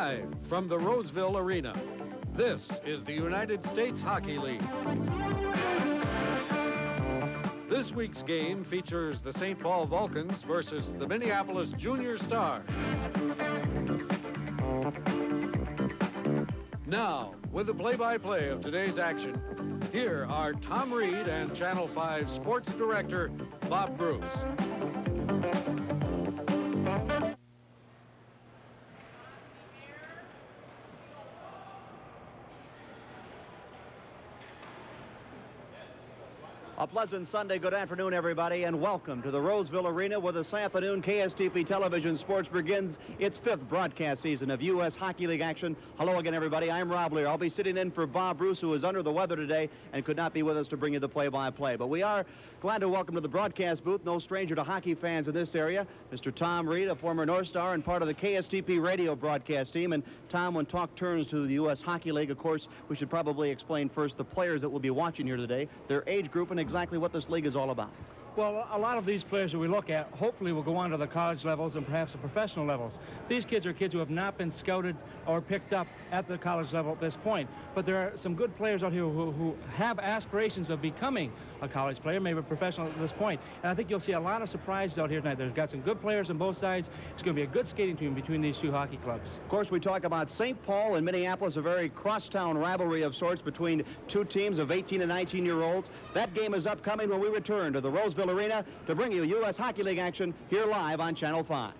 Live from the Roseville Arena, this is the United States Hockey League. This week's game features the St. Paul Vulcans versus the Minneapolis Junior Stars. Now, with the play-by-play of today's action, here are Tom Reed and Channel 5 Sports Director Bob Bruce. A pleasant Sunday, good afternoon, everybody, and welcome to the Roseville Arena where this afternoon KSTP Television Sports begins its 5th broadcast season of U.S. Hockey League action. Hello again, everybody. I'm Rob Lear. I'll be sitting in for Bob Bruce, who is under the weather today and could not be with us to bring you the play-by-play. But we are glad to welcome to the broadcast booth, no stranger to hockey fans in this area, Mr. Tom Reed, a former North Star and part of the KSTP radio broadcast team. And Tom, when talk turns to the U.S. Hockey League, of course, we should probably explain first the players that will be watching here today, their age group, and exactly what this league is all about. Well, a lot of these players that we look at hopefully will go on to the college levels and perhaps the professional levels. These kids are kids who have not been scouted or picked up at the college level at this point. But there are some good players out here who have aspirations of becoming a college player, maybe a professional at this point. And I think you'll see a lot of surprises out here tonight. There's got some good players on both sides. It's going to be a good skating team between these two hockey clubs. Of course, we talk about St. Paul and Minneapolis, a very crosstown rivalry of sorts between two teams of 18 and 19-year-olds. That game is upcoming when we return to the Roseville Arena to bring you U.S. Hockey League action here live on Channel 5.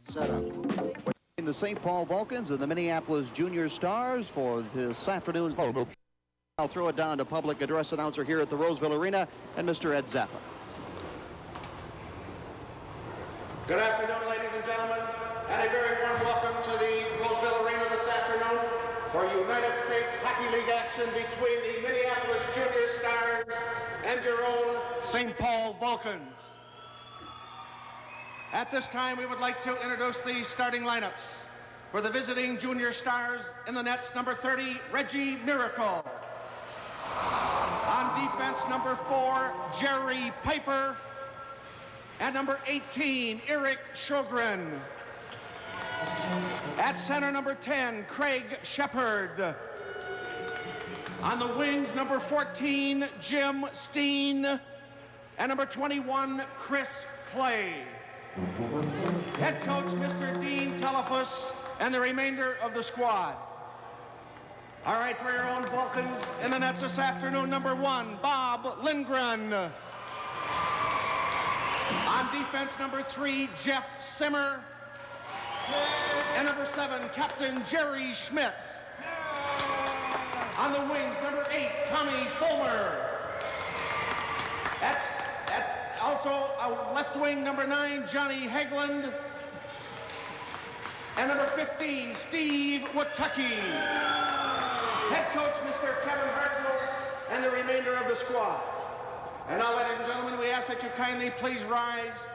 Setup. The St. Paul Vulcans and the Minneapolis Junior Stars for this afternoon's logo. I'll throw it down to public address announcer here at the Roseville Arena and Mr. Ed Zappa. Good afternoon, ladies and gentlemen, and a very warm welcome to the Roseville Arena this afternoon for United States Hockey League action between the Minneapolis Junior Stars and your own St. Paul Vulcans. At this time, we would like to introduce the starting lineups. For the visiting Junior Stars in the nets, number 30, Reggie Miracle. On defense, number 4, Jerry Piper. And number 18, Eric Sjogren. At center, number 10, Craig Shepard. On the wings, number 14, Jim Steen. And number 21, Chris Clay. Head coach, Mr. Dean Telefus, and the remainder of the squad. All right, for your own Vulcans in the nets this afternoon, number 1, Bob Lindgren. On defense, number 3, Jeff Simmer. And number 7, Captain Jerry Schmidt. On the wings, number 8, Tommy Fulmer. Also, left wing, number 9, Johnny Hegland. And number 15, Steve Watucky. Head coach, Mr. Kevin Hartzell, and the remainder of the squad. And now, ladies and gentlemen, we ask that you kindly please rise.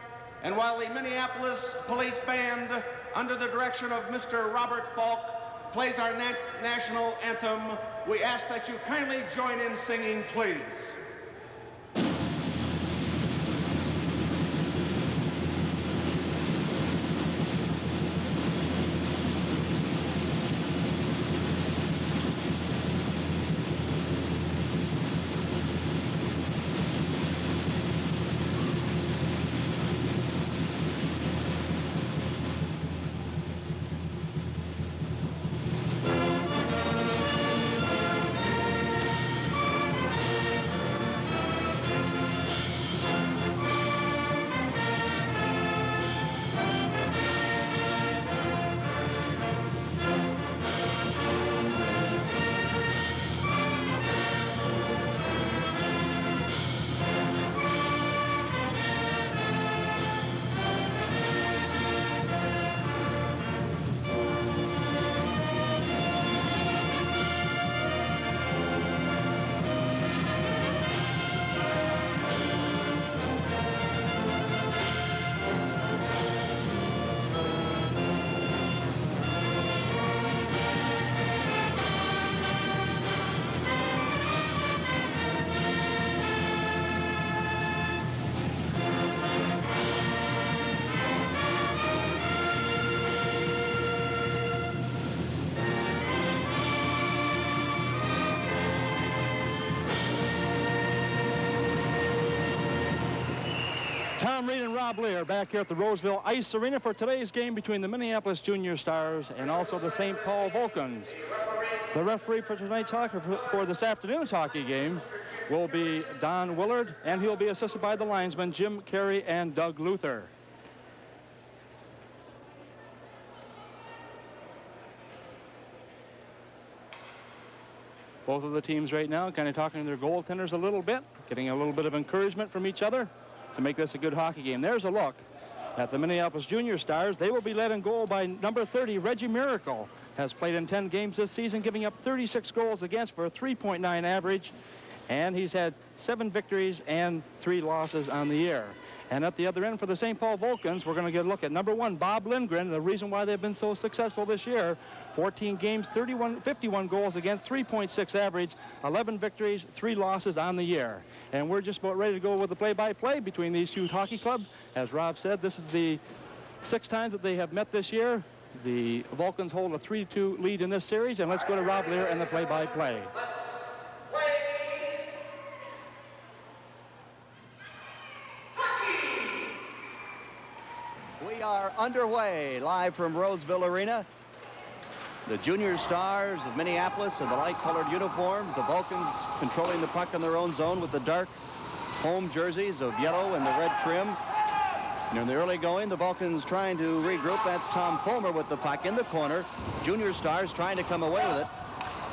And while the Minneapolis Police Band, under the direction of Mr. Robert Falk, plays our national anthem, we ask that you kindly join in singing, please. Tom Reed and Rob Lear back here at the Roseville Ice Arena for today's game between the Minneapolis Junior Stars and also the St. Paul Vulcans. The referee for tonight's hockey, for this afternoon's hockey game, will be Don Willard, and he'll be assisted by the linesmen Jim Carey and Doug Luther. Both of the teams right now kind of talking to their goaltenders a little bit, getting a little bit of encouragement from each other to make this a good hockey game. There's a look at the Minneapolis Junior Stars. They will be led in goal by number 30, Reggie Miracle. Has played in 10 games this season, giving up 36 goals against for a 3.9 average. And he's had 7 victories and 3 losses on the year. And at the other end for the St. Paul Vulcans, we're going to get a look at number 1, Bob Lindgren, the reason why they've been so successful this year. 14 games, 51 goals against, 3.6 average, 11 victories, 3 losses on the year. And we're just about ready to go with the play-by-play between these two hockey clubs. As Rob said, this is the 6th time that they have met this year. The Vulcans hold a 3-2 lead in this series. And let's go to Rob Lear and the play-by-play. We are underway live from Roseville Arena. The Junior Stars of Minneapolis in the light-colored uniforms. The Vulcans controlling the puck in their own zone with the dark home jerseys of yellow and the red trim. And in the early going, the Vulcans trying to regroup. That's Tom Fulmer with the puck in the corner. Junior Stars trying to come away with it.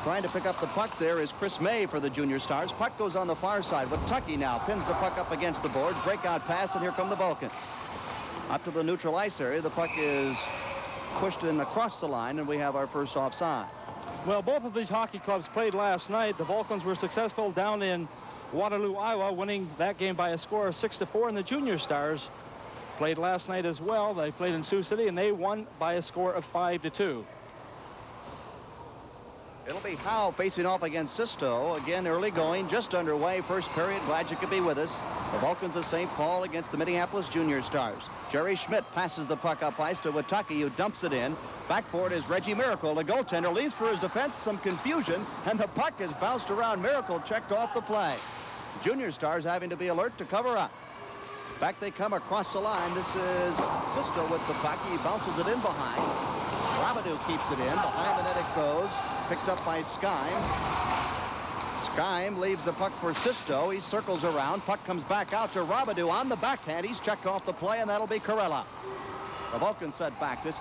Trying to pick up the puck there is Chris May for the Junior Stars. Puck goes on the far side. Tucky now pins the puck up against the boards. Breakout pass, and here come the Vulcans. Up to the neutral ice area. The puck is pushed in across the line, and we have our first offside. Well, both of these hockey clubs played last night. The Vulcans were successful down in Waterloo, Iowa, winning that game by a score of 6-4, and the Junior Stars played last night as well. They played in Sioux City, and they won by a score of 5-2. It'll be Howe facing off against Sisto. Again, early going, just underway. First period. Glad you could be with us. The Vulcans of St. Paul against the Minneapolis Junior Stars. Jerry Schmidt passes the puck up ice to Wataki, who dumps it in. Back for it is Reggie Miracle. The goaltender leaves for his defense. Some confusion, and the puck is bounced around. Miracle checked off the play. Junior Stars having to be alert to cover up. Back they come across the line. This is Sisto with the puck. He bounces it in behind. Rabadou keeps it in. Behind the net it goes. Picked up by Skyme. Skyme leaves the puck for Sisto. He circles around. Puck comes back out to Rabadou on the backhand. He's checked off the play, and that'll be Corella. The Vulcans set back. This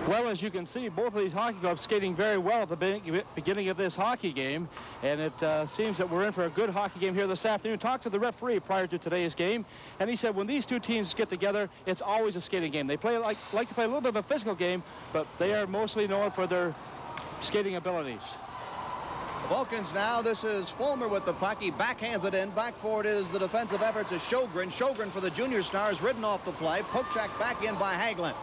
Well, as you can see, both of these hockey clubs skating very well at the beginning of this hockey game, and it seems that we're in for a good hockey game here this afternoon. Talked to the referee prior to today's game, and he said when these two teams get together, it's always a skating game. They play like to play a little bit of a physical game, but they are mostly known for their skating abilities. The Vulcans now, this is Fulmer with the puck. He backhands it in. Back for it is the defensive efforts of Sjogren. Sjogren for the Junior Stars, ridden off the play. Poke check back in by Hagelin.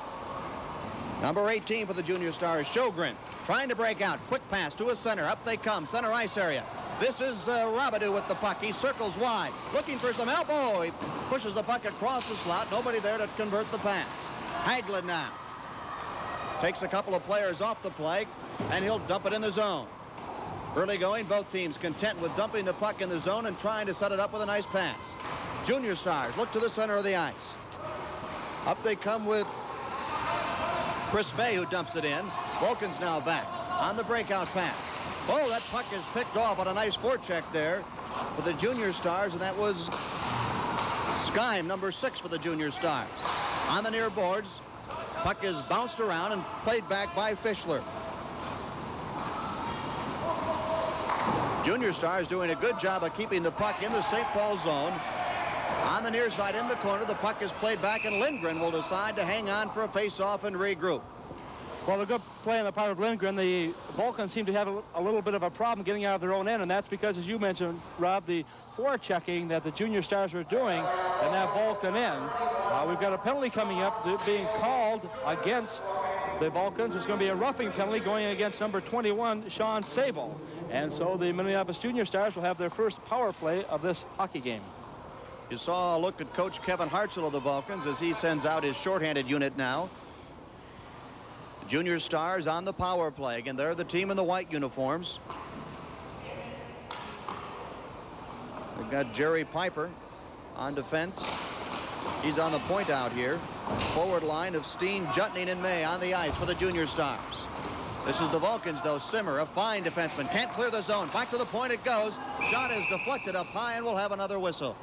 Number 18 for the Junior Stars, Sjogren, trying to break out. Quick pass to a center. Up they come, center ice area. This is Rabadou with the puck. He circles wide, looking for some elbow. He pushes the puck across the slot. Nobody there to convert the pass. Hagelin now takes a couple of players off the play, and he'll dump it in the zone. Early going, both teams content with dumping the puck in the zone and trying to set it up with a nice pass. Junior Stars look to the center of the ice. Up they come with Chris May, who dumps it in. Vulcans now back on the breakout pass. Oh, that puck is picked off on a nice forecheck there for the Junior Stars, and that was Skyme, number 6 for the Junior Stars. On the near boards, Puck is bounced around and played back by Fischler. Junior Stars doing a good job of keeping the puck in the St. Paul zone. On the near side in the corner, the puck is played back, and Lindgren will decide to hang on for a face-off and regroup. Well, a good play on the part of Lindgren. The Vulcans seem to have a little bit of a problem getting out of their own end, and that's because, as you mentioned, Rob, the forechecking that the Junior Stars were doing in that Vulcan end. We've got a penalty coming up being called against the Vulcans. It's going to be a roughing penalty going against number 21, Sean Sable. And so the Minneapolis Junior Stars will have their first power play of this hockey game. You saw a look at Coach Kevin Hartzell of the Vulcans as he sends out his shorthanded unit now. Junior Stars on the power play. Again, they're the team in the white uniforms. They've got Jerry Piper on defense. He's on the point out here. Forward line of Steen, Jutning, and May on the ice for the Junior Stars. This is the Vulcans, though. Simmer, a fine defenseman, can't clear the zone. Back to the point it goes. Shot is deflected up high, and we'll have another whistle.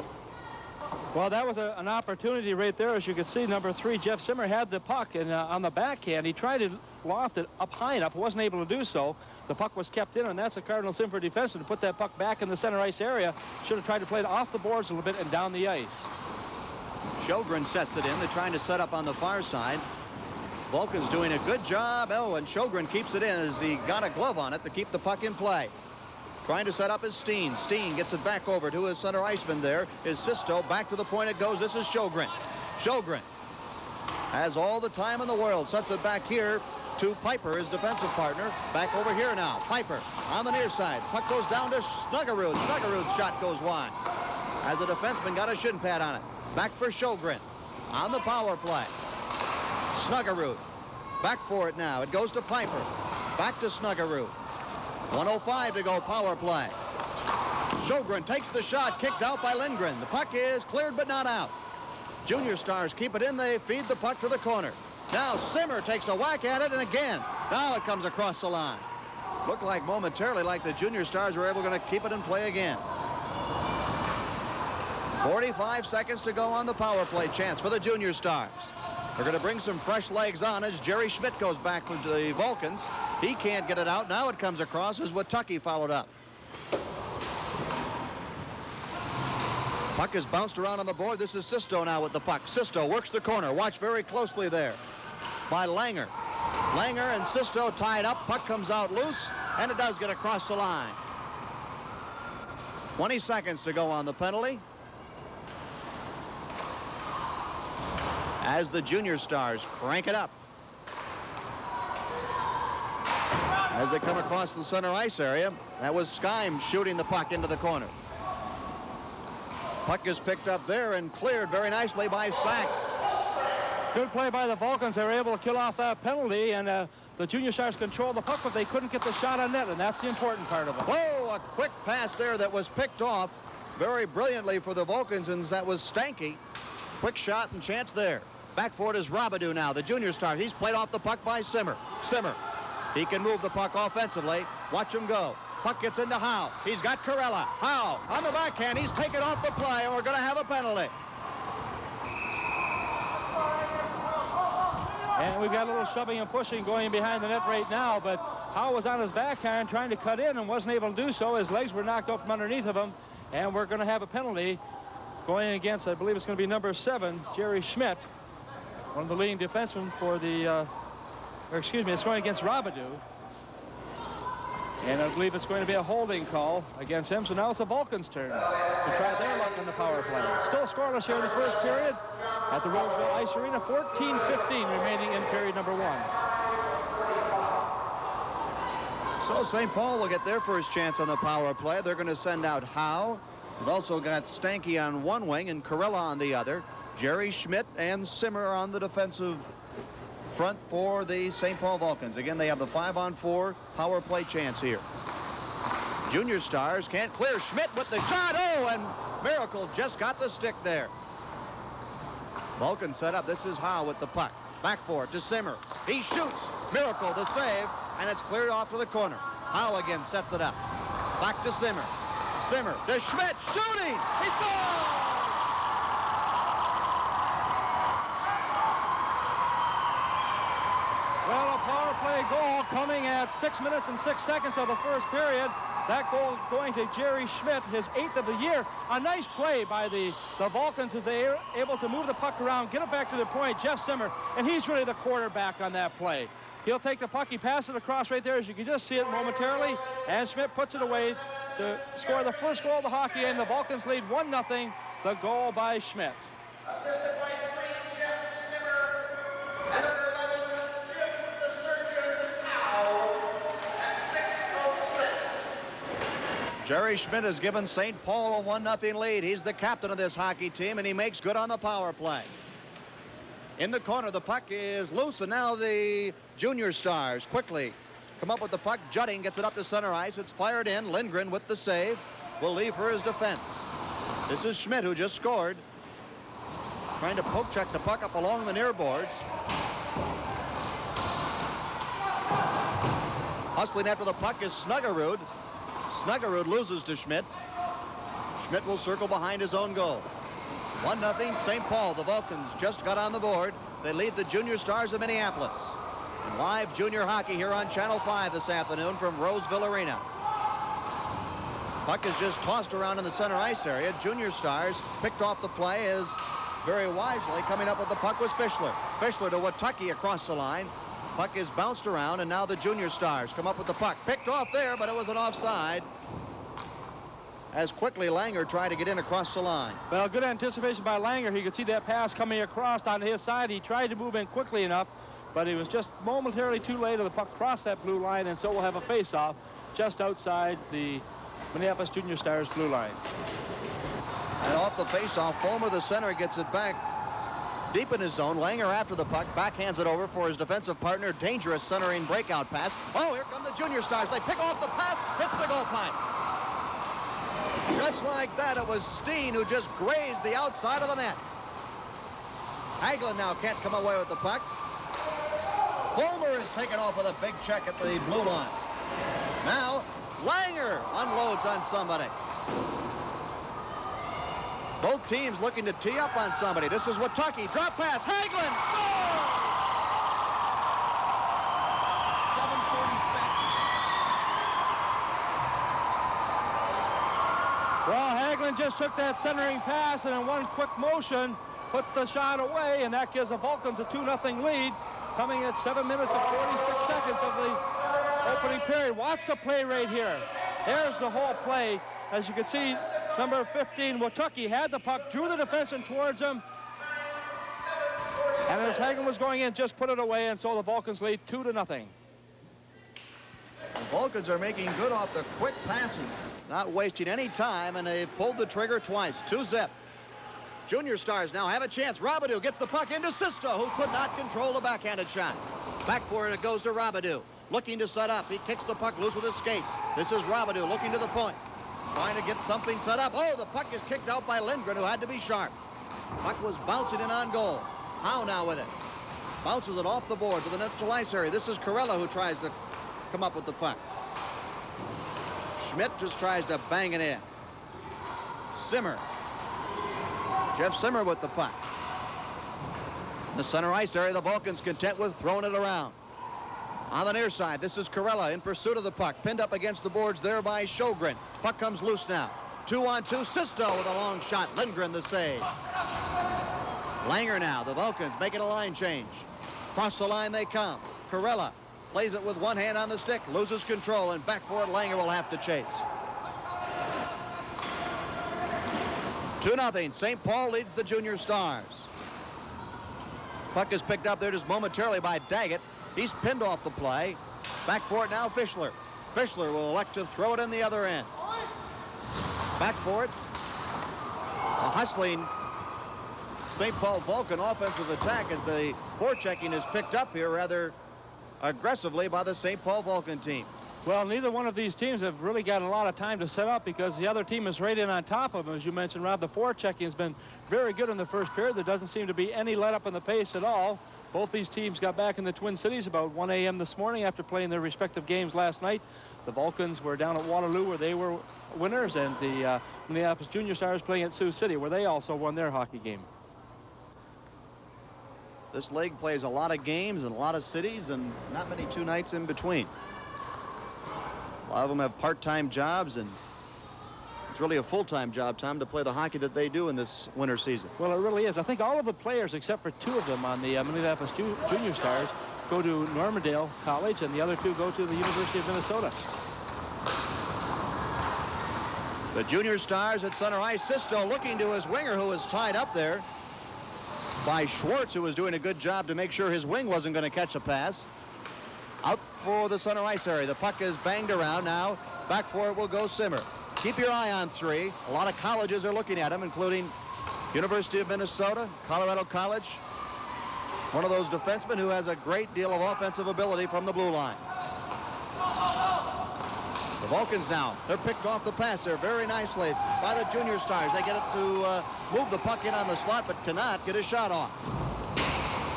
Well, that was an opportunity right there. As you can see, number 3, Jeff Simmer, had the puck, and on the backhand, he tried to loft it up high enough, wasn't able to do so. The puck was kept in, and that's a Cardinal Simford defenseman to put that puck back in the center ice area. Should have tried to play it off the boards a little bit and down the ice. Sjogren sets it in. They're trying to set up on the far side. Vulcan's doing a good job. Oh, and Sjogren keeps it in as he got a glove on it to keep the puck in play. Trying to set up is Steen. Steen gets it back over to his center iceman there. Is Sisto. Back to the point it goes. This is Sjogren. Sjogren has all the time in the world. Sets it back here to Piper, his defensive partner. Back over here now. Piper on the near side. Puck goes down to Snuggerud. Snuggerud's shot goes wide. As a defenseman got a shin pad on it. Back for Sjogren on the power play. Snuggerud back for it now. It goes to Piper. Back to Snuggerud. 1:05 to go, power play. Sjogren takes the shot, kicked out by Lindgren. The puck is cleared but not out. Junior Stars keep it in. They feed the puck to the corner. Now Simmer takes a whack at it, and again. Now it comes across the line. Looked like momentarily like the Junior Stars were able to keep it in play again. 45 seconds to go on the power play chance for the Junior Stars. They're going to bring some fresh legs on as Jerry Schmidt goes back to the Vulcans. He can't get it out. Now it comes across as Watucky followed up. Puck is bounced around on the board. This is Sisto now with the puck. Sisto works the corner. Watch very closely there by Langer. Langer and Sisto tied up. Puck comes out loose, and it does get across the line. 20 seconds to go on the penalty. As the Junior Stars crank it up. As they come across the center ice area, that was Skyme shooting the puck into the corner. Puck is picked up there and cleared very nicely by Sachs. Good play by the Vulcans. They were able to kill off that penalty, and the Junior Stars controlled the puck, but they couldn't get the shot on net, and that's the important part of it. Whoa, a quick pass there that was picked off very brilliantly for the Vulcans, and that was Stanky. Quick shot and chance there. Back for it is Robidoux now, the Junior Star. He's played off the puck by Simmer. Simmer. He can move the puck offensively. Watch him go. Puck gets into Howe. He's got Corella. Howe on the backhand. He's taken off the play, and we're going to have a penalty. And we've got a little shoving and pushing going behind the net right now, but Howe was on his backhand trying to cut in and wasn't able to do so. His legs were knocked out from underneath of him, and we're going to have a penalty going against, I believe it's going to be number 7, Jerry Schmidt, one of the leading defensemen for the, it's going against Robidoux. And I believe it's going to be a holding call against him. So now it's the Vulcans' turn to try their luck on the power play. Still scoreless here in the first period at the Roseville Ice Arena. 14-15 remaining in period number 1. So St. Paul will get their first chance on the power play. They're going to send out Howe. They've also got Stanky on one wing and Corella on the other. Jerry Schmidt and Simmer on the defensive front for the St. Paul Vulcans. Again, they have the 5-on-4 power play chance here. Junior Stars can't clear. Schmidt with the shot. Oh, and Miracle just got the stick there. Vulcan set up. This is Howe with the puck. Back for it to Simmer. He shoots. Miracle the save, and it's cleared off to the corner. Howe again sets it up. Back to Simmer. Simmer to Schmidt. Shooting. He scores! 1 Early goal coming at 6 minutes and 6 seconds of the first period. That goal going to Jerry Schmidt, his 8th of the year. A nice play by the Vulcans as they are able to move the puck around, get it back to their point, Jeff Simmer, and he's really the quarterback on that play. He'll take the puck, he passes it across right there, as you can just see it momentarily, and Schmidt puts it away to score the first goal of the hockey game. The Vulcans lead 1-0, the goal by Schmidt. Assisted by 3, Jeff Simmer. And number 11, Jim the Surgeon Powell at 6:06. Jerry Schmidt has given St. Paul a 1-0 lead. He's the captain of this hockey team, and he makes good on the power play. In the corner, the puck is loose, and now the Junior Stars quickly come up with the puck. Judding gets it up to center ice. It's fired in. Lindgren with the save will leave for his defense. This is Schmidt, who just scored. Trying to poke check the puck up along the near boards. Hustling after the puck is Snuggerud. Snuggerud loses to Schmidt. Schmidt will circle behind his own goal. 1-0 St. Paul. The Vulcans just got on the board. They lead the Junior Stars of Minneapolis. And live junior hockey here on Channel 5 this afternoon from Roseville Arena. Puck is just tossed around in the center ice area. Junior Stars picked off the play as very wisely coming up with the puck was Fischler. Fischler to Watucky across the line. Puck is bounced around, and now the Junior Stars come up with the puck. Picked off there, but it was an offside. As quickly Langer tried to get in across the line. Well, good anticipation by Langer. He could see that pass coming across on his side. He tried to move in quickly enough, but he was just momentarily too late, and the puck crossed that blue line, and so we'll have a face-off just outside the Minneapolis Junior Stars blue line. And off the face-off, Fulmer, the center, gets it back deep in his zone. Langer after the puck, backhands it over for his defensive partner. Dangerous centering breakout pass. Oh, here come the Junior Stars. They pick off the pass, hits the goal pipe. Just like that, it was Steen who just grazed the outside of the net. Hagelin now can't come away with the puck. Fulmer is taken off with a big check at the blue line. Now, Langer unloads on somebody. Both teams looking to tee up on somebody. This is Watucky. Drop pass. Hagelin scores! 7:46. Well, Hagelin just took that centering pass and in one quick motion put the shot away, and that gives the Vulcans a 2-0 lead coming at 7 minutes and 46 seconds of the opening period. Watch the play right here. There's the whole play. As you can see, number 15, Watucky, had the puck, drew the defenseman towards him, and as Hagelin was going in, just put it away, and so the Vulcans lead 2-0. The Vulcans are making good off the quick passes, not wasting any time, and they've pulled the trigger twice. 2-zip. Junior Stars now have a chance. Robidoux gets the puck into Sisto, who could not control the backhanded shot. Back for it, it goes to Robidoux. Looking to set up. He kicks the puck loose with his skates. This is Robidoux looking to the point. Trying to get something set up. Oh, the puck is kicked out by Lindgren, who had to be sharp. Puck was bouncing in on goal. Howe now with it. Bounces it off the board to the neutral ice area. This is Corella who tries to come up with the puck. Schmidt just tries to bang it in. Simmer. Jeff Simmer with the puck. In the center ice area, the Vulcans content with throwing it around. On the near side, this is Corella in pursuit of the puck. Pinned up against the boards there by Sjogren. Puck comes loose now. 2-on-2, Sisto with a long shot. Lindgren the save. Langer now, the Vulcans making a line change. Across the line they come. Corella plays it with one hand on the stick, loses control, and back for it, Langer will have to chase. 2-0, St. Paul leads the Junior Stars. Puck is picked up there just momentarily by Daggett. He's pinned off the play. Back for it now, Fischler. Fischler will elect to throw it in the other end. Back for it. A hustling St. Paul Vulcan offensive attack as the forechecking is picked up here rather aggressively by the St. Paul Vulcan team. Well, neither one of these teams have really got a lot of time to set up because the other team is right in on top of them. As you mentioned, Rob, the forechecking has been very good in the first period. There doesn't seem to be any let up in the pace at all. Both these teams got back in the Twin Cities about 1 a.m. this morning after playing their respective games last night. The Vulcans were down at Waterloo where they were winners, and the Minneapolis Junior Stars playing at Sioux City where they also won their hockey game. This league plays a lot of games in a lot of cities and not many 2 nights in between. A lot of them have part-time jobs, and it's really a full-time job, Tom, to play the hockey that they do in this winter season. Well, it really is. I think all of the players, except for 2 of them on the Minneapolis Junior Stars, go to Normandale College, and the other 2 go to the University of Minnesota. The Junior Stars at center ice. Sisto looking to his winger, who was tied up there by Schwartz, who was doing a good job to make sure his wing wasn't going to catch a pass. Out for the center ice area. The puck is banged around now. Back for it will go Simmer. Keep your eye on 3. A lot of colleges are looking at him, including University of Minnesota, Colorado College. One of those defensemen who has a great deal of offensive ability from the blue line. The Vulcans now, they're picked off the pass there very nicely by the Junior Stars. They get it to move the puck in on the slot, but cannot get a shot off.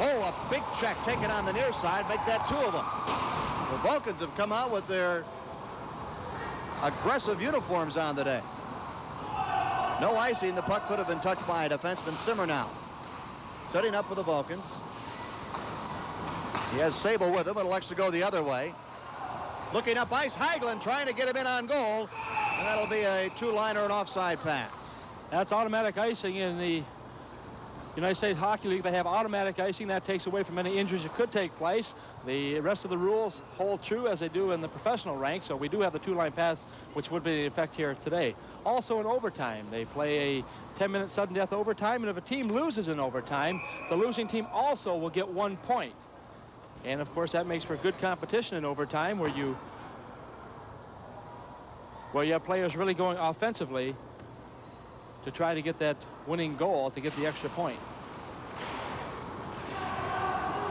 Oh, a big check taken on the near side, make that 2 of them. The Vulcans have come out with their aggressive uniforms on today. No icing. The puck could have been touched by a defenseman. Simmer now setting up for the Vulcans. He has Sable with him, but elects to go the other way. Looking up ice, Hagelin trying to get him in on goal, and that'll be a 2-liner and offside pass. That's automatic icing in the United States Hockey League. They have automatic icing. That takes away from any injuries that could take place. The rest of the rules hold true as they do in the professional ranks, so we do have the 2-line pass, which would be in effect here today. Also in overtime, they play a 10-minute sudden death overtime, and if a team loses in overtime, the losing team also will get 1 point. And of course that makes for good competition in overtime, where you have players really going offensively to try to get that winning goal to get the extra point.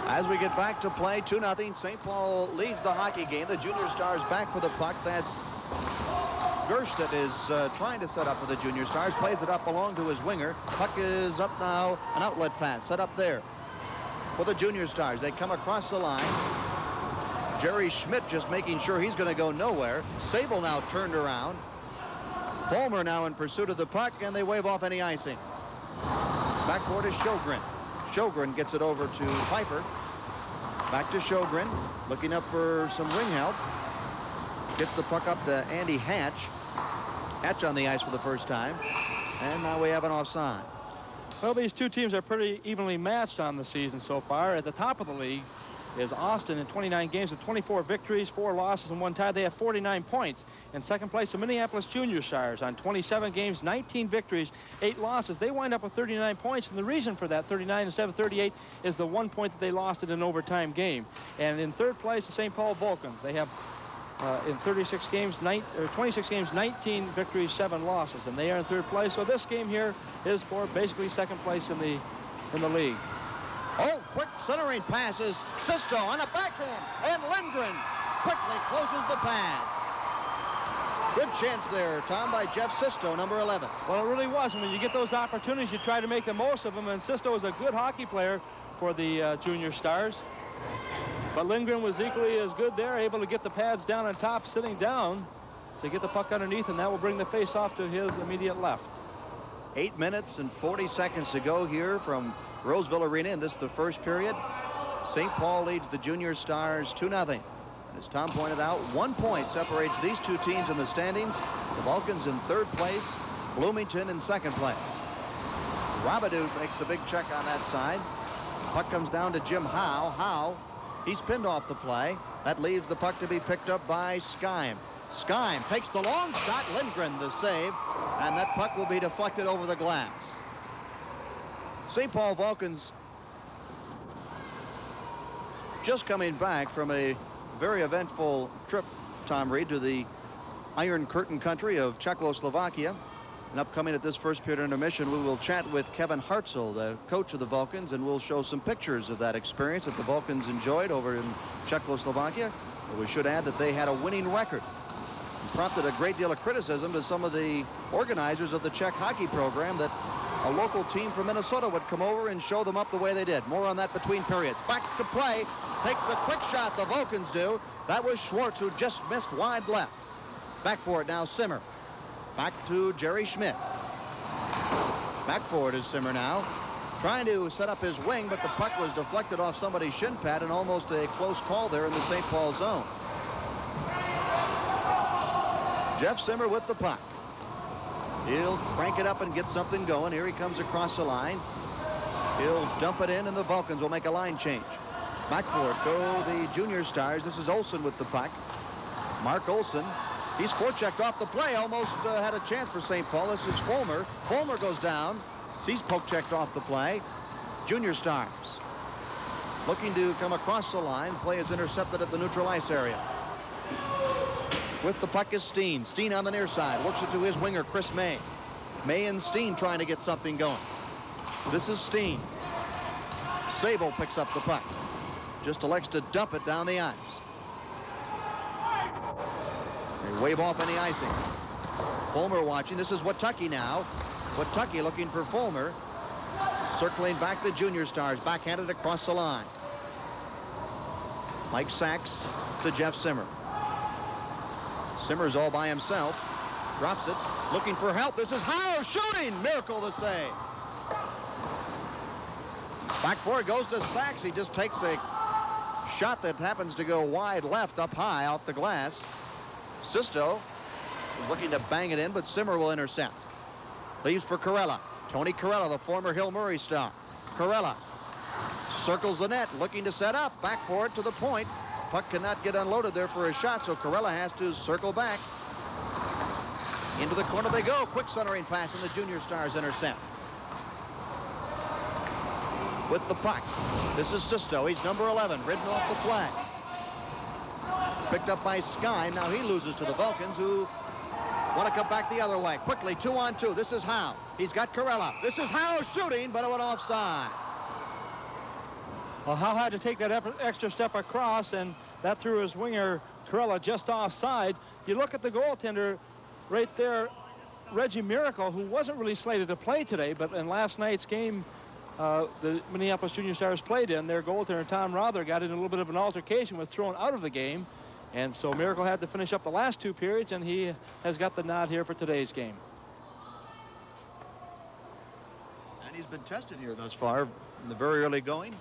As we get back to play, 2-0. St. Paul leads the hockey game. The Junior Stars back for the puck. That's Gersh that is trying to set up for the Junior Stars. Plays it up along to his winger. Puck is up now. An outlet pass set up there for the Junior Stars. They come across the line. Jerry Schmidt just making sure he's going to go nowhere. Sable now turned around. Fulmer now in pursuit of the puck, and they wave off any icing. Backboard is Sjogren. Sjogren gets it over to Pfeiffer. Back to Sjogren, looking up for some wing help. Gets the puck up to Andy Hatch. Hatch on the ice for the first time. And now we have an offside. Well, these 2 teams are pretty evenly matched on the season so far. At the top of the league is Austin in 29 games with 24 victories, 4 losses, and 1 tie. They have 49 points. In second place, the Minneapolis Junior Stars on 27 games, 19 victories, 8 losses. They wind up with 39 points, and the reason for that, 39 instead of 38, is the 1 point that they lost in an overtime game. And in third place, the St. Paul Vulcans. They have in 26 games, 26 games, 19 victories, 7 losses, and they are in third place. So this game here is for basically second place in the league. Oh, quick centering passes. Sisto on a backhand, and Lindgren quickly closes the pads. Good chance there, Tom, by Jeff Sisto, number 11. Well, it really was. And when you get those opportunities, you try to make the most of them. And Sisto is a good hockey player for the Junior Stars. But Lindgren was equally as good there, able to get the pads down on top, sitting down to get the puck underneath, and that will bring the face off to his immediate left. 8 minutes and 40 seconds to go here from Roseville Arena, and this is the first period. St. Paul leads the Junior Stars 2-0. As Tom pointed out, 1 point separates these 2 teams in the standings. The Vulcans in third place, Bloomington in second place. Robidoux makes a big check on that side. Puck comes down to Jim Howe. Howe, he's pinned off the play. That leaves the puck to be picked up by Skyme. Skyme takes the long shot. Lindgren the save, and that puck will be deflected over the glass. St. Paul Vulcans just coming back from a very eventful trip, Tom Reed, to the Iron Curtain country of Czechoslovakia. And upcoming at this first period intermission, we will chat with Kevin Hartzell, the coach of the Vulcans, and we'll show some pictures of that experience that the Vulcans enjoyed over in Czechoslovakia. But we should add that they had a winning record. It prompted a great deal of criticism to some of the organizers of the Czech hockey program that a local team from Minnesota would come over and show them up the way they did. More on that between periods. Back to play. Takes a quick shot, the Vulcans do. That was Schwartz, who just missed wide left. Back for it now, Simmer. Back to Jerry Schmidt. Back for it is Simmer now. trying to set up his wing, but the puck was deflected off somebody's shin pad, and almost a close call there in the St. Paul zone. Jeff Simmer with the puck. He'll crank it up and get something going. Here he comes across the line. He'll dump it in, and the Vulcans will make a line change. Backboard go the Junior Stars. This is Olsen with the puck. Mark Olsen. He's forechecked off the play. Almost had a chance for St. Paul. This is Fulmer. Fulmer goes down. He's poke-checked off the play. Junior Stars looking to come across the line. Play is intercepted at the neutral ice area. With the puck is Steen. Steen on the near side. Works it to his winger, Chris May. May and Steen trying to get something going. This is Steen. Sabo picks up the puck. Just elects to dump it down the ice. They wave off any icing. Fulmer watching. This is Watucky now. Watucky looking for Fulmer. Circling back the Junior Stars. Backhanded across the line. Mike Sachs to Jeff Simmer. Simmer's all by himself. Drops it. Looking for help. This is Howe shooting. Miracle to save. Back forward goes to Sachs. He just takes a shot that happens to go wide left up high off the glass. Sisto is looking to bang it in, but Simmer will intercept. Leaves for Corella. Tony Corella, the former Hill Murray star. Corella circles the net, looking to set up. Back for it to the point. Puck cannot get unloaded there for a shot, so Corella has to circle back. Into the corner they go. Quick centering pass, and the Junior Stars intercept. With the puck, this is Sisto. He's number 11, ridden off the flag. Picked up by Sky. Now he loses to the Vulcans, who want to come back the other way. Quickly, 2-on-2. This is Howe. He's got Corella. This is Howe shooting, but it went offside. Well, Howe had to take that extra step across, and that threw his winger, Corella, just offside. You look at the goaltender right there, Reggie Miracle, who wasn't really slated to play today, but in last night's game, the Minneapolis Junior Stars played in, their goaltender, Tom Rother, got in a little bit of an altercation, was thrown out of the game. And so Miracle had to finish up the last 2 periods, and he has got the nod here for today's game. And he's been tested here thus far in the very early going,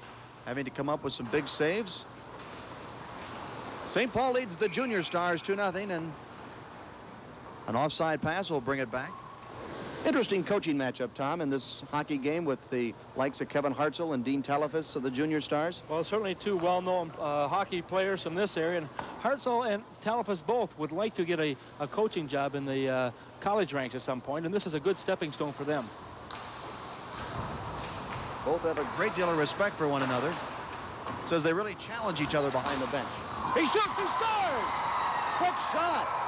having to come up with some big saves. St. Paul leads the Junior Stars 2-0, and an offside pass will bring it back. Interesting coaching matchup, Tom, in this hockey game with the likes of Kevin Hartzell and Dean Talafas of the Junior Stars. Well, certainly 2 well-known hockey players from this area, and Hartzell and Talafas both would like to get a coaching job in the college ranks at some point, and this is a good stepping stone for them. Both have a great deal of respect for one another. It says they really challenge each other behind the bench. He shoots, he scores! Quick shot!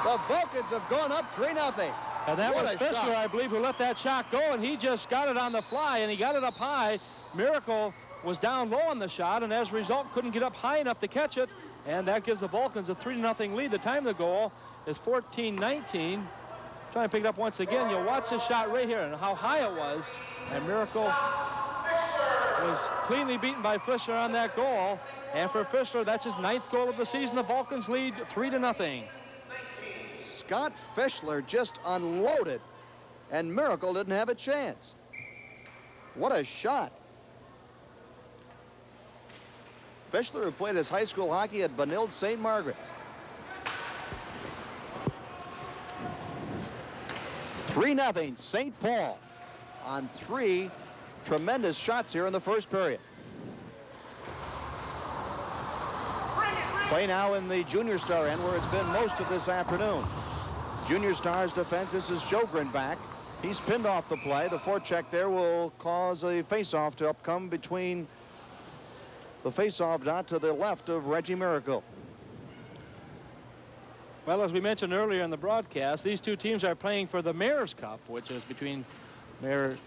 The Vulcans have gone up 3-0. And that was Fischler, I believe, who let that shot go, and he just got it on the fly, and he got it up high. Miracle was down low on the shot, and as a result, couldn't get up high enough to catch it, and that gives the Vulcans a 3-0 lead. The time of the goal is 14-19. Trying to pick it up once again. You'll watch this shot right here and how high it was, and Miracle was cleanly beaten by Fischler on that goal. And for Fischler, that's his 9th goal of the season. The Vulcans lead 3-0. Scott Fischler just unloaded, and Miracle didn't have a chance. What a shot. Fischler, who played his high school hockey at Benilde St. Margaret's. 3-0 St. Paul on 3 tremendous shots here in the first period. Play now in the Junior Star end, where it's been most of this afternoon. Junior Stars defense, this is Sjogren back. He's pinned off the play. The forecheck there will cause a face-off to come between the face-off dot to the left of Reggie Miracle. Well, as we mentioned earlier in the broadcast, these 2 teams are playing for the Mayor's Cup, which is between Mayor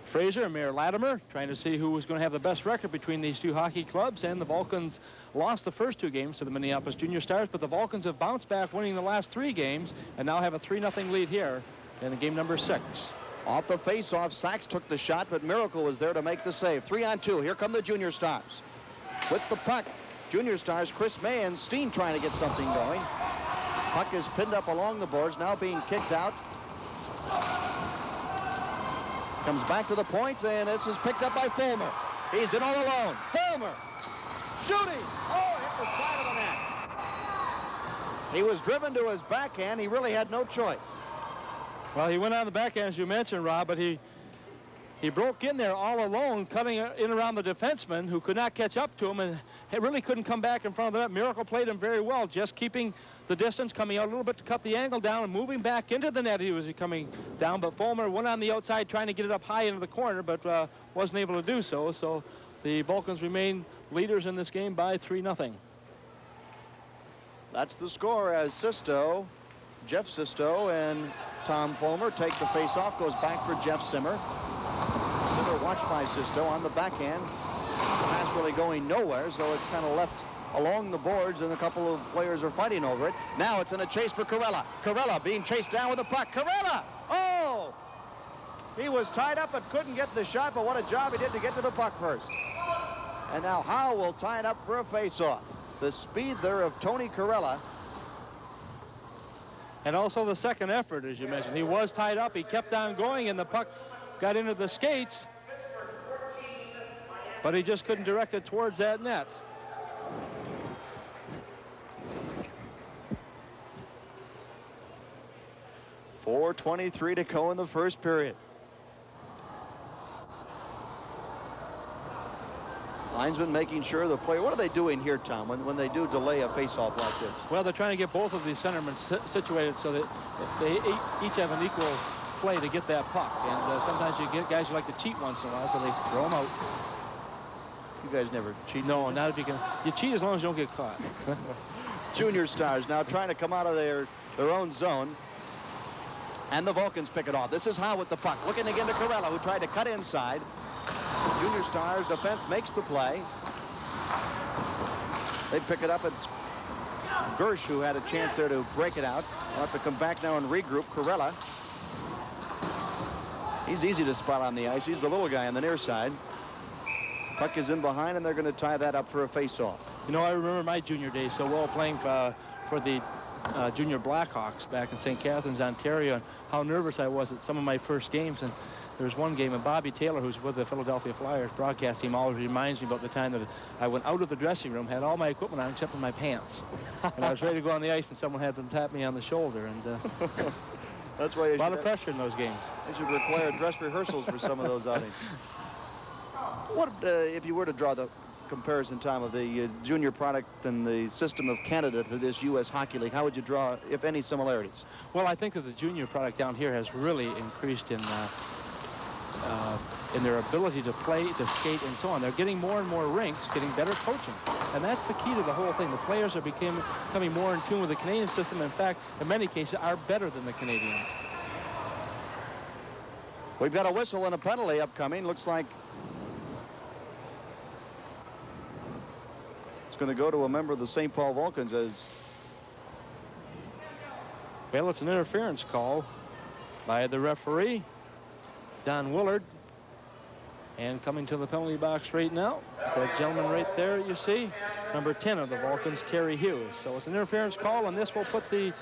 Fraser and Mayor Latimer, trying to see who was going to have the best record between these 2 hockey clubs. And the Vulcans lost the first 2 games to the Minneapolis Junior Stars, but the Vulcans have bounced back, winning the last 3 games, and now have a 3-0 lead here in game number 6. Off the face-off, Sachs took the shot, but Miracle was there to make the save. 3-on-2. Here come the Junior Stars. With the puck, Junior Stars, Chris May and Steen trying to get something going. Puck is pinned up along the boards, now being kicked out. Comes back to the point, and this is picked up by Fulmer. He's in all alone. Fulmer shooting. Oh, hit the side of the net. He was driven to his backhand. He really had no choice. Well, he went on the backhand, as you mentioned, Rob, but he broke in there all alone, cutting in around the defenseman who could not catch up to him, and he really couldn't come back in front of the net. Miracle played him very well, just keeping the distance, coming out a little bit to cut the angle down and moving back into the net. He was coming down, but Fulmer went on the outside trying to get it up high into the corner, but wasn't able to do so. So the Vulcans remain leaders in this game by 3-0. That's the score as Jeff Sisto and Tom Fulmer take the face-off. Goes back for Jeff Simmer. Simmer watched by Sisto on the backhand. Pass really going nowhere, so it's kind of left along the boards, and a couple of players are fighting over it. Now it's in a chase for Carella. Carella being chased down with the puck. Carella! Oh! He was tied up and couldn't get the shot, but what a job he did to get to the puck first. And now Howe will tie it up for a face-off. The speed there of Tony Carella. And also the second effort, as you mentioned. He was tied up. He kept on going, and the puck got into the skates. But he just couldn't direct it towards that net. .4:23 to go in the first period. Linesman making sure the player, what are they doing here, Tom, when they do delay a face-off like this? Well, they're trying to get both of these centermen situated so that they each have an equal play to get that puck. And sometimes you get guys who like to cheat once in a while, so they throw them out. You guys never cheat? No, not if you can. You cheat as long as you don't get caught. Junior Stars now trying to come out of their own zone. And the Vulcans pick it off. This is Howe with the puck. Looking again to Carella, who tried to cut inside. Junior Stars defense makes the play. They pick it up. It's Gersh who had a chance there to break it out. They'll have to come back now and regroup. Carella. He's easy to spot on the ice. He's the little guy on the near side. Puck is in behind, and they're going to tie that up for a face-off. You know, I remember my junior days so well playing for the junior Blackhawks back in St. Catharines, Ontario, and how nervous I was at some of my first games. And there was one game, and Bobby Taylor, who's with the Philadelphia Flyers broadcast team, always reminds me about the time that I went out of the dressing room, had all my equipment on except for my pants. And I was ready to go on the ice, and someone had to tap me on the shoulder. And that's why a lot of pressure in those games. They should require dress rehearsals for some of those outings. What if you were to draw the comparison, Tom, of the junior product and the system of Canada to this U.S. Hockey League, how would you draw, if any, similarities? Well, I think that the junior product down here has really increased in their ability to play, to skate, and so on. They're getting more and more rinks, getting better coaching. And that's the key to the whole thing. The players are becoming more in tune with the Canadian system. In fact, in many cases, are better than the Canadians. We've got a whistle and a penalty upcoming. Looks like going to go to a member of the St. Paul Vulcans as well. It's an interference call by the referee, Don Willard, and coming to the penalty box right now is that gentleman right there you see, number 10 of the Vulcans, Terry Hughes. So it's an interference call, and this will put the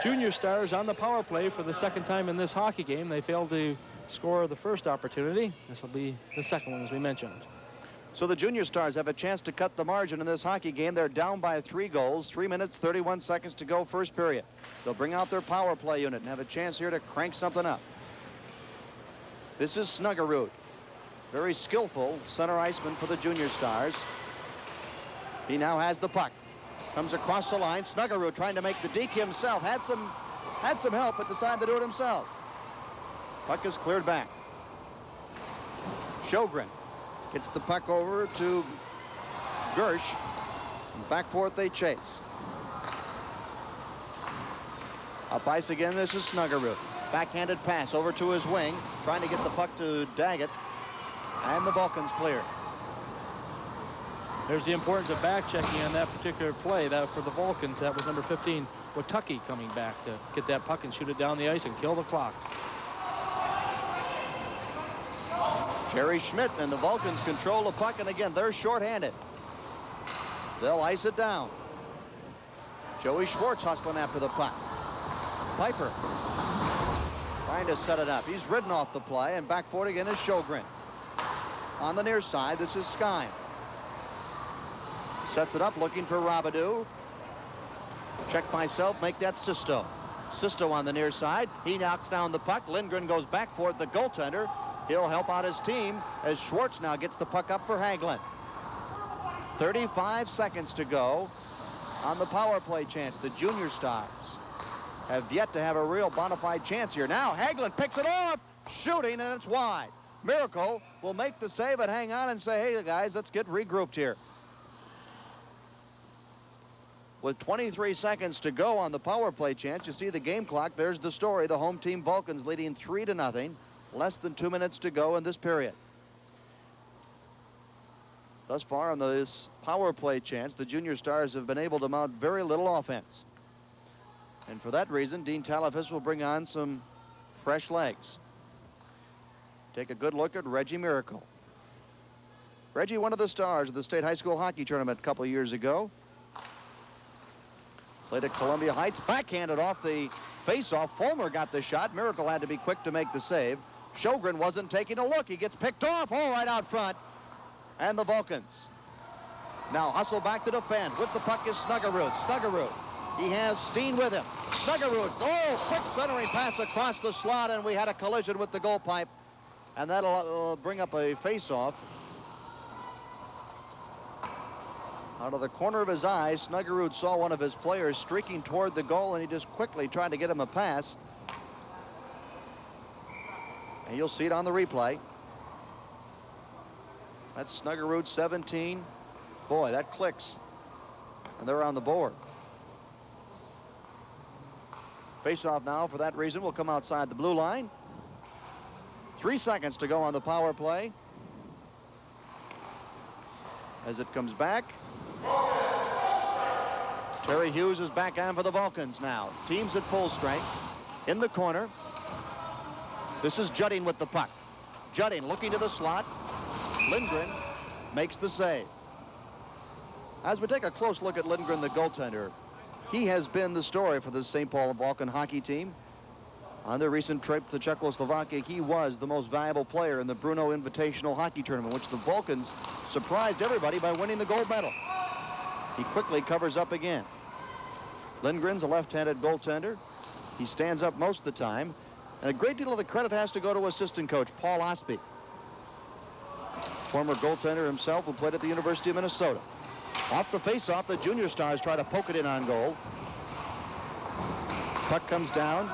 Junior Stars on the power play for the second time in this hockey game. They failed to score the first opportunity. This will be the second one, as we mentioned. So the Junior Stars have a chance to cut the margin in this hockey game. They're down by 3 goals, 3 minutes, 31 seconds to go, first period. They'll bring out their power play unit and have a chance here to crank something up. This is Snuggerud, very skillful center iceman for the Junior Stars. He now has the puck. Comes across the line. Snuggerud trying to make the deke himself. Had some help, but decided to do it himself. Puck is cleared back. Sjogren gets the puck over to Gersh. And back for it they chase. Up ice again, this is Snuggerud. Backhanded pass over to his wing, trying to get the puck to Daggett. And the Vulcans clear. There's the importance of back checking on that particular play. That for the Vulcans, that was number 15, Watucky, coming back to get that puck and shoot it down the ice and kill the clock. Jerry Schmidt and the Vulcans control the puck, and again, they're shorthanded. They'll ice it down. Joey Schwartz hustling after the puck. Piper trying to set it up. He's ridden off the play, and back for it again is Sjogren. On the near side, this is Skine. Sets it up, looking for Rabideau. Check myself, make that Sisto. Sisto on the near side. He knocks down the puck. Lindgren goes back for it, the goaltender. He'll help out his team as Schwartz now gets the puck up for Hagelin. 35 seconds to go on the power play chance. The Junior Stars have yet to have a real bona fide chance here. Now Hagelin picks it off, shooting, and it's wide. Miracle will make the save and hang on and say, hey, guys, let's get regrouped here. With 23 seconds to go on the power play chance, you see the game clock. There's the story. The home team Vulcans leading 3-0. Less than 2 minutes to go in this period. Thus far on this power play chance, the Junior Stars have been able to mount very little offense. And for that reason, Dean Talafis will bring on some fresh legs. Take a good look at Reggie Miracle. Reggie, one of the stars of the state high school hockey tournament a couple of years ago. Played at Columbia Heights, backhanded off the face-off. Fulmer got the shot. Miracle had to be quick to make the save. Sjogren wasn't taking a look. He gets picked off, all right out front. And the Vulcans now hustle back to defend. With the puck is Snuggerud. Snuggerud. He has Steen with him. Snuggerud. Oh, quick centering pass across the slot, and we had a collision with the goal pipe. And that'll bring up a face-off. Out of the corner of his eye, Snuggerud saw one of his players streaking toward the goal, and he just quickly tried to get him a pass. And you'll see it on the replay. That's Snuggerud, 17. Boy, that clicks. And they're on the board. Face-off now, for that reason, will come outside the blue line. 3 seconds to go on the power play. As it comes back. Terry Hughes is back on for the Vulcans now. Team's at full strength. In the corner. This is Judding with the puck. Judding looking to the slot. Lindgren makes the save. As we take a close look at Lindgren, the goaltender, he has been the story for the St. Paul Vulcan hockey team. On their recent trip to Czechoslovakia, he was the most valuable player in the Bruno Invitational Hockey Tournament, which the Vulcans surprised everybody by winning the gold medal. He quickly covers up again. Lindgren's a left-handed goaltender. He stands up most of the time, and a great deal of the credit has to go to assistant coach Paul Osby. Former goaltender himself who played at the University of Minnesota. Off the face-off, the Junior Stars try to poke it in on goal. Puck comes down.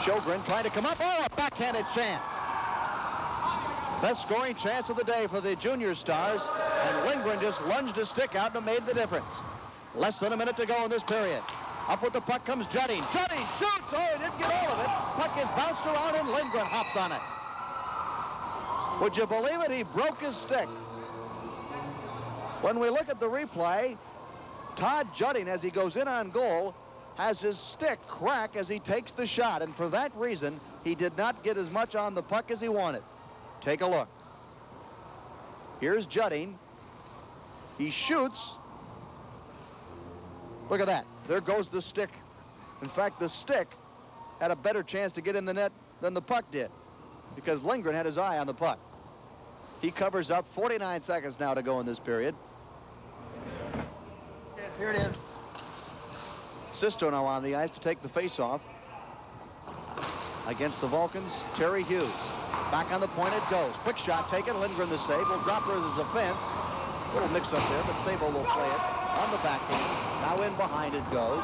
Sjogren trying to come up. Oh, a backhanded chance. Best scoring chance of the day for the Junior Stars, and Lindgren just lunged his stick out and made the difference. Less than a minute to go in this period. Up with the puck comes Judding. Judding shoots. Oh, he didn't get all of it. Puck is bounced around, and Lindgren hops on it. Would you believe it? He broke his stick. When we look at the replay, Todd Judding, as he goes in on goal, has his stick crack as he takes the shot, and for that reason, he did not get as much on the puck as he wanted. Take a look. Here's Judding. He shoots. Look at that. There goes the stick. In fact, the stick had a better chance to get in the net than the puck did, because Lindgren had his eye on the puck. He covers up. 49 seconds now to go in this period. Yes, here it is. Sisto now on the ice to take the face-off against the Vulcans. Terry Hughes. Back on the point it goes. Quick shot taken. Lindgren the save. Will drop her as a fence. A little mix up there, but Sabo will play it on the backhand. Now in behind it goes.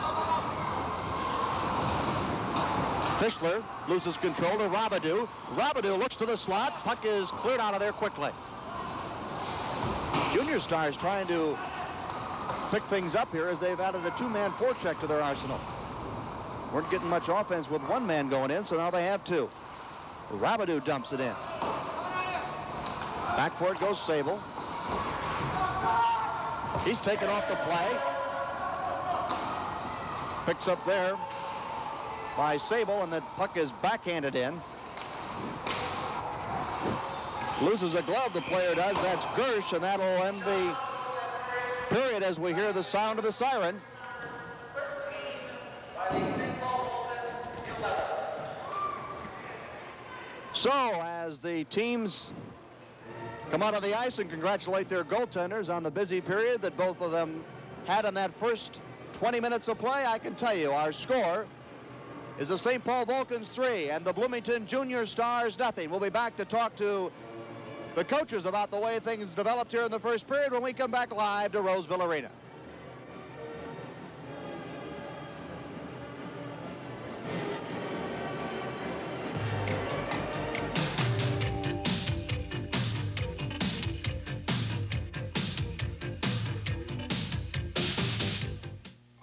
Fischler loses control to Rabideau. Rabideau looks to the slot. Puck is cleared out of there quickly. Junior Stars trying to pick things up here as they've added a two-man forecheck to their arsenal. Weren't getting much offense with one man going in, so now they have two. Rabideau dumps it in. Back for it goes Sable. He's taken off the play. Picks up there by Sable, and the puck is backhanded in. Loses a glove, the player does. That's Gersh, and that'll end the period as we hear the sound of the siren. So, as the teams come out of the ice and congratulate their goaltenders on the busy period that both of them had in that first 20 minutes of play, I can tell you our score is the St. Paul Vulcans 3 and the Bloomington Junior Stars nothing. We'll be back to talk to the coaches about the way things developed here in the first period when we come back live to Roseville Arena.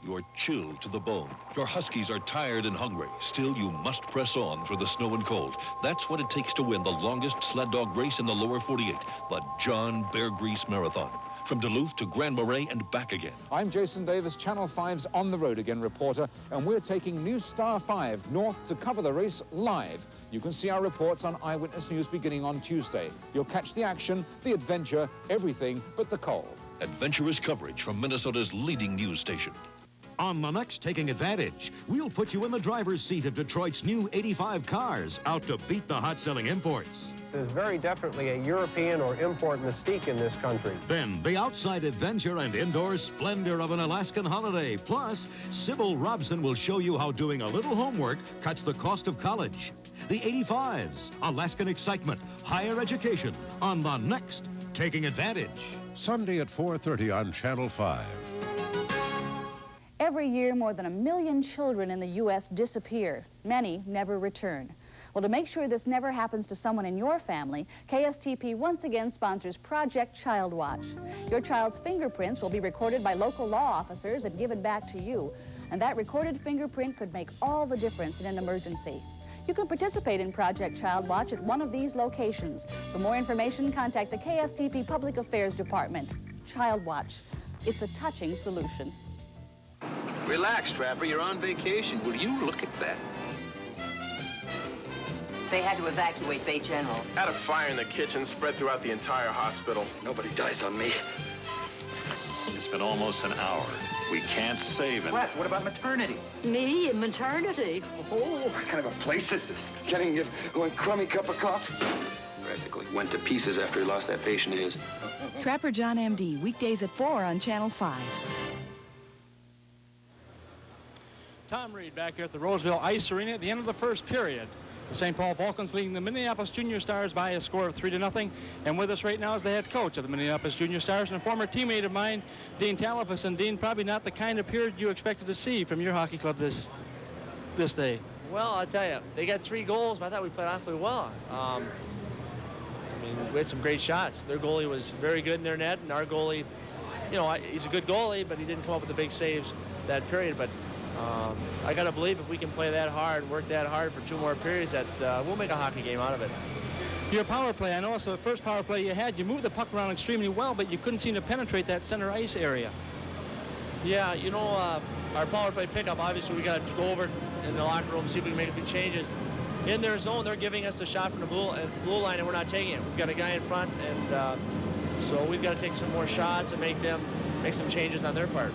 You're chilled to the bone. Your Huskies are tired and hungry. Still, you must press on through the snow and cold. That's what it takes to win the longest sled dog race in the lower 48, the John Bear Grease Marathon. From Duluth to Grand Marais and back again. I'm Jason Davis, Channel 5's On the Road Again reporter, and we're taking New Star 5 north to cover the race live. You can see our reports on Eyewitness News beginning on Tuesday. You'll catch the action, the adventure, everything but the cold. Adventurous coverage from Minnesota's leading news station. On the next Taking Advantage, we'll put you in the driver's seat of Detroit's new 85 cars, out to beat the hot-selling imports. There's very definitely a European or import mystique in this country. Then, the outside adventure and indoor splendor of an Alaskan holiday. Plus, Sybil Robson will show you how doing a little homework cuts the cost of college. The 85s, Alaskan excitement, higher education, on the next Taking Advantage. Sunday at 4:30 on Channel 5. Every year, more than 1 million children in the U.S. disappear. Many never return. Well, to make sure this never happens to someone in your family, KSTP once again sponsors Project Child Watch. Your child's fingerprints will be recorded by local law officers and given back to you. And that recorded fingerprint could make all the difference in an emergency. You can participate in Project Child Watch at one of these locations. For more information, contact the KSTP Public Affairs Department. Child Watch. It's a touching solution. Relax, Trapper. You're on vacation. Will you look at that? They had to evacuate Bay General. Had a fire in the kitchen spread throughout the entire hospital. Nobody dies on me. It's been almost an hour. We can't save him. What about maternity? Me in maternity? Oh, what kind of a place is this? Getting you one crummy cup of coffee. Practically went to pieces after he lost that patient of his. Trapper John M.D., weekdays at 4 on Channel 5. Tom Reed back here at the Roseville Ice Arena at the end of the first period. The St. Paul Vulcans leading the Minneapolis Junior Stars by a score of 3-0. And with us right now is the head coach of the Minneapolis Junior Stars and a former teammate of mine, Dean Talifas. And Dean, probably not the kind of period you expected to see from your hockey club this day. Well, I'll tell you, they got 3 goals, but I thought we played awfully well. I mean, we had some great shots. Their goalie was very good in their net, and our goalie, you know, he's a good goalie, but he didn't come up with the big saves that period. But I got to believe if we can play that hard, work that hard for 2 more periods, that we'll make a hockey game out of it. Your power play, I know it's the first power play you had. You moved the puck around extremely well, but you couldn't seem to penetrate that center ice area. Yeah, you know, our power play pickup, obviously we got to go over in the locker room, see if we can make a few changes. In their zone, they're giving us the shot from the blue line, and we're not taking it. We've got a guy in front, and so we've got to take some more shots and make some changes on their part.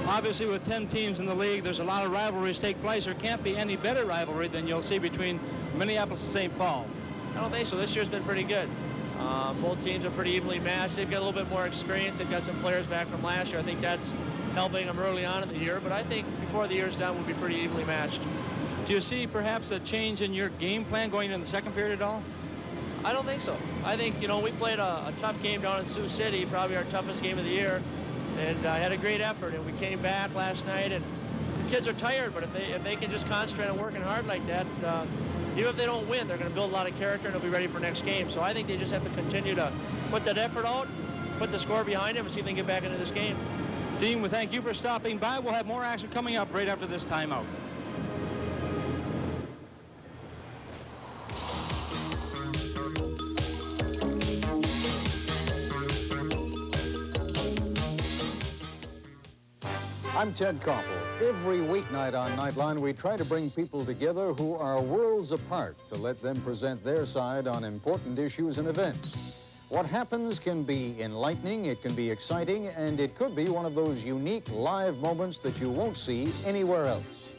Obviously, with 10 teams in the league, there's a lot of rivalries take place. There can't be any better rivalry than you'll see between Minneapolis and St. Paul. I don't think so. This year's been pretty good. Both teams are pretty evenly matched. They've got a little bit more experience. They've got some players back from last year. I think that's helping them early on in the year. But I think before the year's done, we'll be pretty evenly matched. Do you see perhaps a change in your game plan going into the second period at all? I don't think so. I think, you know, we played a tough game down in Sioux City, probably our toughest game of the year. And had a great effort, and we came back last night, and the kids are tired, but if they can just concentrate on working hard like that, even if they don't win, they're going to build a lot of character and they'll be ready for next game. So I think they just have to continue to put that effort out, put the score behind them, and see if they can get back into this game. Dean, we thank you for stopping by. We'll have more action coming up right after this timeout. I'm Ted Koppel. Every weeknight on Nightline, we try to bring people together who are worlds apart to let them present their side on important issues and events. What happens can be enlightening, it can be exciting, and it could be one of those unique live moments that you won't see anywhere else.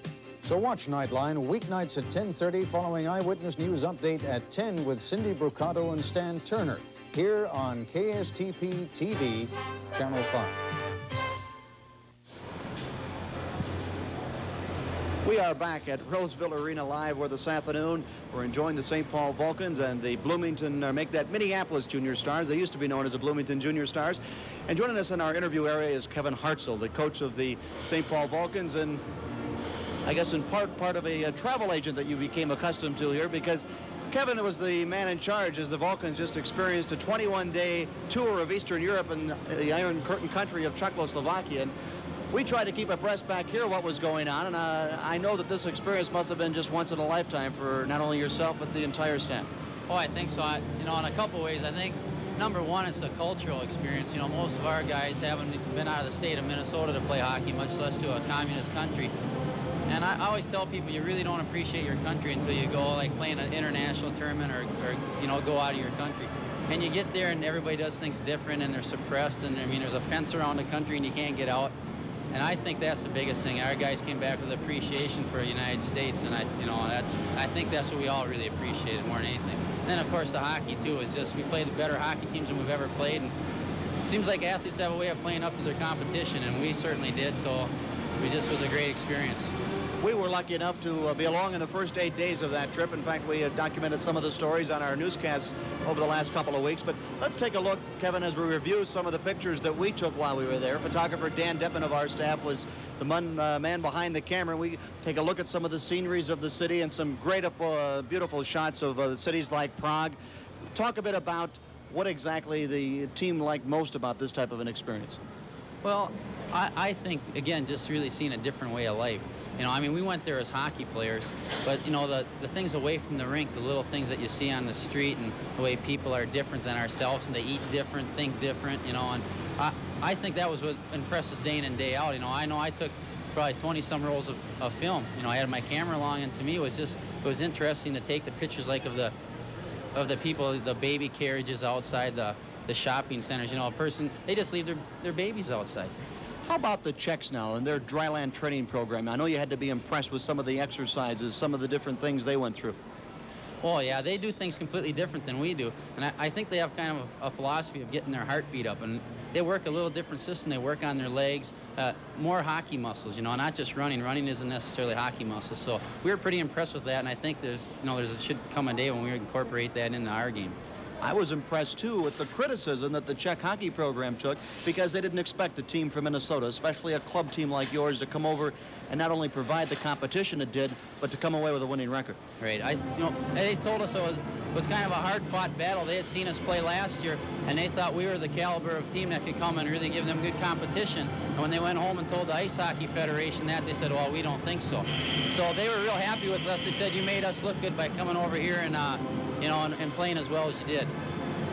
So watch Nightline weeknights at 10:30 following Eyewitness News Update at 10 with Cindy Brucato and Stan Turner here on KSTP TV, Channel 5. We are back at Roseville Arena live where this afternoon we're enjoying the St. Paul Vulcans and the Minneapolis Junior Stars. They used to be known as the Bloomington Junior Stars. And joining us in our interview area is Kevin Hartzell, the coach of the St. Paul Vulcans, and I guess in part of a travel agent that you became accustomed to here, because Kevin was the man in charge as the Vulcans just experienced a 21-day tour of Eastern Europe and the Iron Curtain country of Czechoslovakia. And we tried to keep abreast back here what was going on, and I know that this experience must have been just once in a lifetime for not only yourself but the entire staff. Oh, I think so. In a couple ways. I think number one, it's a cultural experience. Most of our guys haven't been out of the state of Minnesota to play hockey, much less to a communist country. And I always tell people you really don't appreciate your country until you go like playing an international tournament or go out of your country. And you get there and everybody does things different and they're suppressed, and I mean there's a fence around the country and you can't get out. And I think that's the biggest thing. Our guys came back with appreciation for the United States, and I think that's what we all really appreciated more than anything. And then of course the hockey too is just we played the better hockey teams than we've ever played, and it seems like athletes have a way of playing up to their competition, and we certainly did. So it just was a great experience. We were lucky enough to be along in the first 8 days of that trip. In fact, we documented some of the stories on our newscasts over the last couple of weeks. But let's take a look, Kevin, as we review some of the pictures that we took while we were there. Photographer Dan Deppman of our staff was the man behind the camera. We take a look at some of the sceneries of the city and some great, beautiful shots of cities like Prague. Talk a bit about what exactly the team liked most about this type of an experience. Well, I think, again, just really seeing a different way of life. I mean, we went there as hockey players, but, the things away from the rink, the little things that you see on the street and the way people are different than ourselves and they eat different, think different, and I think that was what impressed us day in and day out. I know I took probably 20-some rolls of film. I had my camera along, and to me it was interesting to take the pictures like of the people, the baby carriages outside the shopping centers. They just leave their babies outside. How about the Czechs now and their dryland training program? I know you had to be impressed with some of the exercises, some of the different things they went through. Oh, yeah, they do things completely different than we do. And I think they have kind of a philosophy of getting their heartbeat up. And they work a little different system. They work on their legs, more hockey muscles, not just running. Running isn't necessarily hockey muscles. So we were pretty impressed with that. And I think there should come a day when we incorporate that into our game. I was impressed, too, with the criticism that the Czech hockey program took because they didn't expect a team from Minnesota, especially a club team like yours, to come over and not only provide the competition it did, but to come away with a winning record. Right. They told us it was kind of a hard-fought battle. They had seen us play last year, and they thought we were the caliber of team that could come and really give them good competition. And when they went home and told the Ice Hockey Federation that, they said, well, we don't think so. So they were real happy with us. They said, you made us look good by coming over here and and playing as well as you did.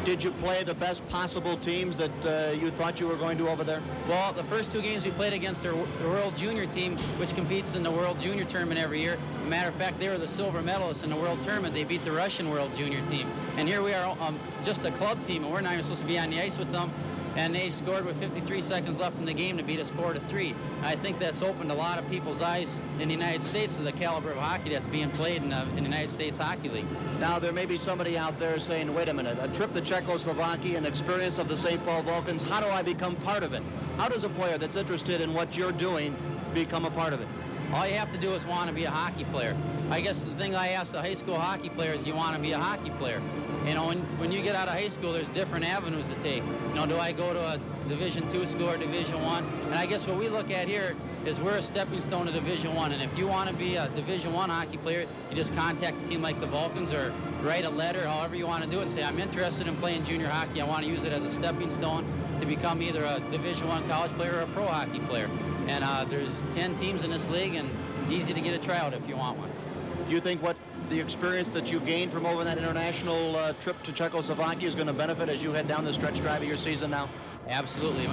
Did you play the best possible teams that you thought you were going to over there? Well, the first 2 games we played against the World Junior team, which competes in the World Junior Tournament every year. As a matter of fact, they were the silver medalists in the World Tournament. They beat the Russian World Junior team. And here we are just a club team, and we're not even supposed to be on the ice with them. And they scored with 53 seconds left in the game to beat us 4-3. I think that's opened a lot of people's eyes in the United States to the caliber of hockey that's being played in the United States Hockey League. Now, there may be somebody out there saying, wait a minute, a trip to Czechoslovakia, an experience of the St. Paul Vulcans, how do I become part of it? How does a player that's interested in what you're doing become a part of it? All you have to do is want to be a hockey player. I guess the thing I ask the high school hockey players, you want to be a hockey player. When you get out of high school, there's different avenues to take. Do I go to a Division II school or Division I? And I guess what we look at here is we're a stepping stone to Division I. And if you want to be a Division I hockey player, you just contact a team like the Vulcans or write a letter, however you want to do it, and say, I'm interested in playing junior hockey. I want to use it as a stepping stone to become either a Division I college player or a pro hockey player. And there's 10 teams in this league, and easy to get a tryout if you want one. Do you think what the experience that you gained from over that international trip to Czechoslovakia is going to benefit as you head down the stretch drive of your season now? Absolutely.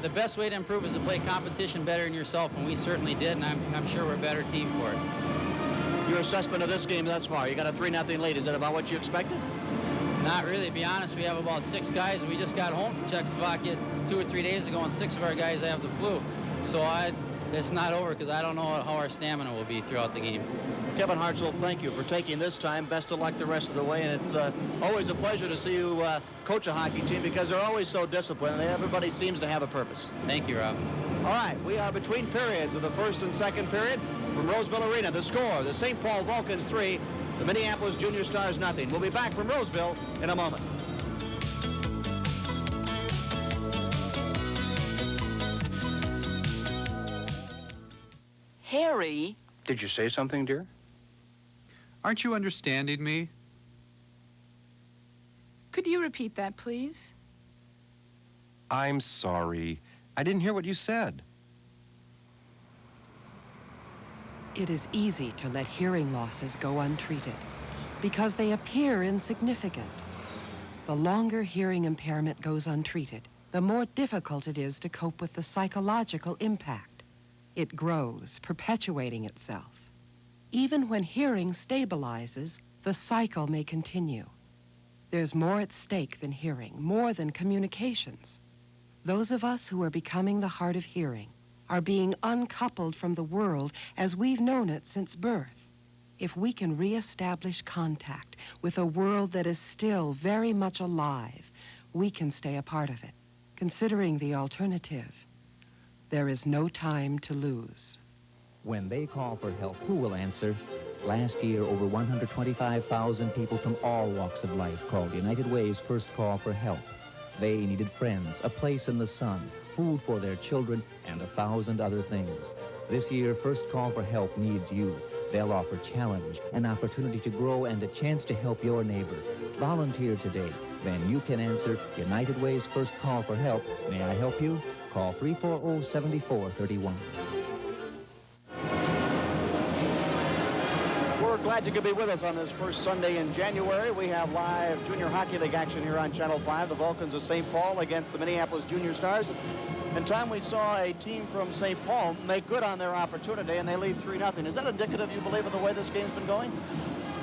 The best way to improve is to play competition better than yourself, and we certainly did, and I'm sure we're a better team for it. Your assessment of this game thus far, you got a 3-0 lead. Is that about what you expected? Not really, to be honest. We have about 6 guys, and we just got home from Czechoslovakia 2 or 3 days ago, and 6 of our guys have the flu. So it's not over because I don't know how our stamina will be throughout the game. Kevin Hartzell, thank you for taking this time. Best of luck the rest of the way, and it's always a pleasure to see you coach a hockey team because they're always so disciplined. Everybody seems to have a purpose. Thank you, Rob. All right, we are between periods of the first and second period from Roseville Arena. The score, the St. Paul Vulcans 3, the Minneapolis Junior Stars nothing. We'll be back from Roseville in a moment. Harry. Did you say something, dear? Aren't you understanding me? Could you repeat that, please? I'm sorry. I didn't hear what you said. It is easy to let hearing losses go untreated because they appear insignificant. The longer hearing impairment goes untreated, the more difficult it is to cope with the psychological impact. It grows, perpetuating itself. Even when hearing stabilizes, the cycle may continue. There's more at stake than hearing, more than communications. Those of us who are becoming the hard of hearing are being uncoupled from the world as we've known it since birth. If we can reestablish contact with a world that is still very much alive, we can stay a part of it. Considering the alternative, there is no time to lose. When they call for help, who will answer? Last year, over 125,000 people from all walks of life called United Way's First Call for Help. They needed friends, a place in the sun, food for their children, and 1,000 other things. This year, First Call for Help needs you. They'll offer challenge, an opportunity to grow, and a chance to help your neighbor. Volunteer today. Then you can answer United Way's First Call for Help. May I help you? Call 340-7431. We're glad you could be with us on this first Sunday in January. We have live Junior Hockey League action here on Channel 5. The Vulcans of St. Paul against the Minneapolis Junior Stars. In time, we saw a team from St. Paul make good on their opportunity, and they lead 3-0. Is that indicative, you believe, of the way this game's been going?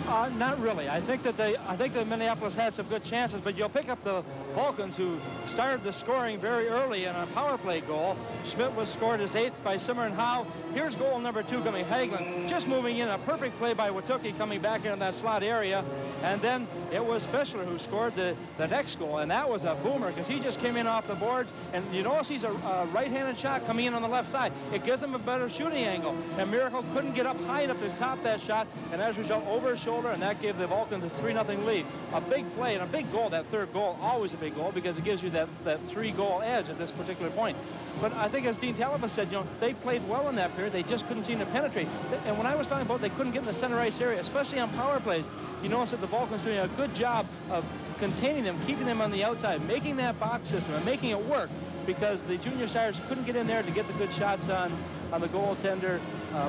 Not really. I think that Minneapolis had some good chances, but you'll pick up the Vulcans, who started the scoring very early in a power play goal. Schmidt was scored his 8th by Simmer and Howe. Here's goal number 2 coming. Hagelin just moving in, a perfect play by Watuki coming back in that slot area. And then it was Fischler who scored the next goal, and that was a boomer because he just came in off the boards. And you notice he's a right-handed shot coming in on the left side. It gives him a better shooting angle. And Miracle couldn't get up high enough to top that shot, and as a result, over his shoulder, and that gave the Vulcans a 3-0 lead. A big play and a big goal. That third goal, always a big goal because it gives you that 3-goal edge at this particular point. But I think, as Dean Talbot said, you know, they played well in that period. They just couldn't seem to penetrate. And when I was talking about they couldn't get in the center ice area, especially on power plays, you notice that the Vulcans doing a good job of containing them, keeping them on the outside, making that box system and making it work, because the Junior Stars couldn't get in there to get the good shots on the goaltender,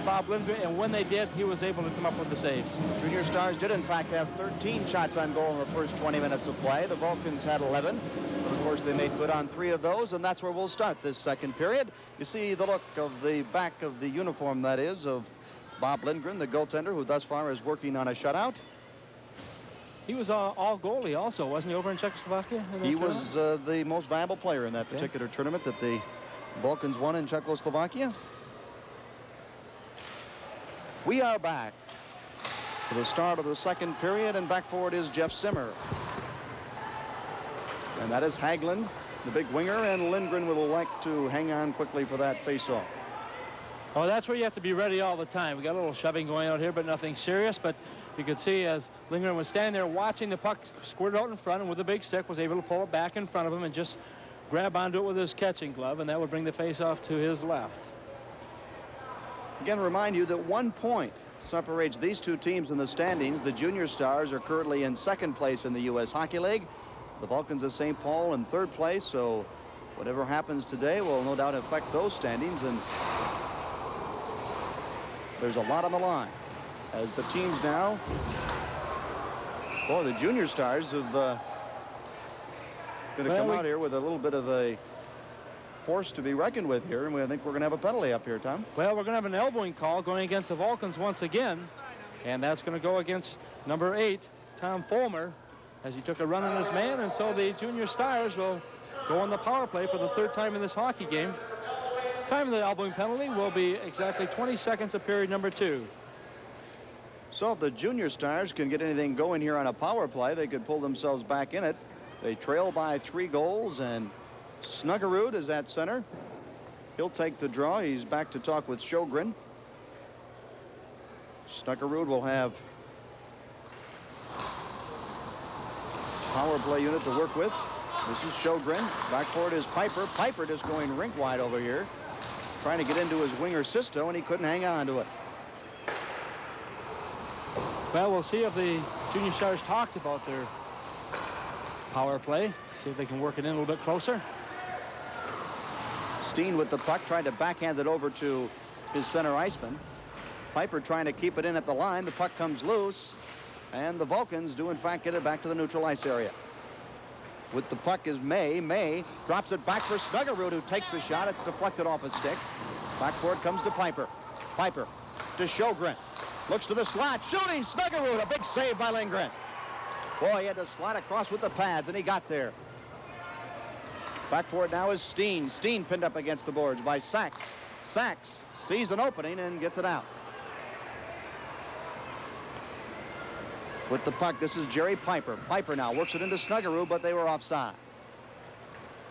Bob Lindgren, and when they did, he was able to come up with the saves. Junior Stars did, in fact, have 13 shots on goal in the first 20 minutes of play. The Vulcans had 11. But of course, they made good on 3 of those, and that's where we'll start this second period. You see the look of the back of the uniform, that is, of Bob Lindgren, the goaltender, who thus far is working on a shutout. He was all goalie also, wasn't he, over in Czechoslovakia? He was the most valuable player in that particular tournament that the Vulcans won in Czechoslovakia. We are back for the start of the second period, and back forward is Jeff Simmer. And that is Hagelin, the big winger, and Lindgren will like to hang on quickly for that face-off. Oh, that's where you have to be ready all the time. We got a little shoving going out here, but nothing serious. But you could see as Lindgren was standing there watching the puck squirt out in front, and with a big stick was able to pull it back in front of him and just grab onto it with his catching glove, and that would bring the face-off to his left. Again, remind you that 1 point separates these two teams in the standings. The Junior Stars are currently in second place in the U.S. Hockey League. The Vulcans of St. Paul in third place, so whatever happens today will no doubt affect those standings, and there's a lot on the line as the teams now, boy, the Junior Stars have going to come out here with a little bit of a force to be reckoned with here, and I think we're going to have a penalty up here, Tom. Well, we're going to have an elbowing call going against the Vulcans once again, and that's going to go against number 8, Tom Fulmer, as he took a run on his man, and so the Junior Stars will go on the power play for the 3rd time in this hockey game. Time of the elbowing penalty will be exactly 20 seconds of period number 2. So if the Junior Stars can get anything going here on a power play, they could pull themselves back in it. They trail by 3 goals, and Snuggerud is at center. He'll take the draw. He's back to talk with Sjogren. Snuggerud will have power play unit to work with. This is Sjogren. Back forward is Piper. Piper just going rink wide over here, trying to get into his winger Sisto, and he couldn't hang on to it. Well, we'll see if the Junior Stars talked about their power play. See if they can work it in a little bit closer. Steen with the puck, trying to backhand it over to his center iceman. Piper trying to keep it in at the line. The puck comes loose, and the Vulcans do in fact get it back to the neutral ice area. With the puck is May. May drops it back for Snuggerud, who takes the shot. It's deflected off his stick. Back forward comes to Piper. Piper to Sjogren. Looks to the slot. Shooting Snuggerud. A big save by Lindgren. Boy, he had to slide across with the pads, and he got there. Back forward now is Steen. Steen pinned up against the boards by Sachs. Sachs sees an opening and gets it out. With the puck, this is Jerry Piper. Piper now works it into Snuggerud, but they were offside.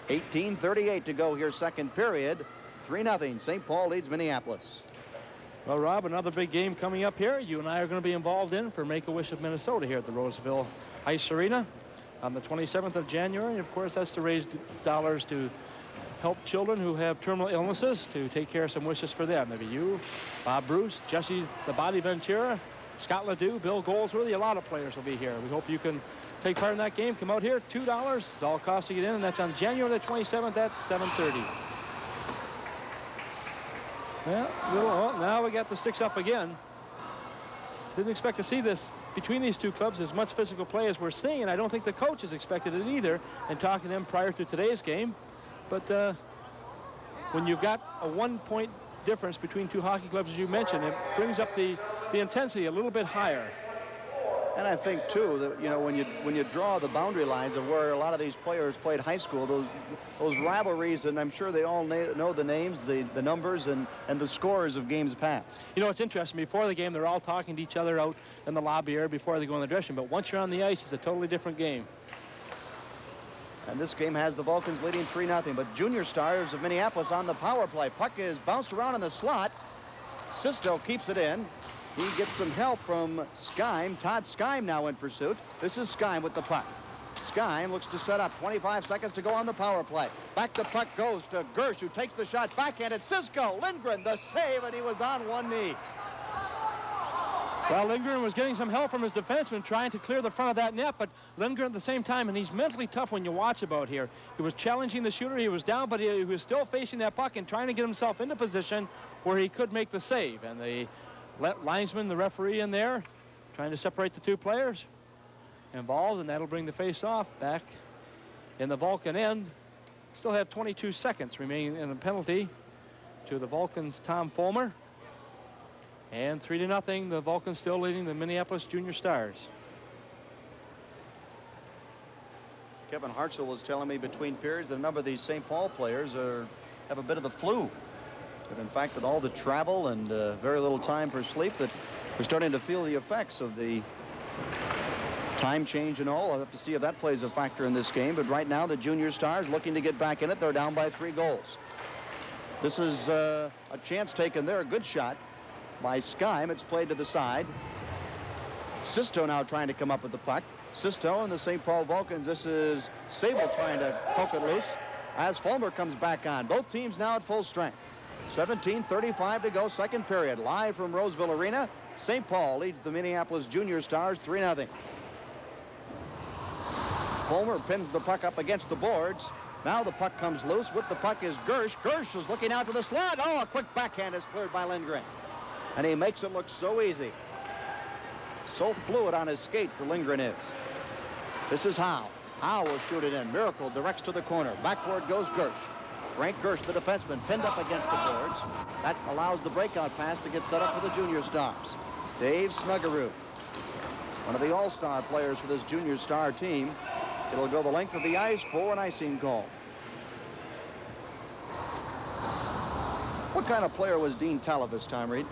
18:38 to go here, second period. 3-0. St. Paul leads Minneapolis. Well, Rob, another big game coming up here. You and I are going to be involved in for Make-A-Wish of Minnesota here at the Roseville Ice Arena on the 27th of January. And of course, that's to raise dollars to help children who have terminal illnesses, to take care of some wishes for them. Maybe you, Bob Bruce, Jesse the Body Ventura, Scott Ledoux, Bill Goldsworthy. A lot of players will be here. We hope you can take part in that game. Come out here, $2. It's all cost to get in, and that's on January the 27th at 7:30. Well, now we got the sticks up again. Didn't expect to see this between these two clubs, as much physical play as we're seeing, and I don't think the coaches expected it either, and talking to them prior to today's game. But when you've got a 1-point difference between two hockey clubs, as you mentioned, it brings up the intensity a little bit higher. And I think too that, you know, when you draw the boundary lines of where a lot of these players played high school, those rivalries, and I'm sure they all know the names, the numbers, and the scores of games past. You know, it's interesting. Before the game, they're all talking to each other out in the lobby area before they go in the dressing room. But once you're on the ice, it's a totally different game. And this game has the Vulcans leading 3-0. But Junior Stars of Minneapolis on the power play. Puck is bounced around in the slot. Sisto keeps it in. He gets some help from Skeim. Todd Skeim now in pursuit. This is Skeim with the puck. Skeim looks to set up. 25 seconds to go on the power play. Back the puck goes to Gersh, who takes the shot. Backhanded. Cisco. Lindgren the save, and he was on one knee. Well, Lindgren was getting some help from his defenseman trying to clear the front of that net, but Lindgren at the same time, and he's mentally tough when you watch about here. He was challenging the shooter. He was down, but he was still facing that puck and trying to get himself into position where he could make the save. And the linesman, the referee in there, trying to separate the two players involved, and that'll bring the face-off back in the Vulcan end. Still have 22 seconds remaining in the penalty to the Vulcans' Tom Fulmer. And 3-0, the Vulcans still leading the Minneapolis Junior Stars. Kevin Hartzell was telling me between periods that a number of these St. Paul players have a bit of the flu. But in fact, with all the travel and very little time for sleep, that we're starting to feel the effects of the time change and all. I'll have to see if that plays a factor in this game. But right now, the Junior Stars looking to get back in it. They're down by 3 goals. This is a chance taken there. A good shot by Skeim. It's played to the side. Sisto now trying to come up with the puck. Sisto and the St. Paul Vulcans. This is Sable trying to poke it loose as Fulmer comes back on. Both teams now at full strength. 17:35 to go, second period. Live from Roseville Arena, St. Paul leads the Minneapolis Junior Stars 3-0. Fulmer pins the puck up against the boards. Now the puck comes loose. With the puck is Gersh. Gersh is looking out to the slot. Oh, a quick backhand is cleared by Lindgren. And he makes it look so easy. So fluid on his skates, the Lindgren is. This is Howe. Howe will shoot it in. Miracle directs to the corner. Backboard goes Gersh. Frank Gersh, the defenseman, pinned up against the boards. That allows the breakout pass to get set up for the Junior Stars. Dave Snuggerud, one of the all-star players for this Junior Star team. It'll go the length of the ice for an icing call. What kind of player was Dean Talifus, Tom Reed?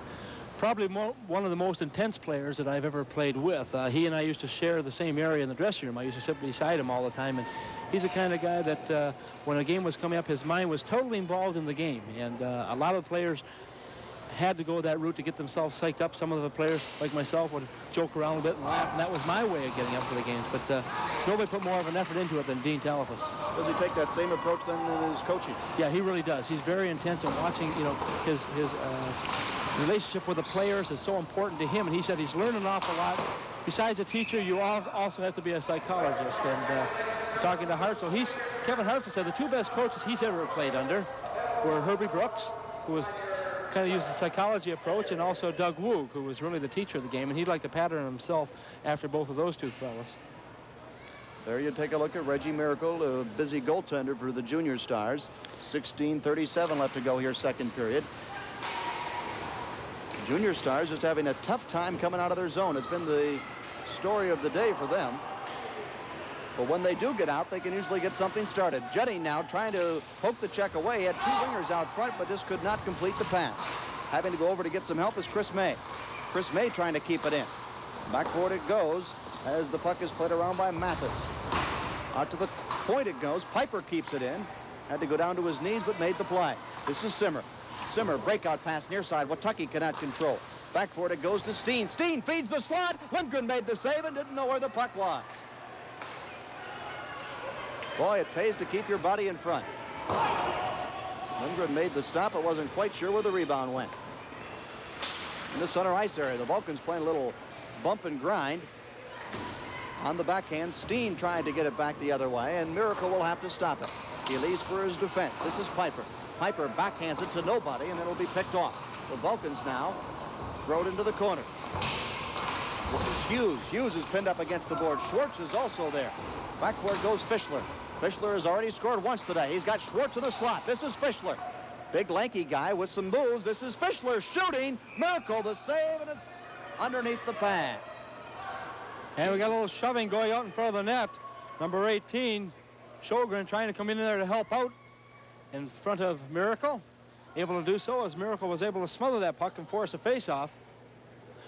Probably one of the most intense players that I've ever played with. He and I used to share the same area in the dressing room. I used to sit beside him all the time, and he's the kind of guy that when a game was coming up, his mind was totally involved in the game. And a lot of the players had to go that route to get themselves psyched up. Some of the players, like myself, would joke around a bit and laugh, and that was my way of getting up for the games. But nobody put more of an effort into it than Dean Talifus. Does he take that same approach then in his coaching? Yeah, he really does. He's very intense in watching, you know, his relationship with the players is so important to him, and he said he's learned an awful lot. Besides a teacher, you also have to be a psychologist. And talking to Hartzell, Kevin Hartzell said the two best coaches he's ever played under were Herbie Brooks, who was kind of used the psychology approach, and also Doug Woog, who was really the teacher of the game, and he'd like to pattern himself after both of those two fellas. There you take a look at Reggie Miracle, a busy goaltender for the Junior Stars. 16:37 left to go here, second period. The Junior Stars just having a tough time coming out of their zone. It's been the story of the day for them. But when they do get out, they can usually get something started. Jetting now trying to poke the check away. He had two wingers out front, but just could not complete the pass. Having to go over to get some help is Chris May. Chris May trying to keep it in. Backboard it goes as the puck is played around by Mathis. Out to the point it goes. Piper keeps it in. Had to go down to his knees, but made the play. This is Simmer. Simmer, breakout pass near side. Watucky cannot control. Backboard it goes to Steen. Steen feeds the slot. Lindgren made the save and didn't know where the puck was. Boy, it pays to keep your body in front. Lindgren made the stop, but wasn't quite sure where the rebound went. In the center ice area, the Vulcans playing a little bump and grind. On the backhand, Steen trying to get it back the other way, and Miracle will have to stop it. He leaves for his defense. This is Piper. Piper backhands it to nobody, and it'll be picked off. The Vulcans now throw it into the corner. This is Hughes. Hughes is pinned up against the board. Schwartz is also there. Backboard goes Fischler. Fischler has already scored once today. He's got Schwartz in the slot. This is Fischler. Big lanky guy with some moves. This is Fischler shooting. Miracle the save, and it's underneath the pad. And we got a little shoving going out in front of the net. Number 18, Sjogren, trying to come in there to help out in front of Miracle. Able to do so as Miracle was able to smother that puck and force a face-off.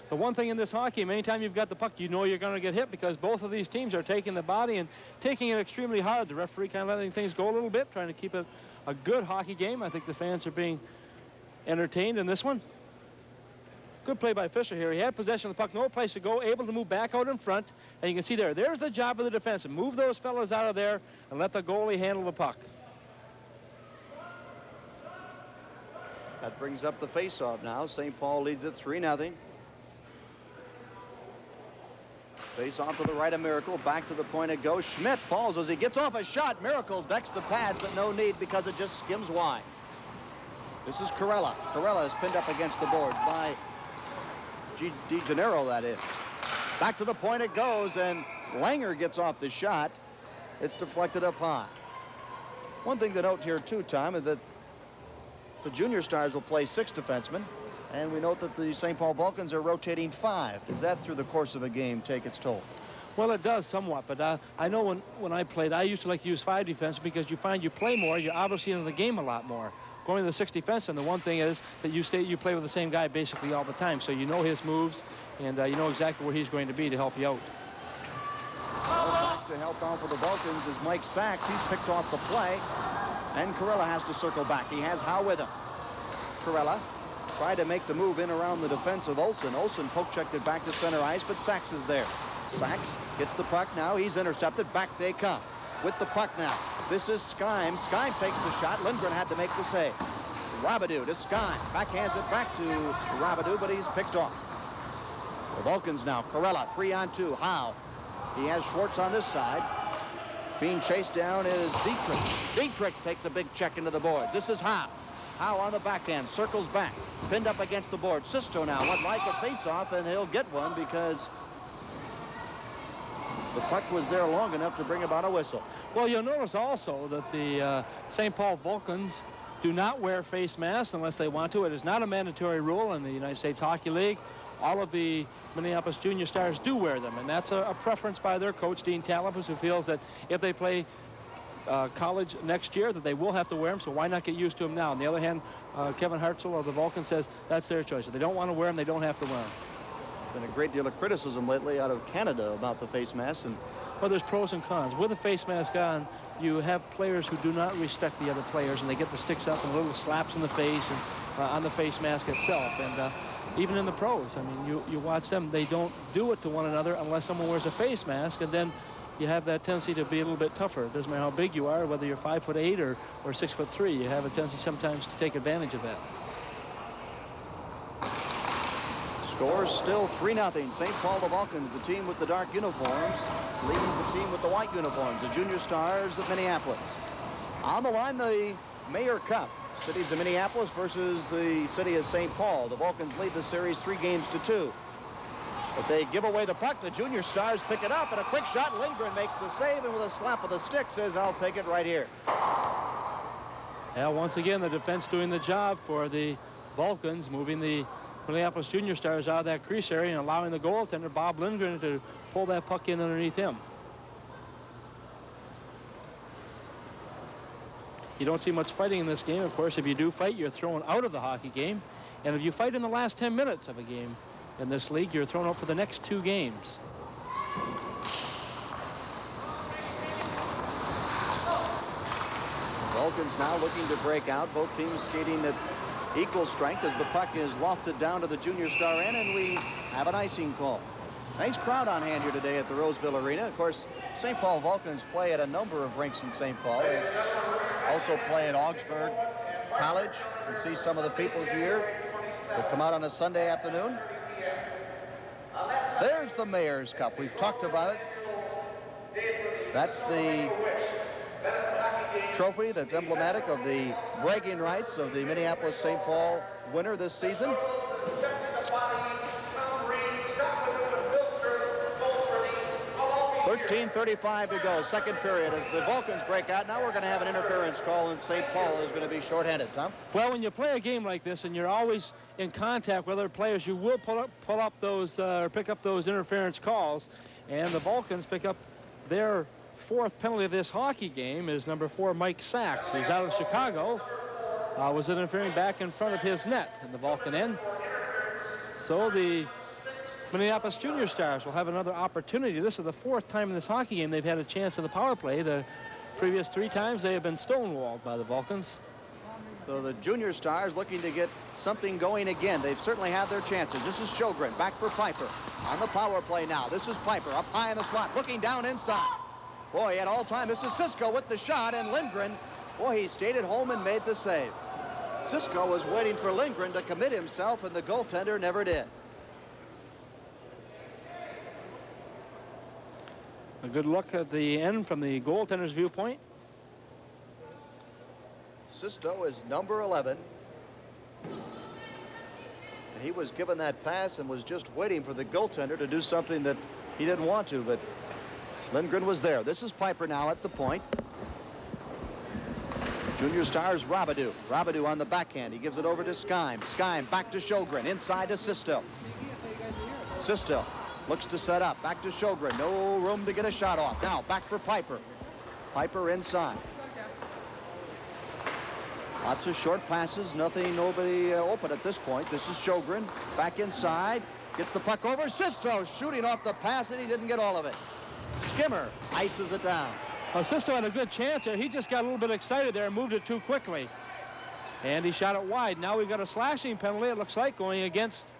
The one thing in this hockey, anytime you've got the puck, you know you're going to get hit because both of these teams are taking the body and taking it extremely hard. The referee kind of letting things go a little bit, trying to keep it a good hockey game. I think the fans are being entertained in this one. Good play by Fischer here. He had possession of the puck, no place to go, able to move back out in front. And you can see there's the job of the defense. Move those fellas out of there and let the goalie handle the puck. That brings up the face-off now. St. Paul leads it 3-0. Face off to the right of Miracle. Back to the point it goes. Schmidt falls as he gets off a shot. Miracle decks the pads, but no need because it just skims wide. This is Corella. Corella is pinned up against the board by DeGennaro, that is. Back to the point it goes, and Langer gets off the shot. It's deflected up high. One thing to note here, too, Tom, is that the Junior Stars will play 6 defensemen. And we note that the St. Paul Vulcans are rotating 5. Does that, through the course of a game, take its toll? Well, it does somewhat, but I know when I played, I used to like to use 5 defense because you find you play more, you're obviously into the game a lot more. Going to the 6 defense, and the one thing is that you play with the same guy basically all the time, so you know his moves, and you know exactly where he's going to be to help you out. Well, back to help out for the Vulcans is Mike Sachs. He's picked off the play, and Corella has to circle back. He has Howe with him. Corella tried to make the move in around the defense of Olsen. Olsen poke-checked it back to center ice, but Sachs is there. Sachs gets the puck now. He's intercepted. Back they come with the puck now. This is Skyme. Skyme takes the shot. Lindgren had to make the save. Robidoux to Skyme. Backhands it back to Robidoux, but he's picked off. The Vulcans now. Corella, 3-on-2. Howe. He has Schwartz on this side. Being chased down is Dietrich. Dietrich takes a big check into the board. This is Howe. Howe on the backhand, circles back, pinned up against the board. Sisto now would like a face-off, and he'll get one because the puck was there long enough to bring about a whistle. Well, you'll notice also that the St. Paul Vulcans do not wear face masks unless they want to. It is not a mandatory rule in the United States Hockey League. All of the Minneapolis Junior Stars do wear them, and that's a preference by their coach, Dean Talifus, who feels that if they play college next year, that they will have to wear them, so why not get used to them now? On the other hand, Kevin Hartzell of the Vulcans says that's their choice. If they don't want to wear them, they don't have to wear them. Been a great deal of criticism lately out of Canada about the face mask. And well, there's pros and cons. With a face mask on, you have players who do not respect the other players, and they get the sticks up and little slaps in the face and on the face mask itself. And even in the pros, I mean, you watch them, they don't do it to one another unless someone wears a face mask, and then you have that tendency to be a little bit tougher. It doesn't matter how big you are, whether you're 5'8" or 6'3", you have a tendency sometimes to take advantage of that. Score still 3-0. St. Paul, the Vulcans, the team with the dark uniforms, leading the team with the white uniforms, the Junior Stars of Minneapolis. On the line, the Mayor Cup. Cities of Minneapolis versus the city of St. Paul. The Vulcans lead the series 3-2. But they give away the puck. The Junior Stars pick it up, and a quick shot. Lindgren makes the save, and with a slap of the stick says, I'll take it right here. Yeah, once again, the defense doing the job for the Vulcans, moving the Minneapolis Junior Stars out of that crease area and allowing the goaltender, Bob Lindgren, to pull that puck in underneath him. You don't see much fighting in this game. Of course, if you do fight, you're thrown out of the hockey game. And if you fight in the last 10 minutes of a game in this league, you're thrown out for the next 2 games. Vulcans now looking to break out. Both teams skating at equal strength as the puck is lofted down to the Junior Star end, and we have an icing call. Nice crowd on hand here today at the Roseville Arena. Of course, St. Paul Vulcans play at a number of rinks in St. Paul. They also play at Augsburg College. You see some of the people here that come out on a Sunday afternoon. There's the Mayor's Cup. We've talked about it. That's the trophy that's emblematic of the bragging rights of the Minneapolis-St. Paul winner this season. 13:35 to go, second period, as the Vulcans break out. Now we're going to have an interference call, and St. Paul is going to be shorthanded. Tom? Well, when you play a game like this and you're always in contact with other players, you will pull up those or pick up those interference calls, and the Vulcans pick up their 4th penalty of this hockey game. Is number 4, Mike Sachs, who's out of Chicago, was interfering back in front of his net in the Vulcan end. So the Minneapolis Junior Stars will have another opportunity. This is the 4th time in this hockey game they've had a chance in the power play. The previous 3 times they have been stonewalled by the Vulcans. So the Junior Stars looking to get something going again. They've certainly had their chances. This is Sjogren back for Piper on the power play now. This is Piper up high in the slot, looking down inside. Boy, at all time, this is Cisco with the shot, and Lindgren, boy, he stayed at home and made the save. Cisco was waiting for Lindgren to commit himself, and the goaltender never did. A good look at the end from the goaltender's viewpoint. Sisto is number 11. And he was given that pass and was just waiting for the goaltender to do something that he didn't want to, but Lindgren was there. This is Piper now at the point. Junior Stars, Robidoux. Robidoux on the backhand. He gives it over to Skyme. Skyme back to Sjogren. Inside to Sisto. Sisto looks to set up. Back to Sjogren. No room to get a shot off. Now back for Piper. Piper inside. Lots of short passes. Nobody open at this point. This is Sjogren. Back inside. Gets the puck over. Sisto shooting off the pass, and he didn't get all of it. Skimmer ices it down. Well, Sisto had a good chance there. He just got a little bit excited there and moved it too quickly. And he shot it wide. Now we've got a slashing penalty, it looks like, going against.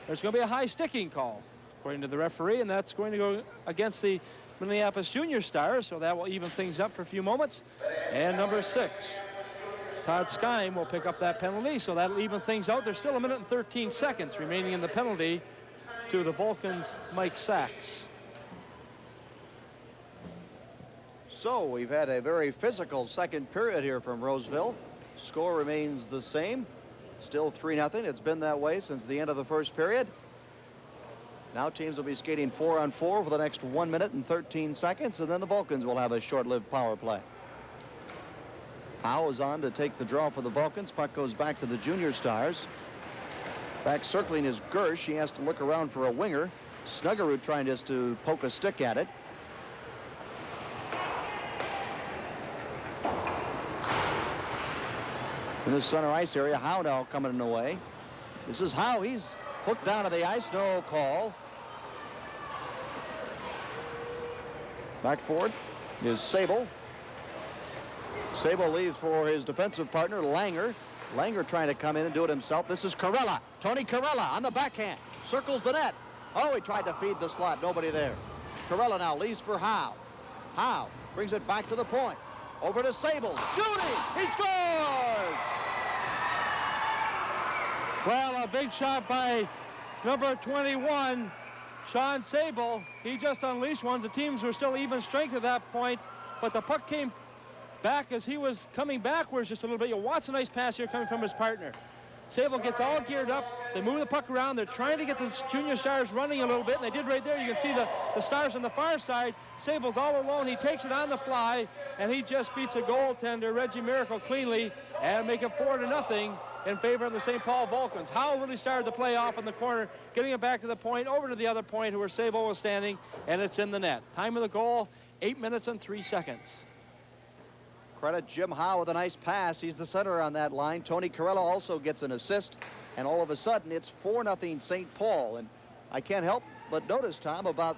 There's going to be a high sticking call, according to the referee, and that's going to go against the Minneapolis Junior Stars, so that will even things up for a few moments. And number 6, Todd Skyme, will pick up that penalty, so that'll even things out. There's still 1 minute and 13 seconds remaining in the penalty to the Vulcans' Mike Sachs. So we've had a very physical second period here from Roseville. Score remains the same. Still 3-0. It's been that way since the end of the first period. Now teams will be skating 4-on-4 for the next 1 minute and 13 seconds, and then the Vulcans will have a short-lived power play. Howe is on to take the draw for the Vulcans. Puck goes back to the Junior Stars. Back circling is Gersh. He has to look around for a winger. Snuggerud trying just to poke a stick at it. In the center ice area, Howe now coming in the way. This is Howe. He's hooked down to the ice. No call. Back forward is Sable. Sable leaves for his defensive partner, Langer. Langer trying to come in and do it himself. This is Carella. Tony Carella on the backhand. Circles the net. Oh, he tried to feed the slot. Nobody there. Carella now leaves for Howe. Howe brings it back to the point. Over to Sable. Shooting! He scores! Well, a big shot by number 21, Sean Sable. He just unleashed one. The teams were still even strength at that point, but the puck came back as he was coming backwards just a little bit. You'll watch a nice pass here coming from his partner. Sable gets all geared up. They move the puck around. They're trying to get the Junior Stars running a little bit, and they did right there. You can see the Stars on the far side. Sable's all alone. He takes it on the fly, and he just beats a goaltender, Reggie Miracle, cleanly, and make it 4-0 in favor of the St. Paul Vulcans. Howe really started the play off in the corner, getting it back to the point, over to the other point where Sable was standing, and it's in the net. Time of the goal, 8 minutes and 3 seconds. Credit Jim Howe with a nice pass. He's the center on that line. Tony Carella also gets an assist, and all of a sudden it's 4-0 St. Paul. And I can't help but notice, Tom, about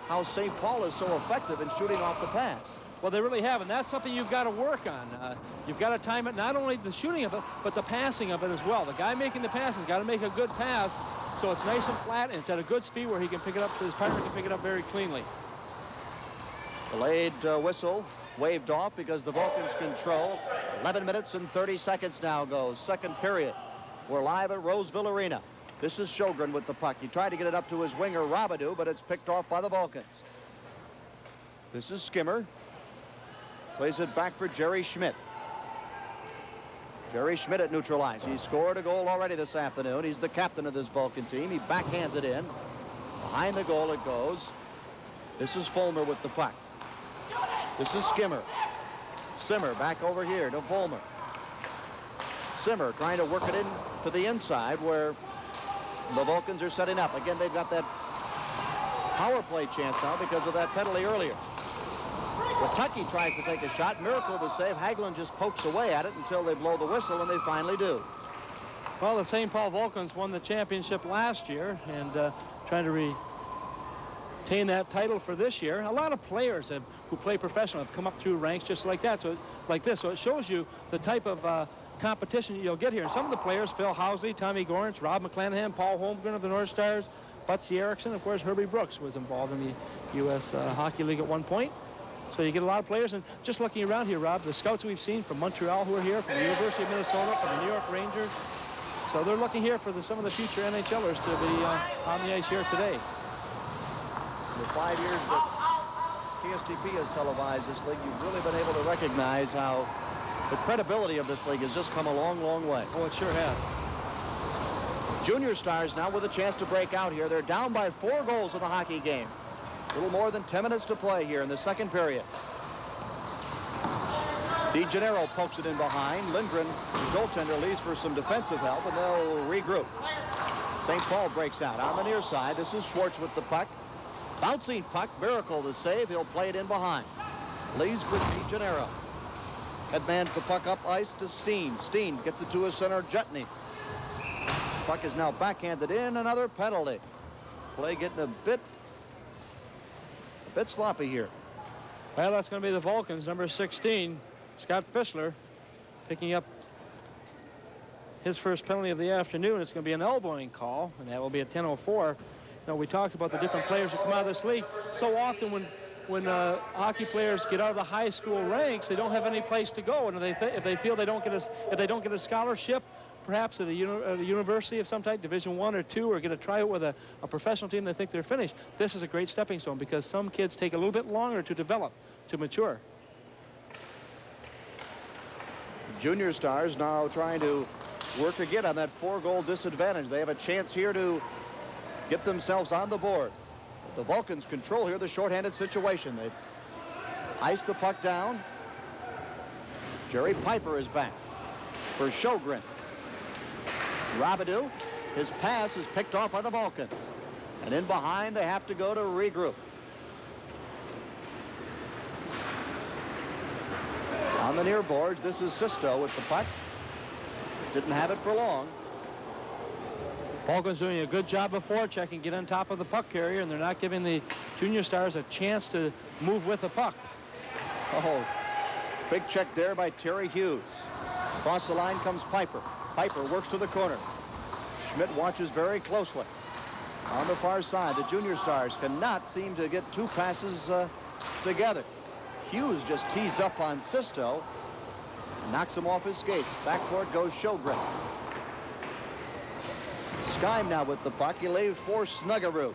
how St. Paul is so effective in shooting off the pass. Well, they really have, and that's something you've got to work on. You've got to time it, not only the shooting of it, but the passing of it as well. The guy making the pass has got to make a good pass, so it's nice and flat, and it's at a good speed where he can pick it up, his partner can pick it up very cleanly. Delayed whistle waved off because the Vulcans control. 11 minutes and 30 seconds now goes. Second period. We're live at Roseville Arena. This is Sjogren with the puck. He tried to get it up to his winger, Robidoux, but it's picked off by the Vulcans. This is Skimmer. Plays it back for Jerry Schmidt. Jerry Schmidt at neutralize. He scored a goal already this afternoon. He's the captain of this Vulcan team. He backhands it in. Behind the goal it goes. This is Fulmer with the puck. This is Skimmer. Simmer back over here to Fulmer. Simmer trying to work it in to the inside where the Vulcans are setting up. Again, they've got that power play chance now because of that penalty earlier. Kentucky tries to take a shot. Miracle to save. Hagelin just pokes away at it until they blow the whistle, and they finally do. Well, the St. Paul Vulcans won the championship last year and trying to retain that title for this year. A lot of players who play professional have come up through ranks just like that, so it shows you the type of competition you'll get here. And some of the players, Phil Housley, Tommy Gorence, Rob McClanahan, Paul Holmgren of the North Stars, Butsy Erickson, of course, Herbie Brooks was involved in the U.S. Hockey League at one point. So you get a lot of players, and just looking around here, Rob, the scouts we've seen from Montreal who are here, from the University of Minnesota, from the New York Rangers. So they're looking here for some of the future NHLers to be on the ice here today. In the 5 years that KSTP has televised this league, you've really been able to recognize how the credibility of this league has just come a long, long way. Oh, it sure has. Junior Stars now with a chance to break out here. They're down by 4 goals in the hockey game. A little more than 10 minutes to play here in the second period. DeGennaro pokes it in behind. Lindgren, the goaltender, leaves for some defensive help, and they'll regroup. St. Paul breaks out on the near side. This is Schwartz with the puck. Bouncing puck, Miracle to save. He'll play it in behind. Leaves for DeGennaro. Headmans the puck up ice to Steen. Steen gets it to his center, Jutney. Puck is now backhanded in. Another penalty. Play getting a bit sloppy here. Well, that's going to be the Vulcans, number 16, Scott Fischler, picking up his first penalty of the afternoon. It's going to be an elbowing call, and that will be at 10:04. Now, we talked about the different players who come out of this league. So often when hockey players get out of the high school ranks, they don't have any place to go, and if they feel they don't get a scholarship, perhaps at a university of some type, Division I or II, or get a tryout with a professional team, they think they're finished. This is a great stepping stone because some kids take a little bit longer to develop, to mature. Junior Stars now trying to work again on that 4-goal disadvantage. They have a chance here to get themselves on the board. But the Vulcans control here the shorthanded situation. They've iced the puck down. Jerry Piper is back for Sjogren. Robidoux, his pass is picked off by the Vulcans. And in behind, they have to go to regroup. On the near boards, this is Sisto with the puck. Didn't have it for long. Vulcan's doing a good job of forechecking, get on top of the puck carrier, and they're not giving the Junior Stars a chance to move with the puck. Oh, big check there by Terry Hughes. Across the line comes Piper. Piper works to the corner. Schmidt watches very closely. On the far side, the Junior Stars cannot seem to get two passes together. Hughes just tees up on Sisto, knocks him off his skates. Backcourt goes Sjogren. Skyme now with the puck. He lays for Snuggerud.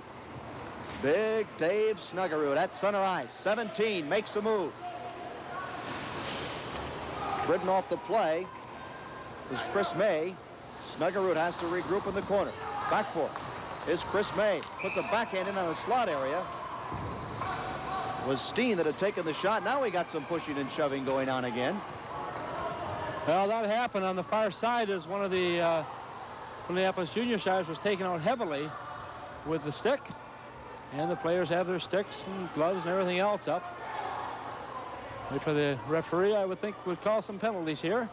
Big Dave Snuggerud at center ice. 17 makes a move. Ridden off the play is Chris May. Snuggerud has to regroup in the corner. Backcourt is Chris May. Puts a backhand in on the slot area. It was Steen that had taken the shot. Now we got some pushing and shoving going on again. Well, that happened on the far side as one of the Minneapolis Junior Stars was taken out heavily with the stick. And the players have their sticks and gloves and everything else up. Wait for the referee, I would think, would call some penalties here.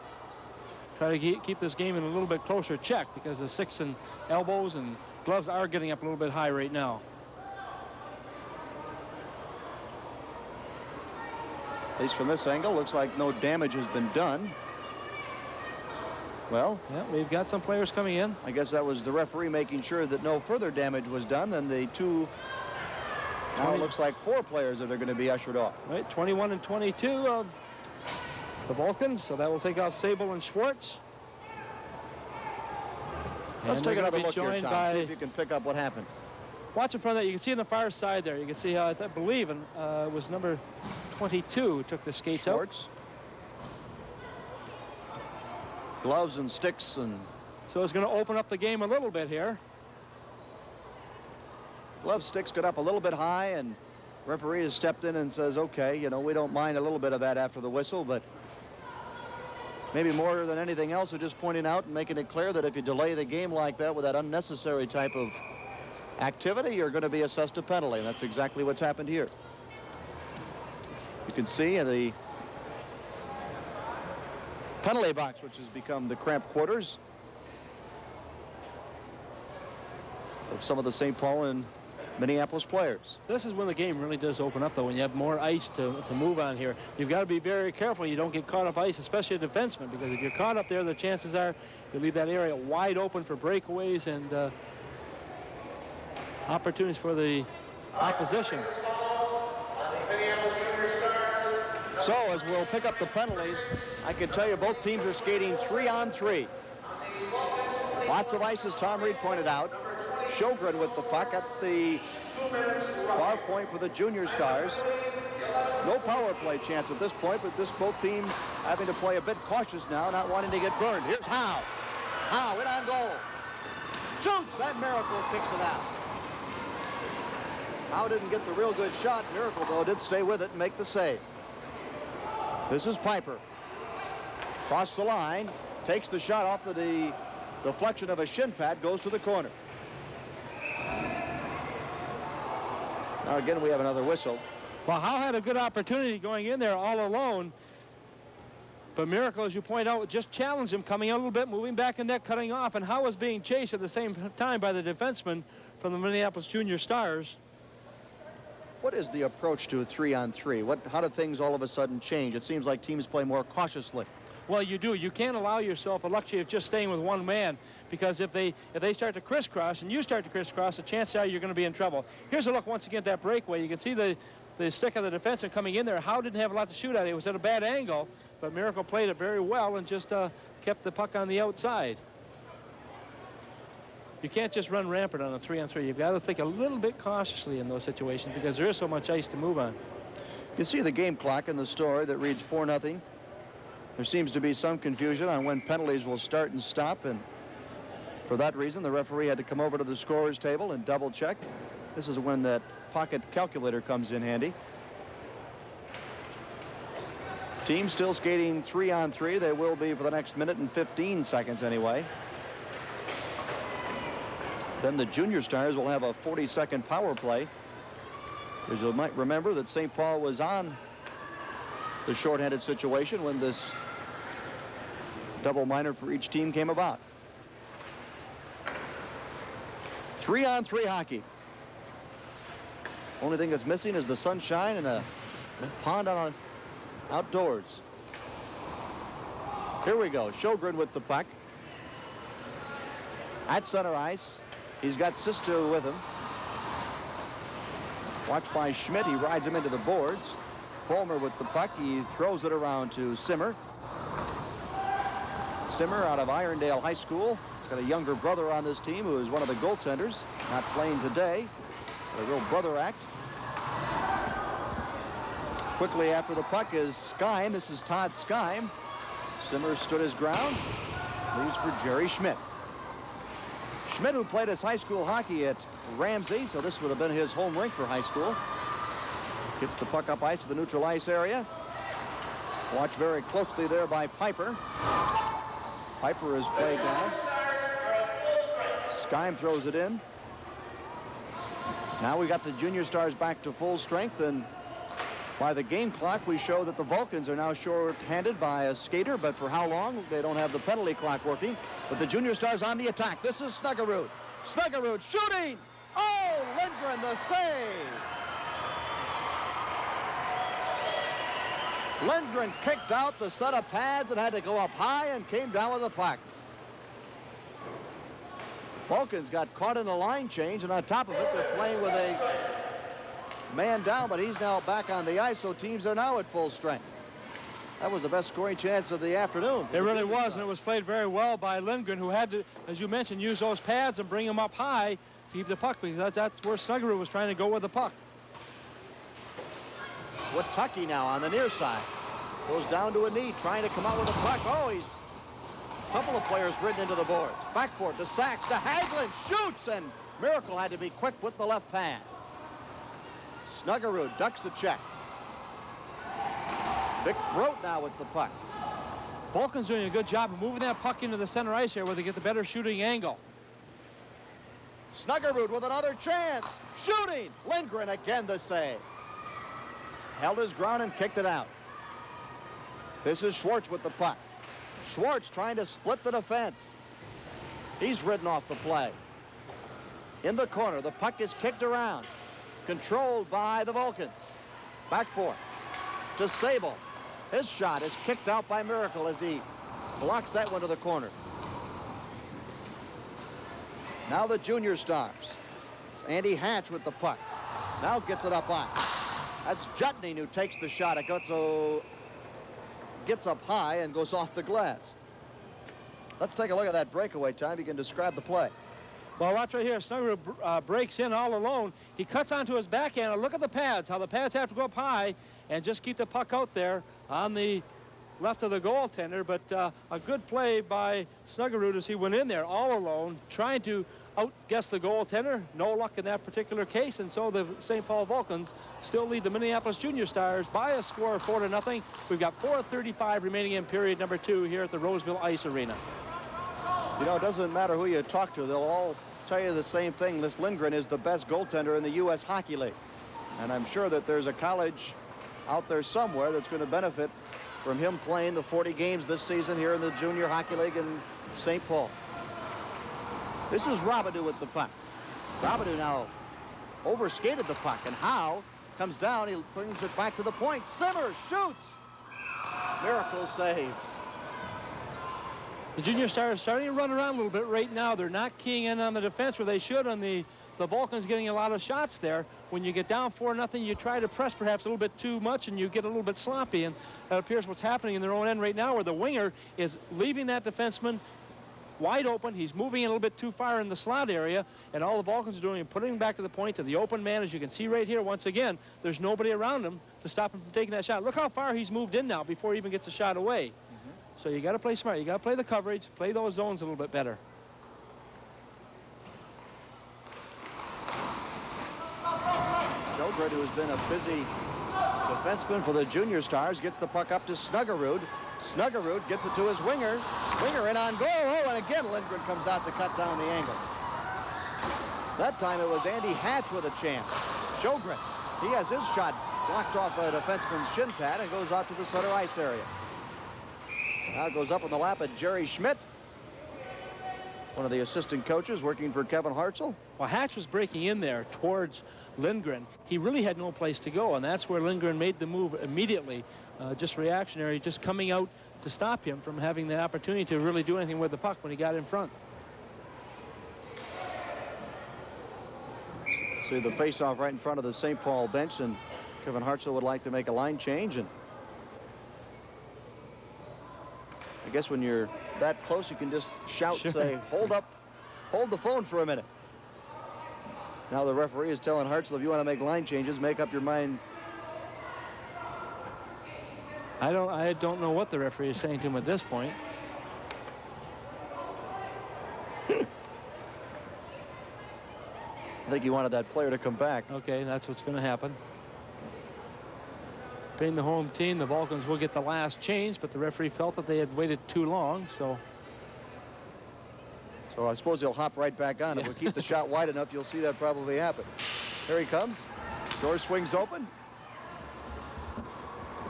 Try to keep this game in a little bit closer check because the sticks and elbows and gloves are getting up a little bit high right now. At least from this angle, looks like no damage has been done. Well, yeah, we've got some players coming in. I guess that was the referee making sure that no further damage was done. Then the two, now it looks like 4 players that are going to be ushered off. Right, 21 and 22 of the Vulcans, so that will take off Sable and Schwartz. Let's take another look here, joined Tom, by, see if you can pick up what happened. Watch in front of that. You can see on the far side there. You can see how I believe it was number 22 who took the skates Schwartz. out. Gloves and sticks, and so it's going to open up the game a little bit here. Glove sticks got up a little bit high, and referee has stepped in and says, okay, you know, we don't mind a little bit of that after the whistle, but maybe more than anything else, they're just pointing out and making it clear that if you delay the game like that with that unnecessary type of activity, you're going to be assessed a penalty, and that's exactly what's happened here. You can see in the penalty box, which has become the cramped quarters of some of the St. Paul and Minneapolis players. This is when the game really does open up, though, when you have more ice to move on here. You've got to be very careful you don't get caught up ice, especially a defenseman, because if you're caught up there, the chances are you leave that area wide open for breakaways and opportunities for the opposition. So as we'll pick up the penalties, I can tell you both teams are skating 3-on-3. Lots of ice, as Tom Reed pointed out. Sjogren with the puck at the far point for the Junior Stars. No power play chance at this point, but both teams having to play a bit cautious now, not wanting to get burned. Here's Howe. Howe in on goal. Shoots! That Miracle kicks it out. Howe didn't get the real good shot. Miracle, though, did stay with it and make the save. This is Piper. Cross the line, takes the shot off of the deflection of a shin pad, goes to the corner. Now again, we have another whistle. Well, Howe had a good opportunity going in there all alone. But Miracle, as you point out, just challenged him, coming out a little bit, moving back in net, cutting off, and Howe was being chased at the same time by the defenseman from the Minneapolis Junior Stars. What is the approach to a 3-on-3? How do things all of a sudden change? It seems like teams play more cautiously. Well, you do. You can't allow yourself a luxury of just staying with one man, because if they start to crisscross and you start to crisscross, the chances are you're going to be in trouble. Here's a look once again at that breakaway. You can see the stick of the defenseman coming in there. Howe didn't have a lot to shoot at. It was at a bad angle, but Miracle played it very well and just kept the puck on the outside. You can't just run rampant on a 3-on-3. You've got to think a little bit cautiously in those situations because there is so much ice to move on. You see the game clock in the story that reads 4-0. There seems to be some confusion on when penalties will start and stop, and for that reason, the referee had to come over to the scorer's table and double check. This is when that pocket calculator comes in handy. Team still skating 3-on-3. They will be for the next minute and 15 seconds anyway. Then the Junior Stars will have a 40-second power play. As you might remember that St. Paul was on the shorthanded situation when this double minor for each team came about. 3-on-3 hockey. Only thing that's missing is the sunshine and a pond outdoors. Here we go. Sjogren with the puck. At center ice. He's got Sister with him. Watched by Schmidt. He rides him into the boards. Fulmer with the puck. He throws it around to Simmer. Simmer out of Irondale High School. He's got a younger brother on this team who is one of the goaltenders. Not playing today. A real brother act. Quickly after the puck is Skeim. This is Todd Skeim. Simmer stood his ground. Leaves for Jerry Schmidt. Schmidt, who played his high school hockey at Ramsey, so this would have been his home rink for high school. Gets the puck up ice to the neutral ice area. Watched very closely there by Piper. Piper is played down. Skeim throws it in. Now we got the Junior Stars back to full strength, and by the game clock, we show that the Vulcans are now short-handed by a skater, but for how long? They don't have the penalty clock working. But the Junior Stars on the attack. This is Snuggerud. Snuggerud shooting! Oh, Lindgren the save! Lindgren kicked out the set of pads and had to go up high and came down with the puck. Vulcans got caught in a line change, and on top of it, they're playing with a man down, but he's now back on the ice, so teams are now at full strength. That was the best scoring chance of the afternoon. It really was, and it was played very well by Lindgren, who had to, as you mentioned, use those pads and bring them up high to keep the puck, because that's where Snuggerud was trying to go with the puck. Watucky now on the near side. Goes down to a knee, trying to come out with the puck. Oh, he's a couple of players ridden into the boards. Back for it to Sachs, to Hagelin, shoots, and Miracle had to be quick with the left pad. Snuggerud ducks a check. Vic Brote now with the puck. Vulcan's doing a good job of moving that puck into the center ice here where they get the better shooting angle. Snuggerud with another chance. Shooting! Lindgren again the save. Held his ground and kicked it out. This is Schwartz with the puck. Schwartz trying to split the defense. He's ridden off the play. In the corner, the puck is kicked around. Controlled by the Vulcans. Back for it to Sable. His shot is kicked out by Miracle as he blocks that one to the corner. Now the Junior Stars. It's Andy Hatch with the puck. Now gets it up high. That's Jutney who takes the shot. It gets up high and goes off the glass. Let's take a look at that breakaway time. You can describe the play. Well, watch right here. Snuggerud breaks in all alone. He cuts onto his backhand. Look at the pads, how the pads have to go up high and just keep the puck out there on the left of the goaltender. But a good play by Snuggerud as he went in there all alone, trying to outguess the goaltender. No luck in that particular case, and so the St. Paul Vulcans still lead the Minneapolis Junior Stars by a score of 4-0. We've got 4:35 remaining in period number 2 here at the Roseville Ice Arena. You know, it doesn't matter who you talk to. They'll all tell you the same thing. This Lindgren is the best goaltender in the U.S. Hockey League. And I'm sure that there's a college out there somewhere that's going to benefit from him playing the 40 games this season here in the Junior Hockey League in St. Paul. This is Robidoux with the puck. Robidoux now overskated the puck, and Howe comes down. He brings it back to the point. Simmer shoots. Miracle saves. The Junior Stars starting to run around a little bit right now. They're not keying in on the defense where they should, on the Vulcans getting a lot of shots there. When you get down 4-0, you try to press perhaps a little bit too much, and you get a little bit sloppy, and that appears what's happening in their own end right now, where the winger is leaving that defenseman wide open. He's moving a little bit too far in the slot area, and all the Vulcans are doing is putting him back to the point, to the open man. As you can see right here, once again, there's nobody around him to stop him from taking that shot. Look how far he's moved in now before he even gets the shot away. So you got to play smart. You got to play the coverage, play those zones a little bit better. Sjogren, who's been a busy defenseman for the Junior Stars, gets the puck up to Snuggerud. Snuggerud gets it to his winger. Winger in on goal. Oh, and again Lindgren comes out to cut down the angle. That time it was Andy Hatch with a chance. Sjogren, he has his shot blocked off a defenseman's shin pad and goes out to the center ice area. Now it goes up in the lap of Jerry Schmidt, one of the assistant coaches working for Kevin Hartzell. Well, Hatch was breaking in there towards Lindgren. He really had no place to go, and that's where Lindgren made the move immediately. Just reactionary, just coming out to stop him from having the opportunity to really do anything with the puck when he got in front. See the face-off right in front of the St. Paul bench, and Kevin Hartzell would like to make a line change. And I guess when you're that close, you can just shout, Sure. say, hold up, hold the phone for a minute. Now the referee is telling Hartzell, if you want to make line changes, make up your mind. I don't know what the referee is saying to him at this point. I think he wanted that player to come back. Okay, that's what's going to happen. Being the home team, the Vulcans will get the last change, but the referee felt that they had waited too long, so I suppose he'll hop right back on. If we keep the shot wide enough, you'll see that probably happen. Here he comes. Door swings open.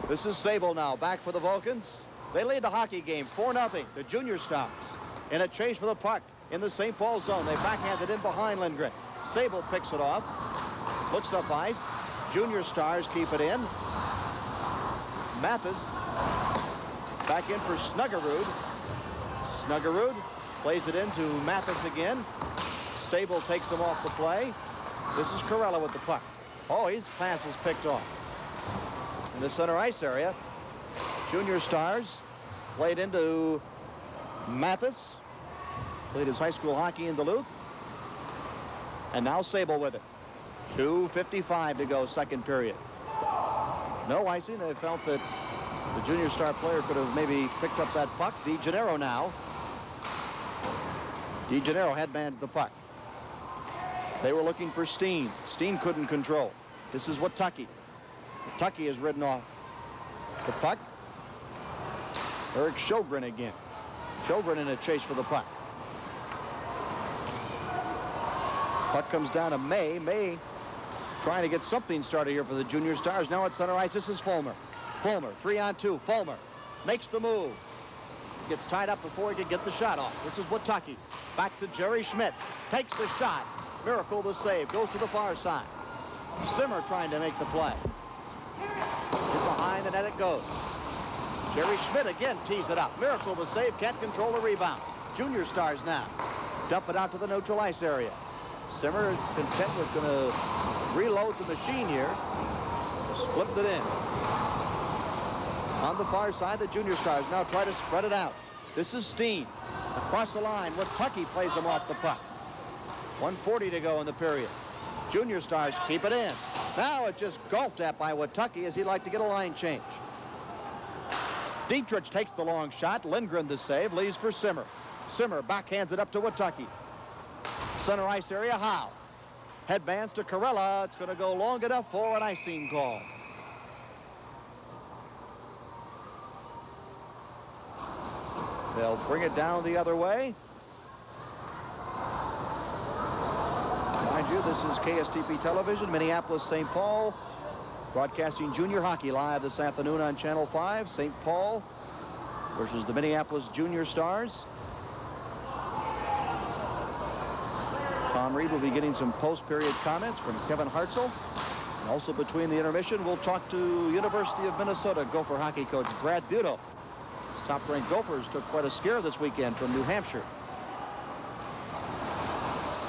This is Sable now, back for the Vulcans. They lead the hockey game 4-0. The Junior Stars in a chase for the puck in the St. Paul zone. They backhand it in behind Lindgren. Sable picks it off. Looks up ice. Junior Stars keep it in. Mathis back in for Snuggerud. Snuggerud plays it into Mathis again. Sable takes him off the play. This is Corella with the puck. Oh, his pass is picked off. In the center ice area, Junior Stars played into Mathis. Played his high school hockey in Duluth. And now Sable with it. 2:55 to go, second period. No icing. They felt that the Junior Star player could have maybe picked up that puck. DeGennaro now. DeGennaro headbands the puck. They were looking for Steen. Steen couldn't control. This is Watucky. Watucky is ridden off the puck. Eric Sjogren again. Sjogren in a chase for the puck. Puck comes down to May. May trying to get something started here for the Junior Stars. Now at center ice, this is Fulmer. Fulmer, 3-on-2. Fulmer makes the move. Gets tied up before he could get the shot off. This is Watucky. Back to Jerry Schmidt. Takes the shot. Miracle the save. Goes to the far side. Zimmer trying to make the play. Behind the net it goes. Jerry Schmidt again tees it up. Miracle the save. Can't control the rebound. Junior Stars now. Dump it out to the neutral ice area. Zimmer content with going to reload the machine here. Just flipped it in. On the far side, the Junior Stars now try to spread it out. This is Steen. Across the line, Watucky plays him off the puck. 1:40 to go in the period. Junior Stars keep it in. Now it just golfed at by Watucky as he'd like to get a line change. Dietrich takes the long shot. Lindgren the save. Leaves for Zimmer. Zimmer backhands it up to Watucky. Center ice area, Howe. Headbands to Corella. It's going to go long enough for an icing call. They'll bring it down the other way. Mind you, this is KSTP Television, Minneapolis, St. Paul. Broadcasting junior hockey live this afternoon on Channel 5. St. Paul versus the Minneapolis Junior Stars. Tom Reed will be getting some post-period comments from Kevin Hartzell. And also between the intermission, we'll talk to University of Minnesota Gopher hockey coach Brad Buto. His top-ranked Gophers took quite a scare this weekend from New Hampshire.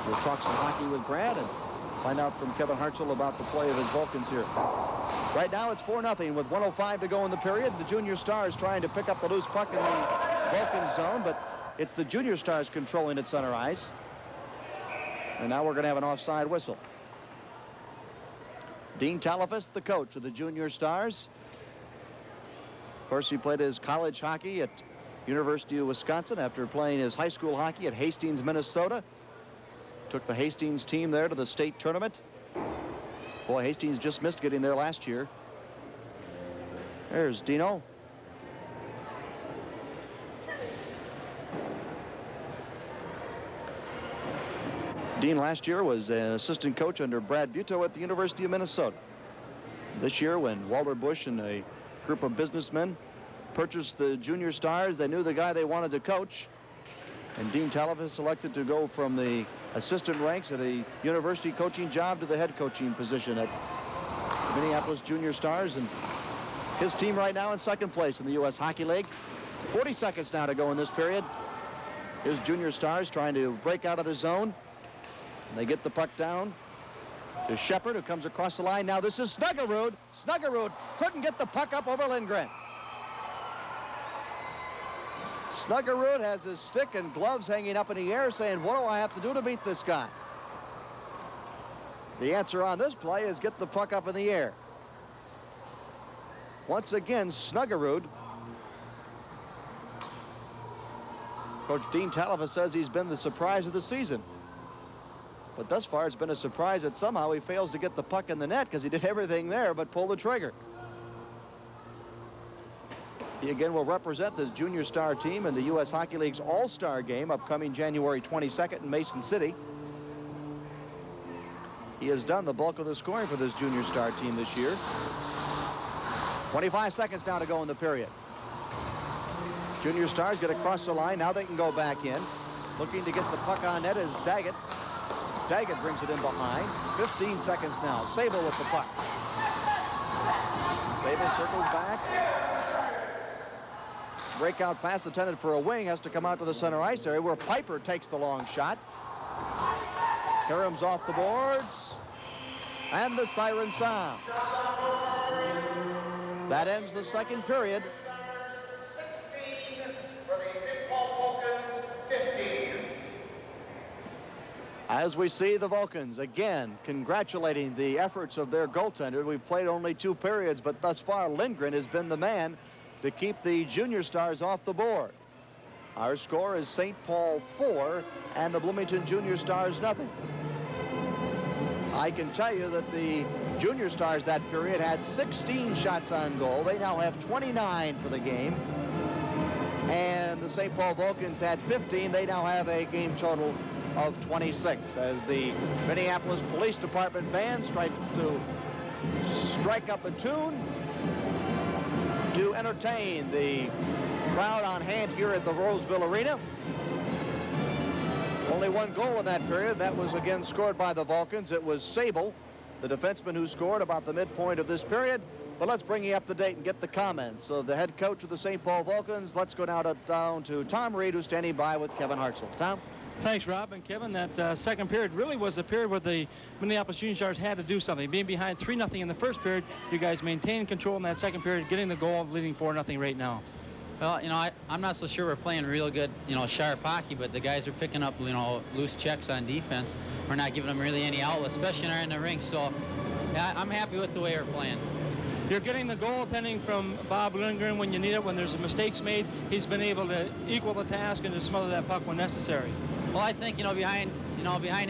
We'll talk some hockey with Brad and find out from Kevin Hartzell about the play of his Vulcans here. Right now it's 4-0 with 1:05 to go in the period. The Junior Stars trying to pick up the loose puck in the Vulcan zone, but it's the Junior Stars controlling at center ice. And now we're going to have an offside whistle. Dean Talafis, the coach of the Junior Stars. Of course, he played his college hockey at University of Wisconsin after playing his high school hockey at Hastings, Minnesota. Took the Hastings team there to the state tournament. Boy, Hastings just missed getting there last year. There's Dino. Dean last year was an assistant coach under Brad Buto at the University of Minnesota. This year, when Walter Bush and a group of businessmen purchased the Junior Stars. They knew the guy they wanted to coach. And Dean Televis selected to go from the assistant ranks at a university coaching job to the head coaching position at the Minneapolis Junior Stars. And his team right now in second place in the U.S. Hockey League. 40 seconds now to go in this period. Here's Junior Stars trying to break out of the zone. They get the puck down to Shepard, who comes across the line. Now this is Snuggerud. Snuggerud couldn't get the puck up over Lindgren. Snuggerud has his stick and gloves hanging up in the air saying, what do I have to do to beat this guy? The answer on this play is get the puck up in the air. Once again, Snuggerud. Coach Dean Televis says he's been the surprise of the season. But thus far, it's been a surprise that somehow he fails to get the puck in the net because he did everything there but pull the trigger. He again will represent the Junior Star team in the U.S. Hockey League's All-Star game upcoming January 22nd in Mason City. He has done the bulk of the scoring for this Junior Star team this year. 25 seconds now to go in the period. Junior Stars get across the line. Now they can go back in. Looking to get the puck on net is Daggett. Daggett brings it in behind. 15 seconds now. Sable with the puck. Sable circles back. Breakout pass intended for a wing has to come out to the center ice area where Piper takes the long shot. Karam's off the boards. And the siren sound. That ends the second period. 16 for the St. Paul Vulcans, 15. As we see the Vulcans again congratulating the efforts of their goaltender. We've played only 2 periods, but thus far Lindgren has been the man to keep the Junior Stars off the board. Our score is St. Paul 4 and the Bloomington Junior Stars nothing. I can tell you that the Junior Stars that period had 16 shots on goal. They now have 29 for the game. And the St. Paul Vulcans had 15. They now have a game total of 26 as the Minneapolis Police Department band strikes to strike up a tune to entertain the crowd on hand here at the Roseville Arena. Only 1 goal in that period. That was again scored by the Vulcans. It was Sable, the defenseman, who scored about the midpoint of this period. But let's bring you up to date and get the comments of the head coach of the St. Paul Vulcans. Let's go down to Tom Reed, who's standing by with Kevin Hartzell. Tom? Thanks, Rob and Kevin. That second period really was the period where the Minneapolis Junior Stars had to do something. Being behind 3-0 in the first period, you guys maintained control in that second period, getting the goal, leading 4-0 right now. Well, you know, I'm not so sure we're playing real good, you know, sharp hockey, but the guys are picking up, you know, loose checks on defense. We're not giving them really any outlet, especially in the rink. So, yeah, I'm happy with the way we're playing. You're getting the goaltending from Bob Lindgren when you need it. When there's mistakes made, he's been able to equal the task and to smother that puck when necessary. Well, I think, behind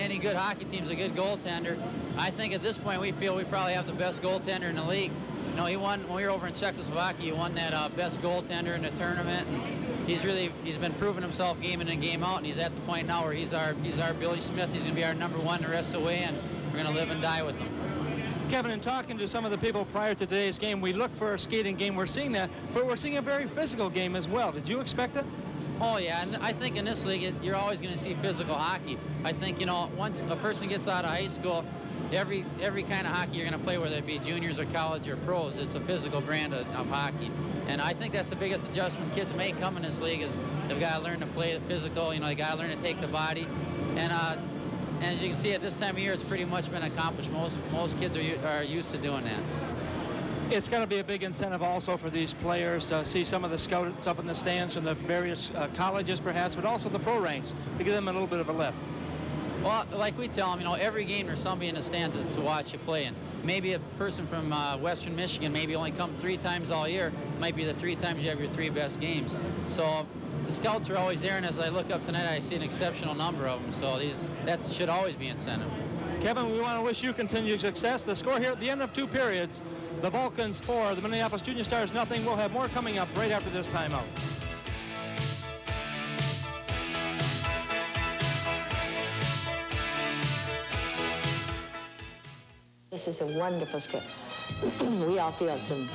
any good hockey team is a good goaltender. I think at this point we feel we probably have the best goaltender in the league. You know, he won when we were over in Czechoslovakia. He won that best goaltender in the tournament. And he's been proving himself game in and game out. And he's at the point now where he's our Billy Smith. He's going to be our #1 the rest of the way, and we're going to live and die with him. Kevin, in talking to some of the people prior to today's game, we looked for a skating game. We're seeing that, but we're seeing a very physical game as well. Did you expect it? Oh, yeah, and I think in this league, you're always going to see physical hockey. I think, you know, once a person gets out of high school, every kind of hockey you're going to play, whether it be juniors or college or pros, it's a physical brand of hockey. And I think that's the biggest adjustment kids make come in this league is they've got to learn to play the physical, you know, they got to learn to take the body. And as you can see, at this time of year, it's pretty much been accomplished. Most kids are used to doing that. It's going to be a big incentive also for these players to see some of the scouts up in the stands from the various colleges perhaps, but also the pro ranks to give them a little bit of a lift. Well, like we tell them, you know, every game there's somebody in the stands to watch you play. And maybe a person from Western Michigan maybe only come 3 times all year. Might be the 3 times you have your 3 best games. So the scouts are always there, and as I look up tonight, I see an exceptional number of them. So that should always be incentive. Kevin, we want to wish you continued success. The score here at the end of 2 periods, the Vulcans 4, the Minneapolis Junior Stars nothing. We'll have more coming up right after this timeout. This is a wonderful script. We all feel some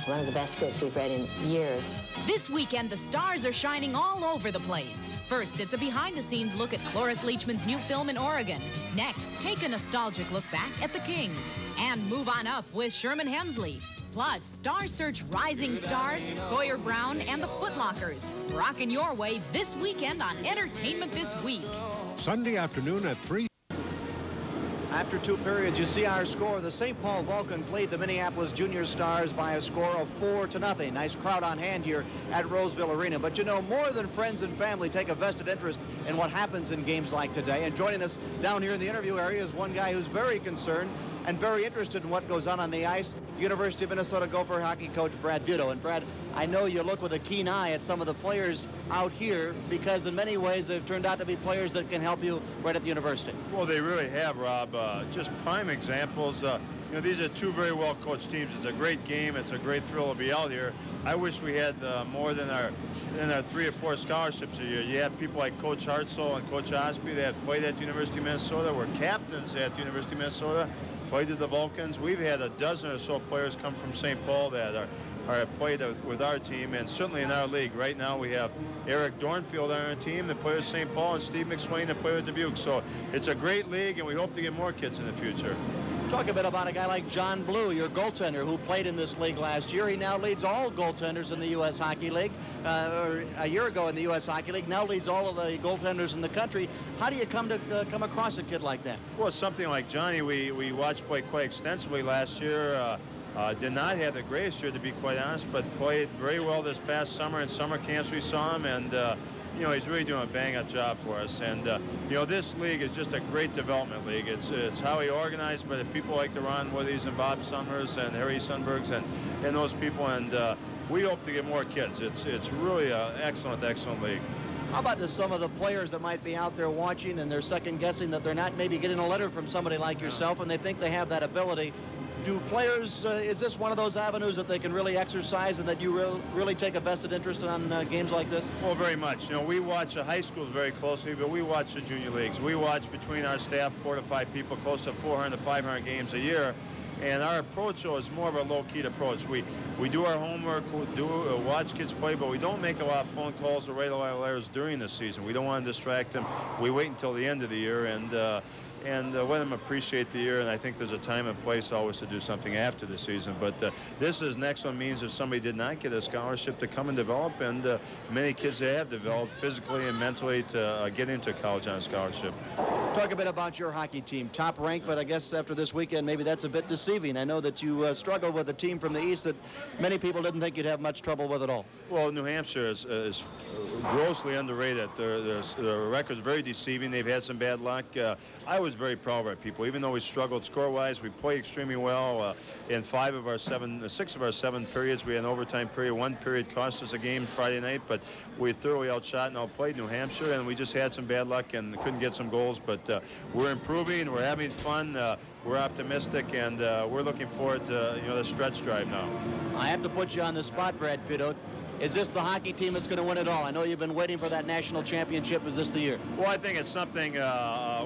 one of the best scripts we've read in years. This weekend, the stars are shining all over the place. First, it's a behind-the-scenes look at Cloris Leachman's new film in Oregon. Next, take a nostalgic look back at The King. And move on up with Sherman Hemsley. Plus, Star Search Rising Stars, Sawyer Brown, and the Footlockers. Rocking your way this weekend on Entertainment This Week. Sunday afternoon at 3. After 2 periods, you see our score. The St. Paul Vulcans lead the Minneapolis Junior Stars by a score of 4-0. Nice crowd on hand here at Roseville Arena. But you know, more than friends and family take a vested interest in what happens in games like today. And joining us down here in the interview area is one guy who's very concerned and very interested in what goes on the ice, University of Minnesota Gopher hockey coach Brad Budo. And Brad, I know you look with a keen eye at some of the players out here because in many ways they've turned out to be players that can help you right at the university. Well, they really have, Rob. Just prime examples. You know, these are 2 very well-coached teams. It's a great game. It's a great thrill to be out here. I wish we had more than our 3 or 4 scholarships a year. You have people like Coach Hartzell and Coach Osby that have played at the University of Minnesota, were captains at the University of Minnesota, played at the Vulcans. We've had a dozen or so players come from St. Paul that are played with our team, and certainly in our league. Right now we have Eric Dornfield on our team that plays St. Paul, and Steve McSwain that plays with Dubuque. So it's a great league, and we hope to get more kids in the future. Talk a bit about a guy like John Blue, your goaltender, who played in this league last year. He now leads all goaltenders in the U.S. Hockey League, or a year ago in the U.S. Hockey League, now leads all of the goaltenders in the country. How do you come across a kid like that? Well, something like Johnny, we watched play quite extensively last year. Did not have the greatest year, to be quite honest, but played very well this past summer. In summer camps we saw him, and you know, he's really doing a bang-up job for us. And you know, this league is just a great development league. It's how he organized, but people like the Ron Withies and Bob Summers and Harry Sundbergs and those people, and we hope to get more kids. It's really an excellent league. How about some of the players that might be out there watching and they're second-guessing that they're not maybe getting a letter from somebody like yourself, and they think they have that ability? Do players, is this one of those avenues that they can really exercise and that you really take a vested interest on games like this? Well, very much. You know, we watch the high schools very closely, but we watch the junior leagues. We watch between our staff 4 to 5 people, close to 400 to 500 games a year. And our approach is more of a low-key approach. We do our homework, we watch kids play, but we don't make a lot of phone calls or write a lot of letters during the season. We don't want to distract them. We wait until the end of the year and let them appreciate the year, and I think there's a time and place always to do something after the season. But this is an excellent means if somebody did not get a scholarship to come and develop, and many kids that have developed physically and mentally to get into college on a scholarship. Talk a bit about your hockey team. Top ranked, but I guess after this weekend, maybe that's a bit deceiving. I know that you struggled with a team from the East that many people didn't think you'd have much trouble with at all. Well, New Hampshire is grossly underrated. Their record's very deceiving. They've had some bad luck. I was very proud of our people. Even though we struggled score-wise, we played extremely well. In 6 of our 7 periods, we had an overtime period. 1 period cost us a game Friday night, but we thoroughly outshot and outplayed New Hampshire, and we just had some bad luck and couldn't get some goals. But we're improving. We're having fun. We're optimistic, and we're looking forward to the stretch drive now. I have to put you on the spot, Brad Pitt. Is this the hockey team that's going to win it all? I know you've been waiting for that national championship. Is this the year? Well, I think it's something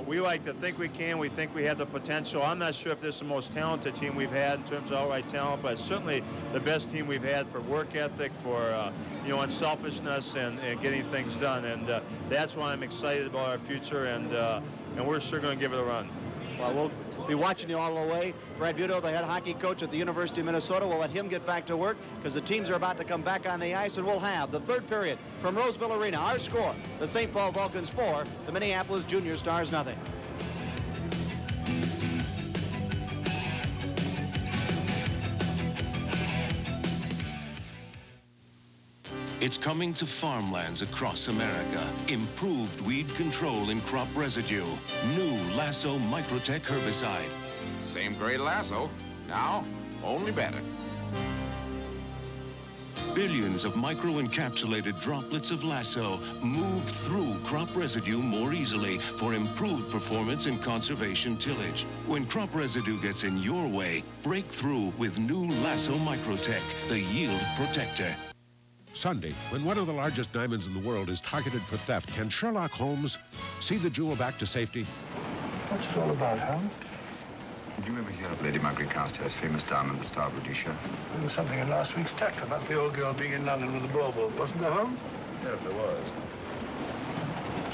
we like to think we can. We think we have the potential. I'm not sure if this is the most talented team we've had in terms of outright talent, but it's certainly the best team we've had for work ethic, for unselfishness and getting things done. And that's why I'm excited about our future, and we're sure going to give it a run. Well, we'll be watching you all the way. Brad Budo, the head hockey coach at the University of Minnesota, will let him get back to work because the teams are about to come back on the ice, and we'll have the 3rd period from Roseville Arena. Our score, the St. Paul Vulcans 4, the Minneapolis Junior Stars 0. It's coming to farmlands across America. Improved weed control and crop residue. New Lasso Microtech herbicide. Same grade Lasso, now only better. Billions of micro-encapsulated droplets of Lasso move through crop residue more easily for improved performance in conservation tillage. When crop residue gets in your way, break through with new Lasso Microtech, the yield protector. Sunday, when one of the largest diamonds in the world is targeted for theft, can Sherlock Holmes see the jewel back to safety? What's it all about, huh? Did you ever hear of Lady Margaret Carstairs' famous diamond, the Star of Rhodesia? There was something in last week's text about the old girl being in London with a bauble. Wasn't there, Holmes? Yes, there was.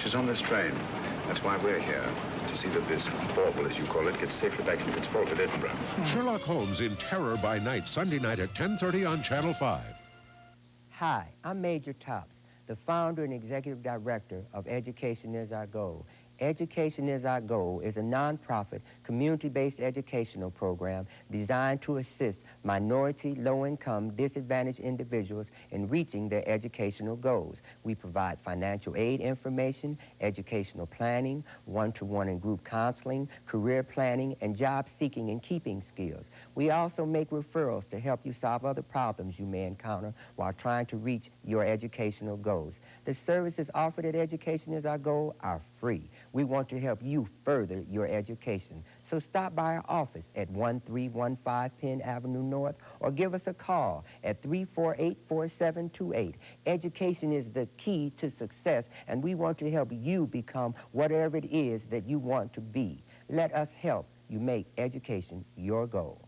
She's on this train. That's why we're here, to see that this bauble, as you call it, gets safely back into its vault at Edinburgh. Sherlock Holmes in Terror by Night, Sunday night at 10:30 on Channel 5. Hi, I'm Major Topps, the founder and executive director of Education Is Our Goal. Education Is Our Goal is a nonprofit, community-based educational program designed to assist minority, low-income, disadvantaged individuals in reaching their educational goals. We provide financial aid information, educational planning, one-to-one and group counseling, career planning, and job seeking and keeping skills. We also make referrals to help you solve other problems you may encounter while trying to reach your educational goals. The services offered at Education Is Our Goal are free. We want to help you further your education. So stop by our office at 1315 Penn Avenue North or give us a call at 348-4728. Education is the key to success, and we want to help you become whatever it is that you want to be. Let us help you make education your goal.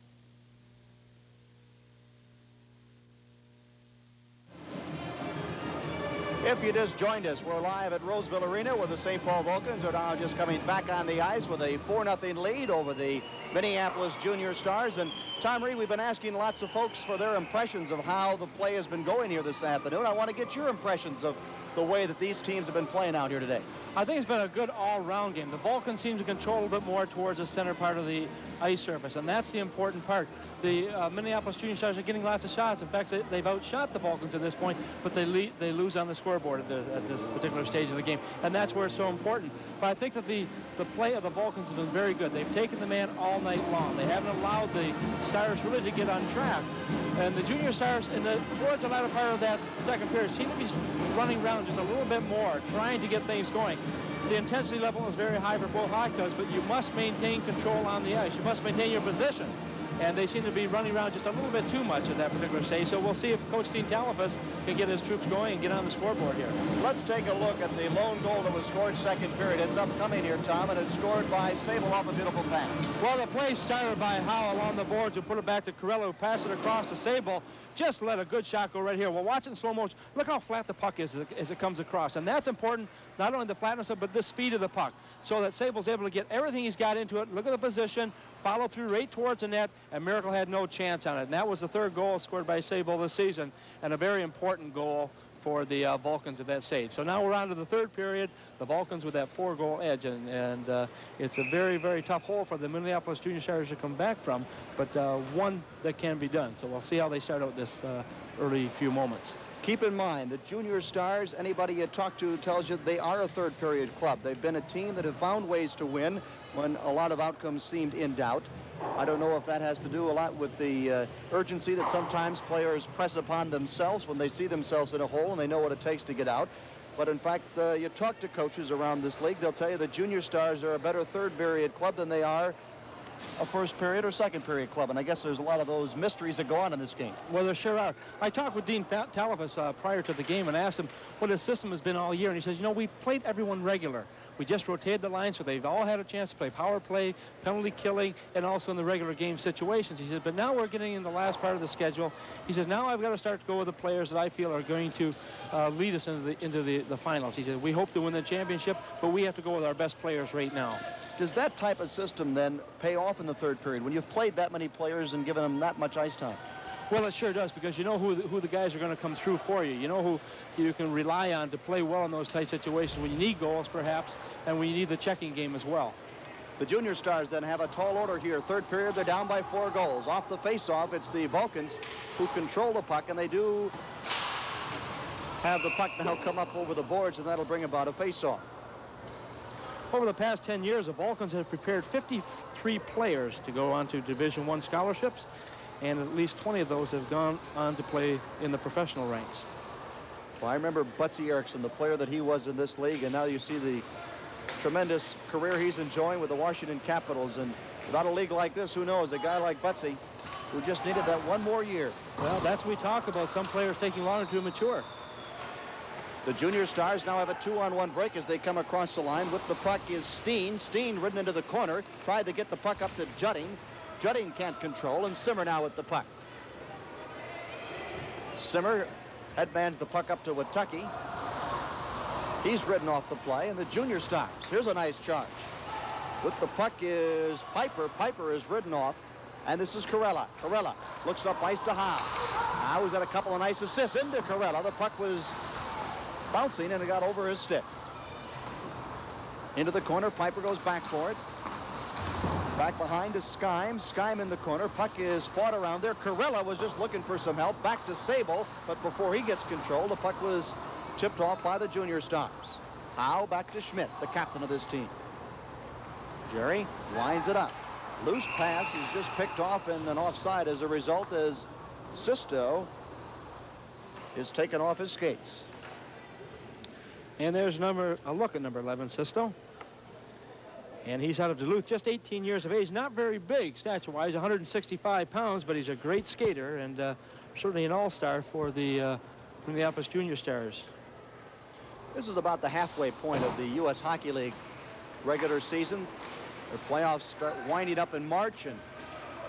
If you just joined us, we're live at Roseville Arena where the St. Paul Vulcans are now just coming back on the ice with a 4-0 lead over the Minneapolis Junior Stars. And Tom Reed, we've been asking lots of folks for their impressions of how the play has been going here this afternoon. I want to get your impressions of the way that these teams have been playing out here today. I think it's been a good all-round game. The Vulcans seem to control a little bit more towards the center part of the ice surface, and that's the important part. The Minneapolis Junior Stars are getting lots of shots. In fact, they've outshot the Vulcans at this point, but they lose on the scoreboard at this particular stage of the game, and that's where it's so important. But I think that the play of the Vulcans has been very good. They've taken the man all night long. They haven't allowed the Stars really to get on track. And the Junior Stars, towards the latter part of that second period, seem to be running around just a little bit more, trying to get things going. The intensity level is very high for both hockey clubs, but you must maintain control on the ice. You must maintain your position. And they seem to be running around just a little bit too much at that particular stage. So we'll see if Coach Dean Talafas can get his troops going and get on the scoreboard here. Let's take a look at the lone goal that was scored second period. It's upcoming here, Tom, and it's scored by Sable off a beautiful pass. Well, the play started by Howe along the boards who put it back to Corella, who passed it across to Sable. Just let a good shot go right here. Well, watch it in slow motion. Look how flat the puck is as it comes across. And that's important, not only the flatness of it, but the speed of the puck, so that Sable's able to get everything he's got into it. Look at the position, follow through right towards the net, and Miracle had no chance on it. And that was the third goal scored by Sable this season, and a very important goal for the Vulcans at that stage. So now we're on to the third period. The Vulcans with that 4-goal edge, and it's a very, very tough hole for the Minneapolis Junior Stars to come back from, but one that can be done. So we'll see how they start out this early few moments. Keep in mind, the Junior Stars, anybody you talk to tells you they are a third-period club. They've been a team that have found ways to win when a lot of outcomes seemed in doubt. I don't know if that has to do a lot with the urgency that sometimes players press upon themselves when they see themselves in a hole and they know what it takes to get out. But in fact, you talk to coaches around this league, they'll tell you the Junior Stars are a better third-period club than they are a first-period or second-period club. And I guess there's a lot of those mysteries that go on in this game. Well, there sure are. I talked with Dean Talafas prior to the game and asked him what his system has been all year. And he says, you know, we've played everyone regular. We just rotated the line so they've all had a chance to play power play, penalty killing, and also in the regular game situations. He said, but now we're getting in the last part of the schedule. He says, now I've got to start to go with the players that I feel are going to lead us into the finals. He said, we hope to win the championship, but we have to go with our best players right now. Does that type of system then pay off in the third period when you've played that many players and given them that much ice time? Well, it sure does, because you know who the guys are going to come through for you. You know who you can rely on to play well in those tight situations when you need goals, perhaps, and when you need the checking game as well. The Junior Stars then have a tall order here. Third period, they're down by 4 goals. Off the face-off, it's the Vulcans who control the puck, and they do have the puck now come up over the boards, and that'll bring about a face-off. Over the past 10 years, the Vulcans have prepared 53 players to go on to Division I scholarships, and at least 20 of those have gone on to play in the professional ranks. Well, I remember Butsy Erickson, the player that he was in this league, and now you see the tremendous career he's enjoying with the Washington Capitals. And without a league like this, who knows, a guy like Butsy who just needed that one more year. Well, that's what we talk about, some players taking longer to mature. The Junior Stars now have a 2-on-1 break as they come across the line. With the puck is Steen. Steen ridden into the corner. Tried to get the puck up to Jutting. Juding can't control, and Simmer now with the puck. Simmer headbands the puck up to Watucky. He's ridden off the play, and the junior stops. Here's a nice charge. With the puck is Piper. Piper is ridden off, and this is Corella. Corella looks up ice to Howe. Howe's got a couple of nice assists into Corella. The puck was bouncing, and it got over his stick. Into the corner, Piper goes back for it. Back behind is Skeim. Skeim in the corner. Puck is fought around there. Corella was just looking for some help. Back to Sable, but before he gets control, the puck was tipped off by the junior stars. Howe back to Schmidt, the captain of this team. Jerry winds it up. Loose pass is just picked off and an offside as a result, as Sisto is taken off his skates. And there's a look at number 11, Sisto. And he's out of Duluth, just 18 years of age, not very big stature-wise, 165 pounds, but he's a great skater and certainly an all-star for the Minneapolis Junior Stars. This is about the halfway point of the U.S. Hockey League regular season. Their playoffs start winding up in March, and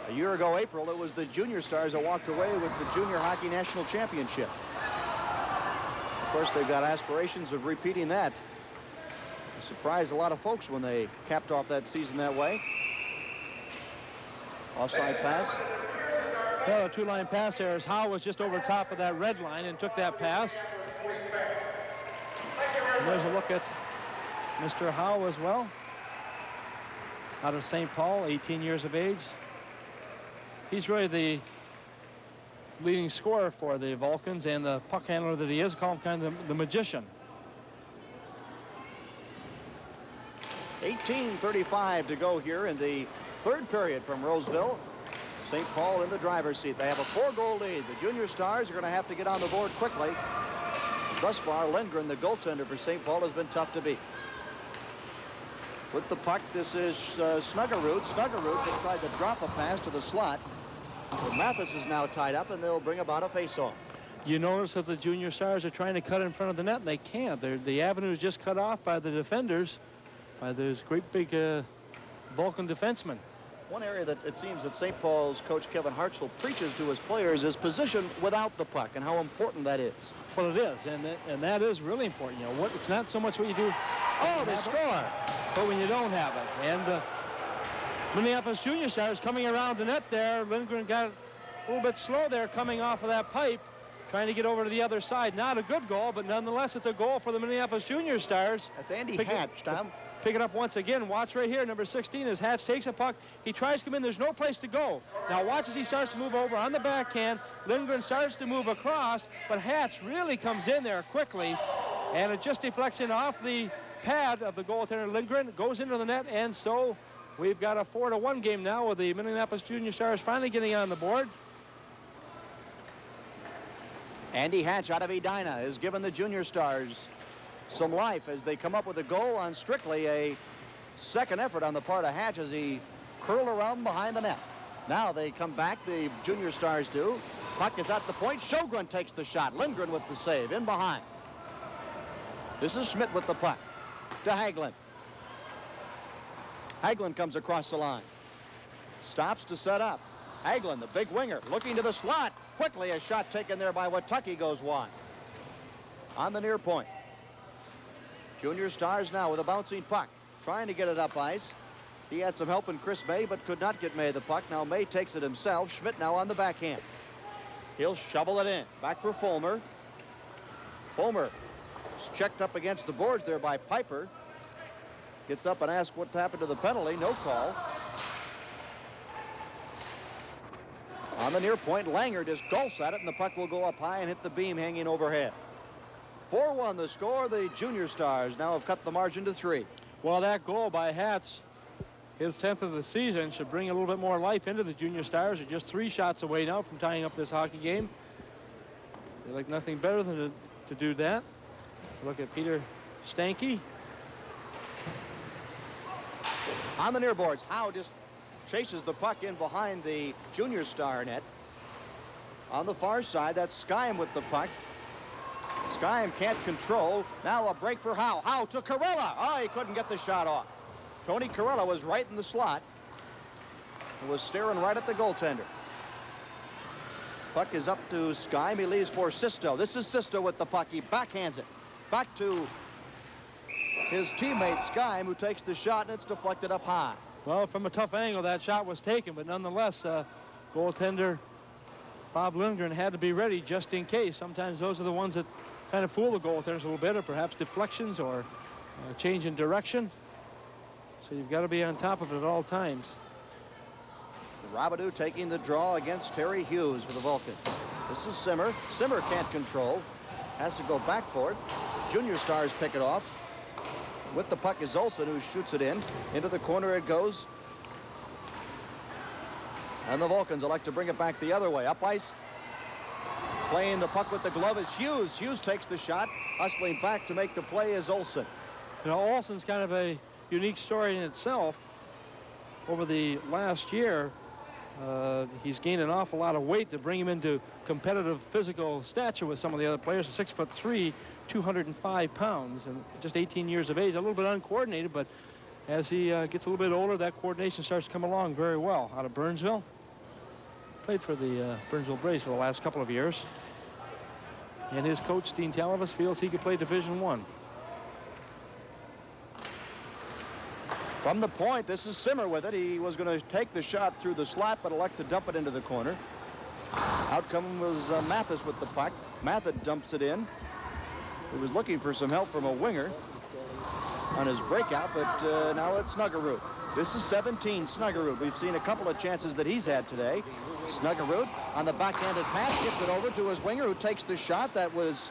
a year ago, April, it was the Junior Stars that walked away with the Junior Hockey National Championship. Of course, they've got aspirations of repeating that. Surprised a lot of folks when they capped off that season that way. Offside pass. Well, a two-line pass there as Howe was just over top of that red line and took that pass. And there's a look at Mr. Howe as well. Out of St. Paul, 18 years of age. He's really the leading scorer for the Vulcans, and the puck handler that he is, call him kind of the magician. 18:35 to go here in the third period from Roseville. St. Paul in the driver's seat. They have a 4-goal lead. The Junior Stars are going to have to get on the board quickly. Thus far, Lindgren, the goaltender for St. Paul, has been tough to beat. With the puck, this is Snuggerud. Snuggerud has tried to drop a pass to the slot. But Mathis is now tied up, and they'll bring about a face-off. You notice that the Junior Stars are trying to cut in front of the net, and they can't. The avenue is just cut off by the defenders, by those great big Vulcan defensemen. One area that it seems that St. Paul's coach Kevin Hartzell preaches to his players is position without the puck and how important that is. Well, it is, and that is really important. You know, it's not so much what you do. Oh, they score! But when you don't have it. And the Minneapolis Junior Stars coming around the net there. Lindgren got a little bit slow there coming off of that pipe, trying to get over to the other side. Not a good goal, but nonetheless, it's a goal for the Minneapolis Junior Stars. That's Andy Hatch, Tom. Pick it up once again. Watch right here. Number 16 as Hatch takes a puck. He tries to come in. There's no place to go. Now watch as he starts to move over on the backhand. Lindgren starts to move across, but Hatch really comes in there quickly, and it just deflects in off the pad of the goaltender Lindgren, goes into the net, and so we've got a 4-1 game now with the Minneapolis Junior Stars finally getting on the board. Andy Hatch out of Edina has given the Junior Stars some life as they come up with a goal on strictly a second effort on the part of Hatch as he curled around behind the net. Now they come back, the Junior Stars do. Puck is at the point. Sjogren takes the shot. Lindgren with the save in behind. This is Schmidt with the puck to Hagelin. Hagelin comes across the line. Stops to set up. Hagelin, the big winger, looking to the slot. Quickly, a shot taken there by Watucky goes wide. On the near point. Junior Stars now with a bouncing puck, trying to get it up ice. He had some help in Chris May, but could not get May the puck. Now May takes it himself. Schmidt now on the backhand. He'll shovel it in. Back for Fulmer. Fulmer is checked up against the boards there by Piper. Gets up and asks what happened to the penalty. No call. On the near point, Langer just golfs at it, and the puck will go up high and hit the beam hanging overhead. 4-1 the score. The Junior Stars now have cut the margin to 3. Well, that goal by Hatch, his 10th of the season, should bring a little bit more life into the Junior Stars. They're just 3 shots away now from tying up this hockey game. They like nothing better than to do that. Look at Peter Stanky. On the near boards, Howe just chases the puck in behind the Junior Star net. On the far side, that's Skeim with the puck. Skeim can't control. Now a break for Howe. Howe to Corella. Oh, he couldn't get the shot off. Tony Corella was right in the slot. was staring right at the goaltender. Puck is up to Skyme. He leaves for Sisto. This is Sisto with the puck. He backhands it back to his teammate Skyme, who takes the shot, and it's deflected up high. Well, from a tough angle, that shot was taken, but nonetheless, goaltender Bob Lindgren had to be ready just in case. Sometimes those are the ones that kind of fool the goaltenders a little bit, or perhaps deflections or change in direction. So you've got to be on top of it at all times. Robidoux taking the draw against Terry Hughes for the Vulcans. This is Simmer. Simmer can't control. Has to go back for it. Junior Stars pick it off. With the puck is Olsen, who shoots it in. Into the corner it goes. And the Vulcans elect to bring it back the other way. Up ice. Playing the puck with the glove is Hughes. Hughes takes the shot. Hustling back to make the play is Olsen. You know, Olsen's kind of a unique story in itself. Over the last year, he's gained an awful lot of weight to bring him into competitive physical stature with some of the other players. 6'3", 205 pounds, and just 18 years of age. A little bit uncoordinated, but as he gets a little bit older, that coordination starts to come along very well. Out of Burnsville. Played for the Burnsville Braves for the last couple of years. And his coach, Dean Talavis, feels he could play Division I. From the point, this is Simmer with it. He was going to take the shot through the slot, but elects to dump it into the corner. Outcome was Mathis with the puck. Mathis dumps it in. He was looking for some help from a winger on his breakout, but now it's Snuggerud. This is 17, Snuggerud. We've seen a couple of chances that he's had today. Snuggerud on the backhanded pass, gets it over to his winger, who takes the shot. That was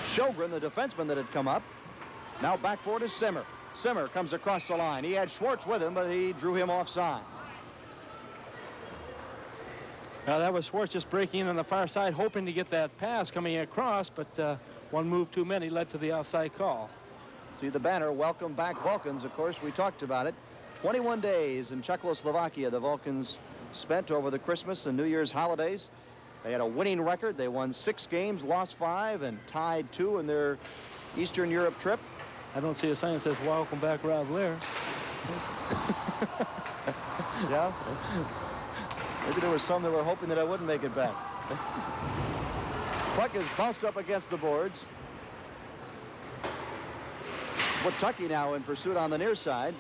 Sjogren, the defenseman, that had come up. Now back for it is Simmer. Simmer comes across the line. He had Schwartz with him, but he drew him offside. Now that was Schwartz just breaking in on the far side, hoping to get that pass coming across, but one move too many led to the offside call. See the banner, welcome back Vulcans. Of course, we talked about it. 21 days in Czechoslovakia the Vulcans spent over the Christmas and New Year's holidays. They had a winning record. They won 6 games, lost 5, and tied 2 in their Eastern Europe trip. I don't see a sign that says, welcome back, Rob Lear. Yeah? Maybe there was some that were hoping that I wouldn't make it back. Puck is bounced up against the boards. Watucky now in pursuit on the near side.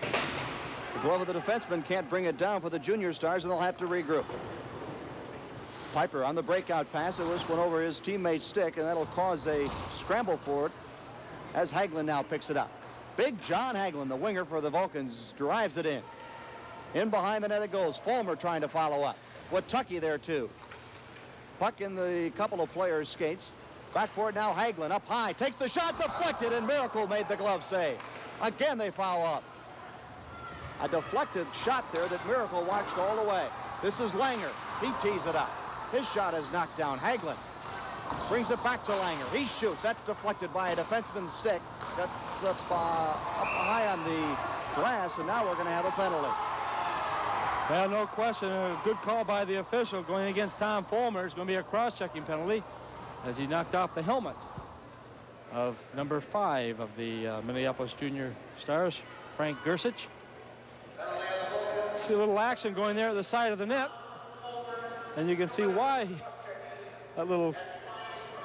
The glove of the defenseman can't bring it down for the Junior Stars, and they'll have to regroup. Piper on the breakout pass. It was went over his teammate's stick, and that'll cause a scramble for it as Hagelin now picks it up. Big John Hagelin, the winger for the Vulcans, drives it in. In behind the net it goes. Fulmer trying to follow up. Watucky there too. Puck in the couple of players' skates. Back for it now, Hagelin up high. Takes the shot, deflected, and Miracle made the glove save. Again they foul up. A deflected shot there that Miracle watched all the way. This is Langer. He tees it up. His shot is knocked down. Hagelin brings it back to Langer. He shoots. That's deflected by a defenseman's stick. That's up high on the glass, and now we're going to have a penalty. Well, no question. A good call by the official going against Tom Fulmer. It's going to be a cross-checking penalty as he knocked off the helmet of number 5 of the Minneapolis Junior Stars, Frank Gersich. See a little action going there at the side of the net. And you can see why that little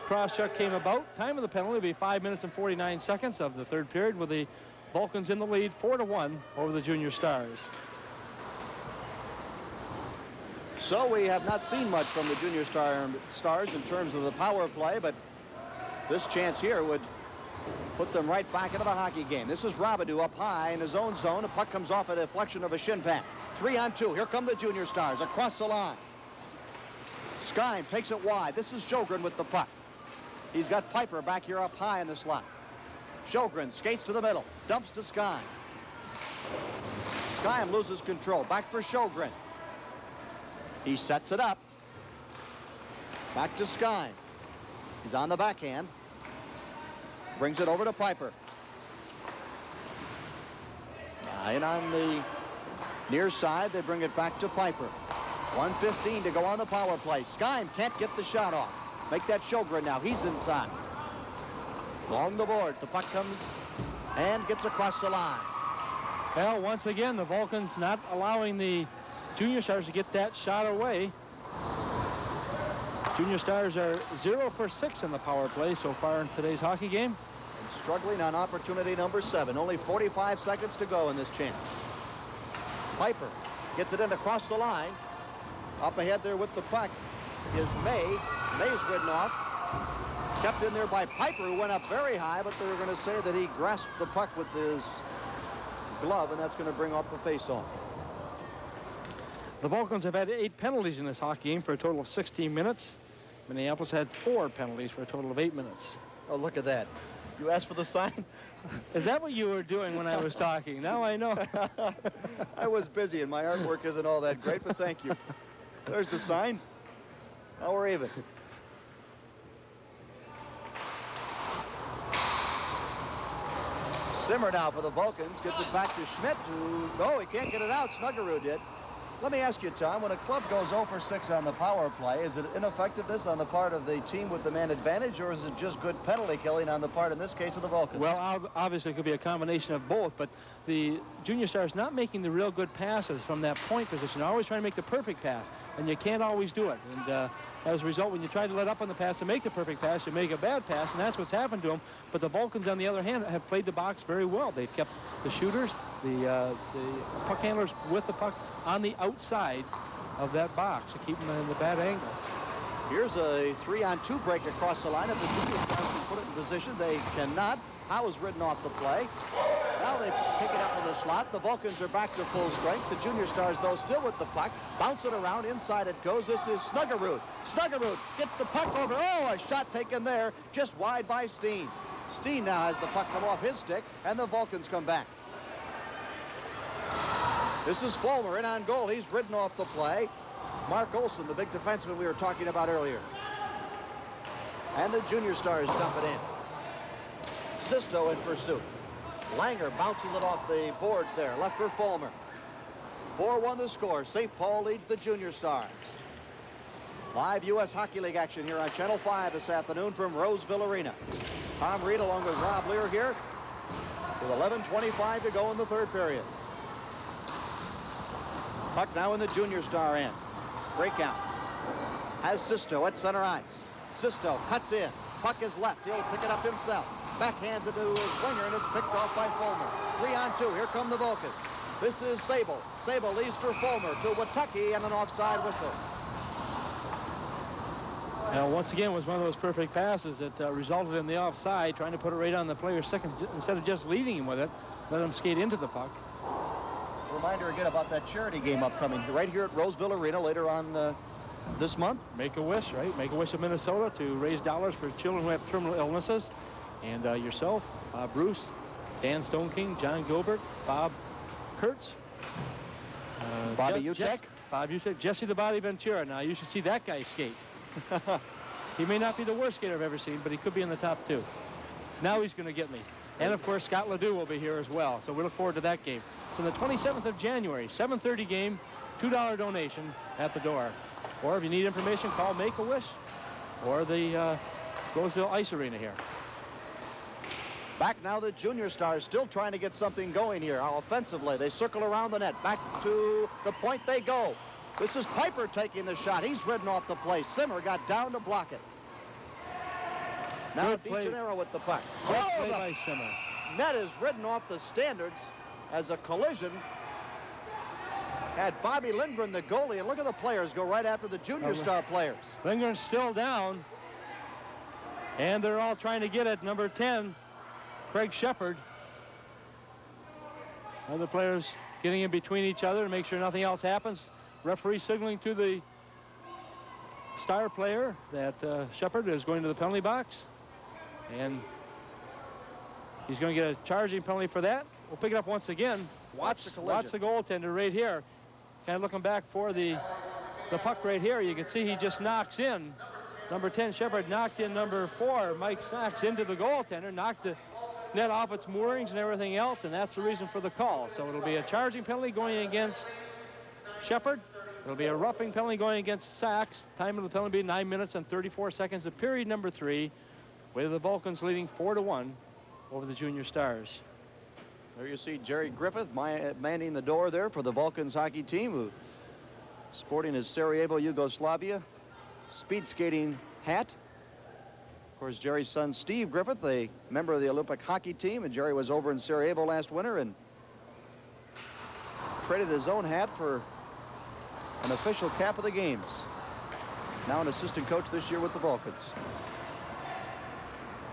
cross-check came about. Time of the penalty will be 5 minutes and 49 seconds of the third period, with the Vulcans in the lead 4-1 over the Junior Stars. So we have not seen much from the Junior Stars in terms of the power play, but this chance here would put them right back into the hockey game. This is Robidoux up high in his own zone. The puck comes off a deflection of a shin pad. 3-on-2. Here come the Junior Stars across the line. Skyme takes it wide. This is Sjogren with the puck. He's got Piper back here up high in the slot. Sjogren skates to the middle. Dumps to Skyme. Skyme loses control. Back for Sjogren. He sets it up. Back to Skyme. He's on the backhand. Brings it over to Piper. In on the near side, they bring it back to Piper. 1:15 to go on the power play. Skyme can't get the shot off. Make that Sjogren now. He's inside. Along the board, the puck comes and gets across the line. Well, once again, the Vulcans not allowing the Junior Stars to get that shot away. Junior Stars are 0 for 6 in the power play so far in today's hockey game. And struggling on opportunity number 7. Only 45 seconds to go in this chance. Piper gets it in across the line. Up ahead there with the puck is May. May's ridden off. Kept in there by Piper, who went up very high, but they were going to say that he grasped the puck with his glove, and that's going to bring off the face-off. The Vulcans have had 8 penalties in this hockey game for a total of 16 minutes. Minneapolis had 4 penalties for a total of 8 minutes. Oh, look at that. You asked for the sign? Is that what you were doing when I was talking? Now I know. I was busy, and my artwork isn't all that great, but thank you. There's the sign. Now we're even. Simmer now for the Vulcans. Gets it back to Schmidt. Oh, he can't get it out. Snuggerud did. Let me ask you, Tom, when a club goes 0 for 6 on the power play, is it ineffectiveness on the part of the team with the man advantage, or is it just good penalty killing on the part, in this case, of the Vulcans? Well, obviously it could be a combination of both, but the Junior Stars not making the real good passes from that point position. They're always trying to make the perfect pass, and you can't always do it. And as a result, when you try to let up on the pass to make the perfect pass, you make a bad pass, and that's what's happened to them. But the Vulcans, on the other hand, have played the box very well. They've kept the shooters, the puck handlers with the puck on the outside of that box to keep them in the bad angles. Here's a 3-on-2 break across the line. If the Junior Stars can put it in position, they cannot. Howe is ridden off the play. Now they pick it up in the slot. The Vulcans are back to full strength. The Junior Stars, though, still with the puck. Bounce it around. Inside it goes. This is Snuggerud. Snuggerud gets the puck over. Oh, a shot taken there, just wide by Steen. Steen now has the puck come off his stick, and the Vulcans come back. This is Fulmer in on goal. He's ridden off the play. Mark Olson, the big defenseman we were talking about earlier. And the Junior Stars dump it in. Sisto in pursuit. Langer bounces it off the boards there. Left for Fulmer. 4-1 the score. St. Paul leads the Junior Stars. Live U.S. Hockey League action here on Channel 5 this afternoon from Roseville Arena. Tom Reed along with Rob Lear here with 11:25 to go in the third period. Puck now in the Junior Star end. Breakout. Has Sisto at center ice. Sisto cuts in. Puck is left. He'll pick it up himself. Backhands it to his winger, and it's picked off by Fulmer. 3-on-2. Here come the Vulcans. This is Sable. Sable leaves for Fulmer to Watucky, and an offside whistle. Now, once again, was one of those perfect passes that resulted in the offside, trying to put it right on the player's second instead of just leading him with it. Let him skate into the puck. Reminder again about that charity game upcoming right here at Roseville Arena later on this month. Make-A-Wish, right? Make-A-Wish of Minnesota to raise dollars for children who have terminal illnesses. And yourself, Bruce, Dan Stone King, John Gilbert, Bob Kurtz, Bobby Utek. Bob Utek, Jesse the Body Ventura. Now, you should see that guy skate. He may not be the worst skater I've ever seen, but he could be in the top 2. Now he's going to get me. And, of course, Scott Ledoux will be here as well. So we look forward to that game. It's on the 27th of January, 7:30 game, $2 donation at the door. Or if you need information, call Make-A-Wish or the Roseville Ice Arena here. Back now the Junior Stars still trying to get something going here offensively. They circle around the net. Back to the point they go. This is Piper taking the shot. He's ridden off the play. Simmer got down to block it. Now DeGennaro with the puck. Good play by Simmer. Net is ridden off the standards as a collision. Had Bobby Lindgren, the goalie, and look at the players go right after the Junior Star players. Lindgren's still down. And they're all trying to get it. Number 10, Craig Shepard. Other players getting in between each other to make sure nothing else happens. Referee signaling to the Star player that Shepard is going to the penalty box. And he's going to get a charging penalty for that. We'll pick it up once again. Watts the goaltender right here. Kind of looking back for the puck right here. You can see he just knocks in. Number 10, Shepard, knocked in number 4, Mike Sachs, into the goaltender, knocked the net off its moorings and everything else, and that's the reason for the call. So it'll be a charging penalty going against Shepard. It'll be a roughing penalty going against Sachs. Time of the penalty will be 9 minutes and 34 seconds of period number 3, with the Vulcans leading 4-1 over the Junior Stars. There you see Jerry Griffith manning the door there for the Vulcans hockey team, who sporting his Sarajevo, Yugoslavia speed skating hat. Of course, Jerry's son Steve Griffith, a member of the Olympic hockey team, and Jerry was over in Sarajevo last winter and traded his own hat for an official cap of the games. Now an assistant coach this year with the Vulcans.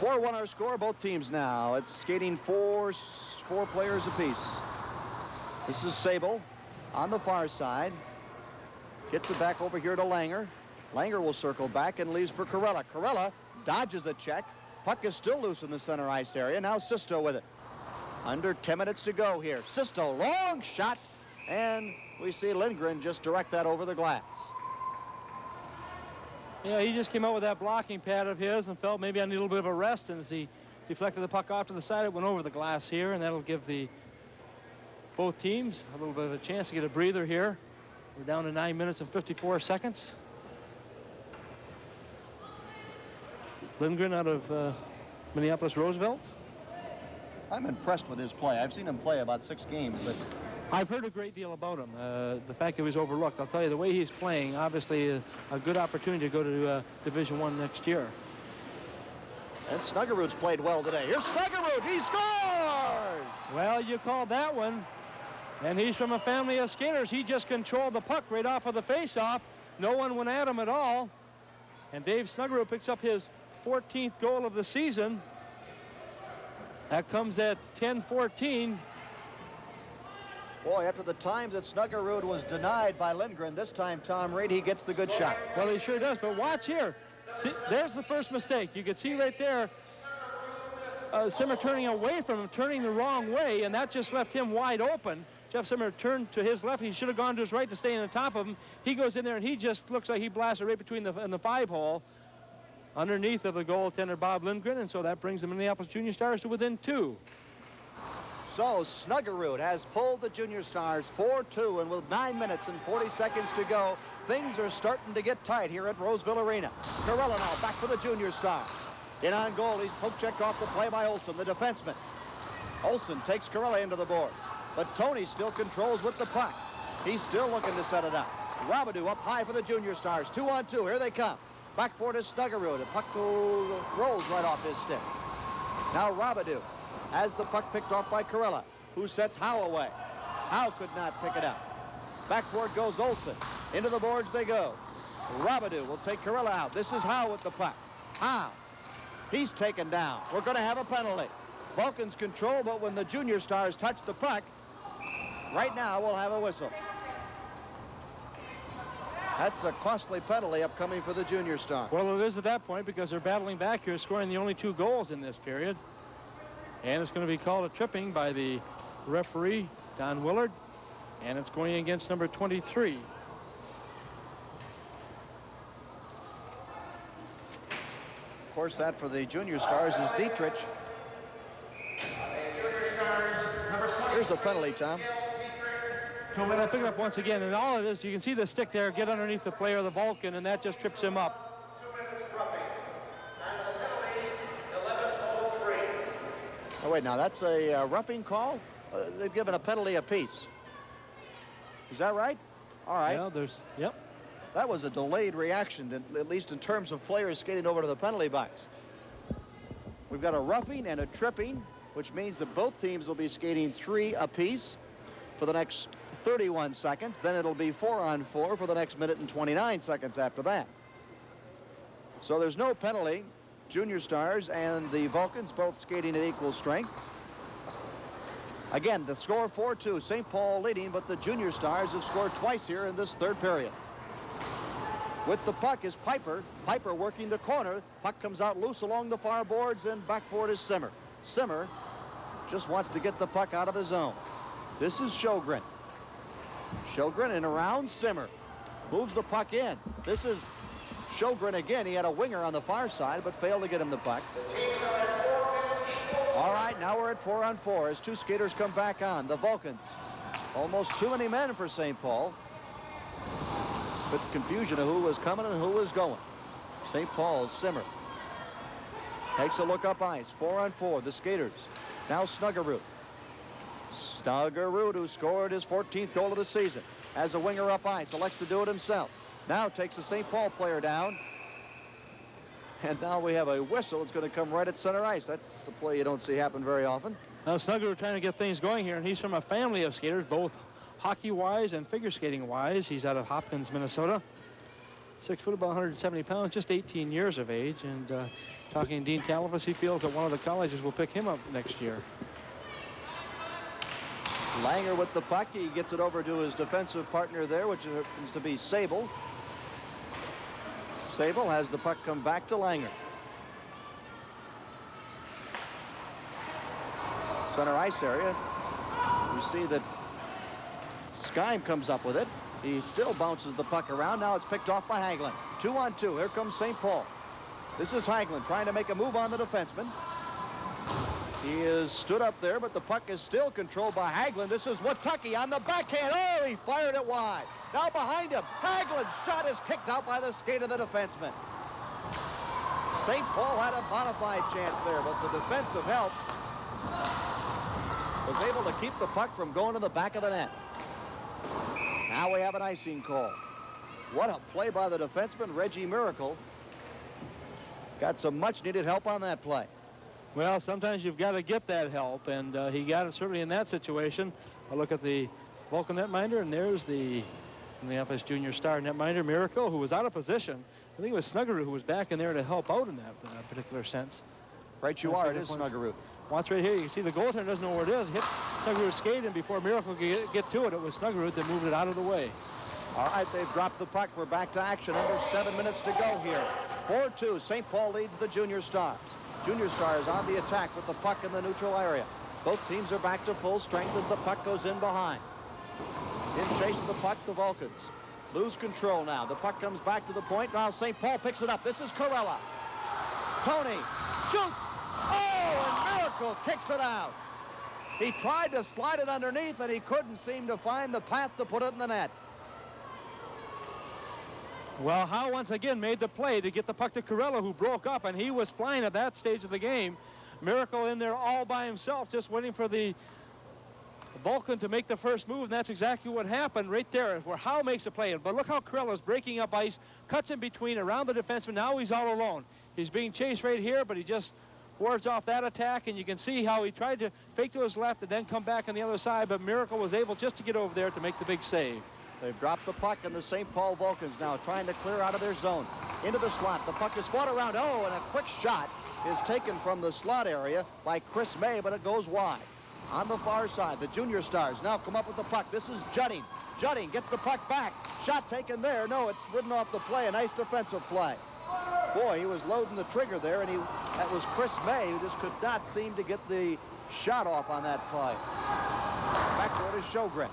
4-1 our score, both teams now. It's skating four players apiece. This is Sable on the far side. Gets it back over here to Langer. Langer will circle back and leaves for Corella. Corella dodges a check. Puck is still loose in the center ice area. Now Sisto with it. Under 10 minutes to go here. Sisto, long shot. And we see Lindgren just direct that over the glass. Yeah, he just came out with that blocking pad of his and felt maybe I need a little bit of a rest. And as he deflected the puck off to the side, it went over the glass here. And that'll give both teams a little bit of a chance to get a breather here. We're down to 9 minutes and 54 seconds. Lindgren out of Minneapolis Roosevelt. I'm impressed with his play. I've seen him play about 6 games, but I've heard a great deal about him. The fact that he was overlooked. I'll tell you, the way he's playing, obviously a good opportunity to go to Division I next year. And Snuggerud's played well today. Here's Snuggerud. He scores! Well, you called that one. And he's from a family of skaters. He just controlled the puck right off of the face-off. No one went at him at all. And Dave Snuggerud picks up his 14th goal of the season. That comes at 10-14. Boy, after the times that Snuggerud was denied by Lindgren, this time Tom Reed, he gets the good shot. Well, he sure does, but watch here. See, there's the first mistake. You can see right there, Simmer turning away from him, turning the wrong way, and that just left him wide open. Jeff Simmer turned to his left. He should have gone to his right to stay in the top of him. He goes in there, and he just looks like he blasted right between the 5-hole underneath of the goaltender, Bob Lindgren, and so that brings the Minneapolis Junior Stars to within 2. So Snuggerud has pulled the Junior Stars 4-2, and with 9 minutes and 40 seconds to go, things are starting to get tight here at Roseville Arena. Corella now back for the Junior Stars. In on goal, he's poke-checked off the play by Olsen, the defenseman. Olsen takes Corella into the board, but Tony still controls with the puck. He's still looking to set it up. Robidoux up high for the Junior Stars. 2-on-2, here they come. Back for it is Snuggerud. The puck rolls right off his stick. Now Robidoux has the puck picked off by Corella, who sets Howe away. Howe could not pick it up. Back for it goes Olsen. Into the boards they go. Robidoux will take Corella out. This is Howe with the puck. Howe. He's taken down. We're going to have a penalty. Vulcans control, but when the Junior Stars touch the puck, right now we'll have a whistle. That's a costly penalty upcoming for the Junior Stars. Well, it is at that point because they're battling back here, scoring the only 2 goals in this period. And it's going to be called a tripping by the referee, Don Willard. And it's going against number 23. Of course, that for the Junior Stars is Dietrich. Here's the penalty, Tom. So when I pick it up once again, and all it is, you can see the stick there get underneath the player of the Vulcan, and that just trips him up. Oh, wait, now that's a roughing call? They've given a penalty apiece. Is that right? All right. Yeah, yep. That was a delayed reaction, at least in terms of players skating over to the penalty box. We've got a roughing and a tripping, which means that both teams will be skating 3 apiece for the next 31 seconds. Then it'll be 4-on-4 for the next minute and 29 seconds after that. So there's no penalty. Junior Stars and the Vulcans both skating at equal strength. Again, the score 4-2. St. Paul leading, but the Junior Stars have scored twice here in this third period. With the puck is Piper. Piper working the corner. Puck comes out loose along the far boards, and back for it is Simmer. Simmer just wants to get the puck out of the zone. This is Sjogren. Sjogren and around Simmer. Moves the puck in. This is Sjogren again. He had a winger on the far side, but failed to get him the puck. All right, now we're at 4-on-4 as 2 skaters come back on. The Vulcans. Almost too many men for St. Paul. With confusion of who was coming and who was going. St. Paul's Simmer. Takes a look up ice. 4-on-4. The skaters. Now Snuggerud. Snuggerud, who scored his 14th goal of the season, has a winger up ice, elects to do it himself. Now takes a St. Paul player down. And now we have a whistle. It's going to come right at center ice. That's a play you don't see happen very often. Now Snuggerud trying to get things going here, and he's from a family of skaters, both hockey-wise and figure skating-wise. He's out of Hopkins, Minnesota. 6 foot, about 170 pounds, just 18 years of age. And talking to Dean Talifas, he feels that one of the colleges will pick him up next year. Langer with the puck. He gets it over to his defensive partner there, which happens to be Sable. Sable has the puck come back to Langer. Center ice area. You see that Skyme comes up with it. He still bounces the puck around. Now it's picked off by Hagelin. 2-on-2. Here comes St. Paul. This is Hagelin trying to make a move on the defenseman. He is stood up there, but the puck is still controlled by Hagelin. This is Watucky on the backhand. Oh, he fired it wide. Now behind him, Hagelin's shot is kicked out by the skate of the defenseman. St. Paul had a bona fide chance there, but the defensive help was able to keep the puck from going to the back of the net. Now we have an icing call. What a play by the defenseman, Reggie Miracle. Got some much-needed help on that play. Well, sometimes you've got to get that help, and he got it certainly in that situation. A look at the Vulcan netminder, and there's the Minneapolis Junior Star netminder, Miracle, who was out of position. I think it was Snuggerud who was back in there to help out in that particular sense. Right you are, it is Snuggerud. Watch right here, you can see the goaltender doesn't know where it is. Hit Snuggerud's skate, and before Miracle could get to it, it was Snuggerud that moved it out of the way. All right, they've dropped the puck. We're back to action. Under 7 minutes to go here. 4-2, St. Paul leads the Junior Stars. Junior Stars on the attack with the puck in the neutral area. Both teams are back to full strength as the puck goes in behind. In chase of the puck, the Vulcans lose control now. The puck comes back to the point. Now St. Paul picks it up. This is Corella. Tony shoots. Oh, and Miracle kicks it out. He tried to slide it underneath, and he couldn't seem to find the path to put it in the net. Well, Howe once again made the play to get the puck to Corella, who broke up, and he was flying at that stage of the game. Miracle in there all by himself, just waiting for the Vulcan to make the first move, and that's exactly what happened right there, where Howe makes a play. But look how Corella's breaking up ice, cuts in between around the defenseman. Now he's all alone. He's being chased right here, but he just wards off that attack, and you can see how he tried to fake to his left and then come back on the other side, but Miracle was able just to get over there to make the big save. They've dropped the puck, and the St. Paul Vulcans now trying to clear out of their zone. Into the slot. The puck is fought around. Oh, and a quick shot is taken from the slot area by Chris May, but it goes wide. On the far side, the Junior Stars now come up with the puck. This is Judding. Judding gets the puck back. Shot taken there. No, it's ridden off the play. A nice defensive play. Boy, he was loading the trigger there, and that was Chris May, who just could not seem to get the shot off on that play. Back to it is Sjogren.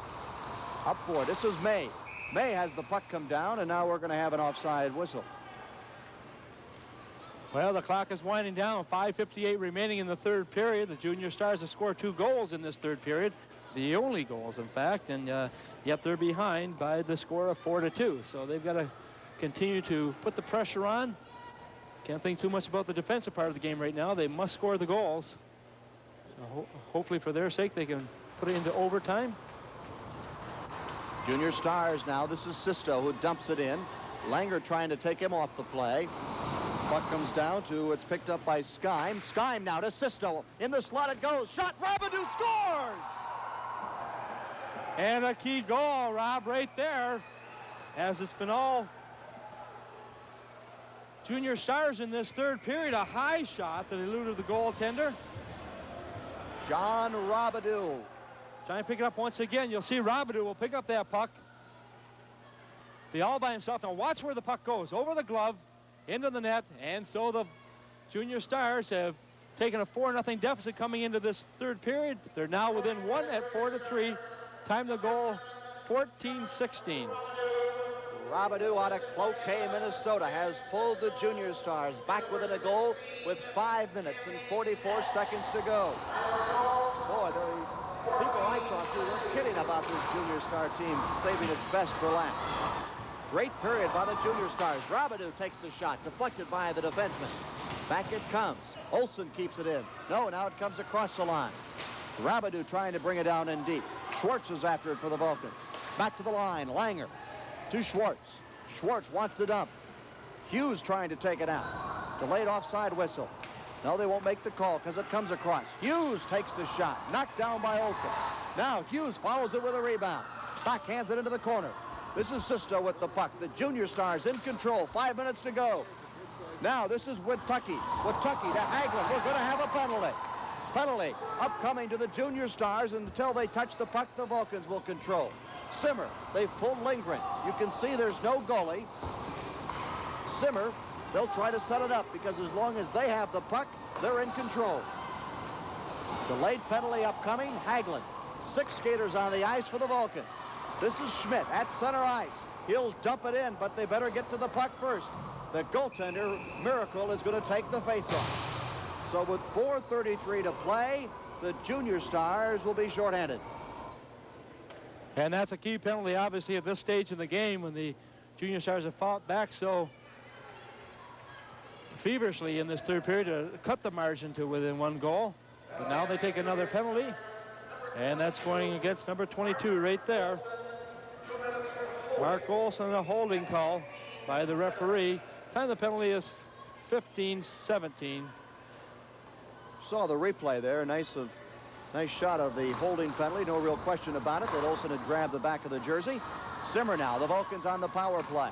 Up for it. This is May. May has the puck come down, and now we're going to have an offside whistle. Well, the clock is winding down. 5:58 remaining in the third period. The Junior Stars have scored 2 goals in this third period. The only goals, in fact, and yet they're behind by the score of 4-2. So they've got to continue to put the pressure on. Can't think too much about the defensive part of the game right now. They must score the goals. So hopefully for their sake they can put it into overtime. Junior Stars now. This is Sisto who dumps it in. Langer trying to take him off the play. Puck comes down to, it's picked up by Skyme. Skyme now to Sisto. In the slot it goes. Shot. Rabideau scores! And a key goal, Rob, right there. As it's been all Junior Stars in this third period. A high shot that eluded the goaltender. John Rabideau. Trying to pick it up once again. You'll see Rabideau will pick up that puck. Be all by himself. Now watch where the puck goes. Over the glove, into the net, and so the Junior Stars have taken a 4-0 deficit coming into this third period. They're now within 1 at 4-3. Time to goal 14-16. Rabideau out of Cloquet, Minnesota, has pulled the Junior Stars back within a goal with 5 minutes and 44 seconds to go. Boy, the people I talked to weren't kidding about this Junior Star team saving its best for last. Great period by the Junior Stars. Rabideau takes the shot, deflected by the defenseman. Back it comes. Olsen keeps it in. No, now it comes across the line. Rabidou trying to bring it down in deep. Schwartz is after it for the Vulcans. Back to the line. Langer to Schwartz. Schwartz wants to dump. Hughes trying to take it out. Delayed offside whistle. No, they won't make the call because it comes across. Hughes takes the shot. Knocked down by Olsen. Now Hughes follows it with a rebound. Backhands it into the corner. This is Sisto with the puck. The Junior Stars in control. 5 minutes to go. Now this is Witucky. Witucky to Hagelin. We're going to have a penalty. Penalty upcoming to the Junior Stars, and until they touch the puck, the Vulcans will control. Simmer, they've pulled Lindgren. You can see there's no goalie. Simmer, they'll try to set it up because as long as they have the puck, they're in control. Delayed penalty upcoming. Hagelin. 6 skaters on the ice for the Vulcans. This is Schmidt at center ice. He'll dump it in, but they better get to the puck first. The goaltender, Miracle, is going to take the faceoff. So with 4:33 to play, the Junior Stars will be shorthanded. And that's a key penalty, obviously, at this stage in the game when the Junior Stars have fought back so feverishly in this third period to cut the margin to within 1 goal. But now they take another penalty, and that's going against number 22 right there. Mark Olson, a holding call by the referee. Time the penalty is 15-17. Saw the replay there. Nice shot of the holding penalty. No real question about it that Olsen had grabbed the back of the jersey. Simmer now. The Vulcans on the power play.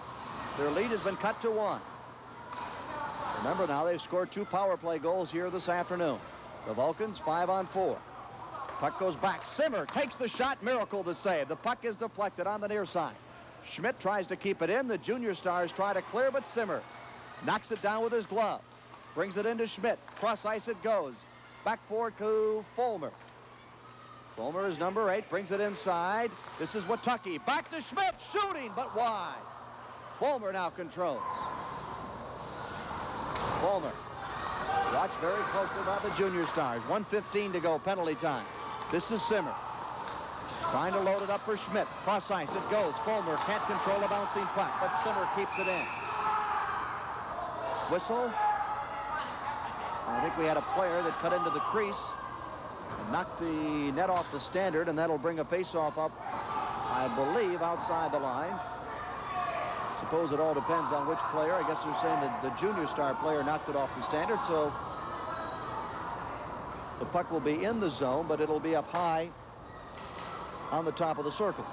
Their lead has been cut to 1. Remember now, they've scored 2 power play goals here this afternoon. The Vulcans 5-on-4. Puck goes back. Simmer takes the shot. Miracle the save. The puck is deflected on the near side. Schmidt tries to keep it in. The Junior Stars try to clear, but Simmer knocks it down with his glove. Brings it into Schmidt. Cross ice it goes. Back forward to Fulmer. Fulmer is number 8. Brings it inside. This is Witucky. Back to Schmidt. Shooting, but wide. Fulmer now controls. Fulmer. Watch very closely by the Junior Stars. 1:15 to go. Penalty time. This is Simmer. Trying to load it up for Schmidt. Cross ice it goes. Fulmer can't control a bouncing puck, but Simmer keeps it in. Whistle. I think we had a player that cut into the crease and knocked the net off the standard, and that'll bring a faceoff up, I believe, outside the line. Suppose it all depends on which player. I guess they're saying that the Junior Star player knocked it off the standard, so the puck will be in the zone, but it'll be up high on the top of the circle.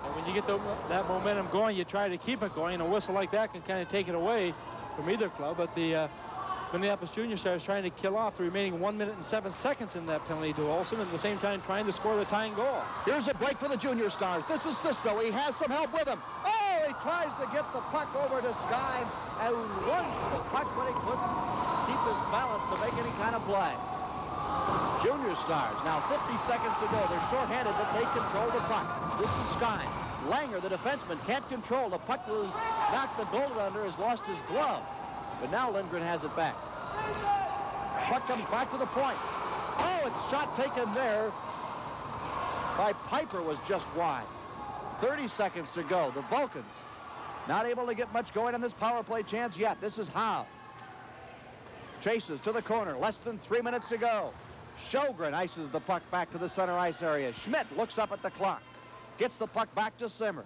And when you get that momentum going, you try to keep it going. A whistle like that can kind of take it away from either club, but the Minneapolis Junior Stars trying to kill off the remaining 1 minute and 7 seconds in that penalty to Olsen, and at the same time trying to score the tying goal. Here's a break for the Junior Stars. This is Sisto. He has some help with him. Oh, he tries to get the puck over to Sky and runs the puck, but he couldn't keep his balance to make any kind of play. Junior Stars, now 50 seconds to go. They're shorthanded, but they control the puck. This is Sky. Langer, the defenseman, can't control. The puck was knocked the goal under, has lost his glove. But now Lindgren has it back. Puck comes back to the point. Oh, it's shot taken there by Piper, was just wide. 30 seconds to go. The Vulcans not able to get much going on this power play chance yet. This is Howe. Chases to the corner. Less than 3 minutes to go. Sjogren ices the puck back to the center ice area. Schmidt looks up at the clock. Gets the puck back to Simmer.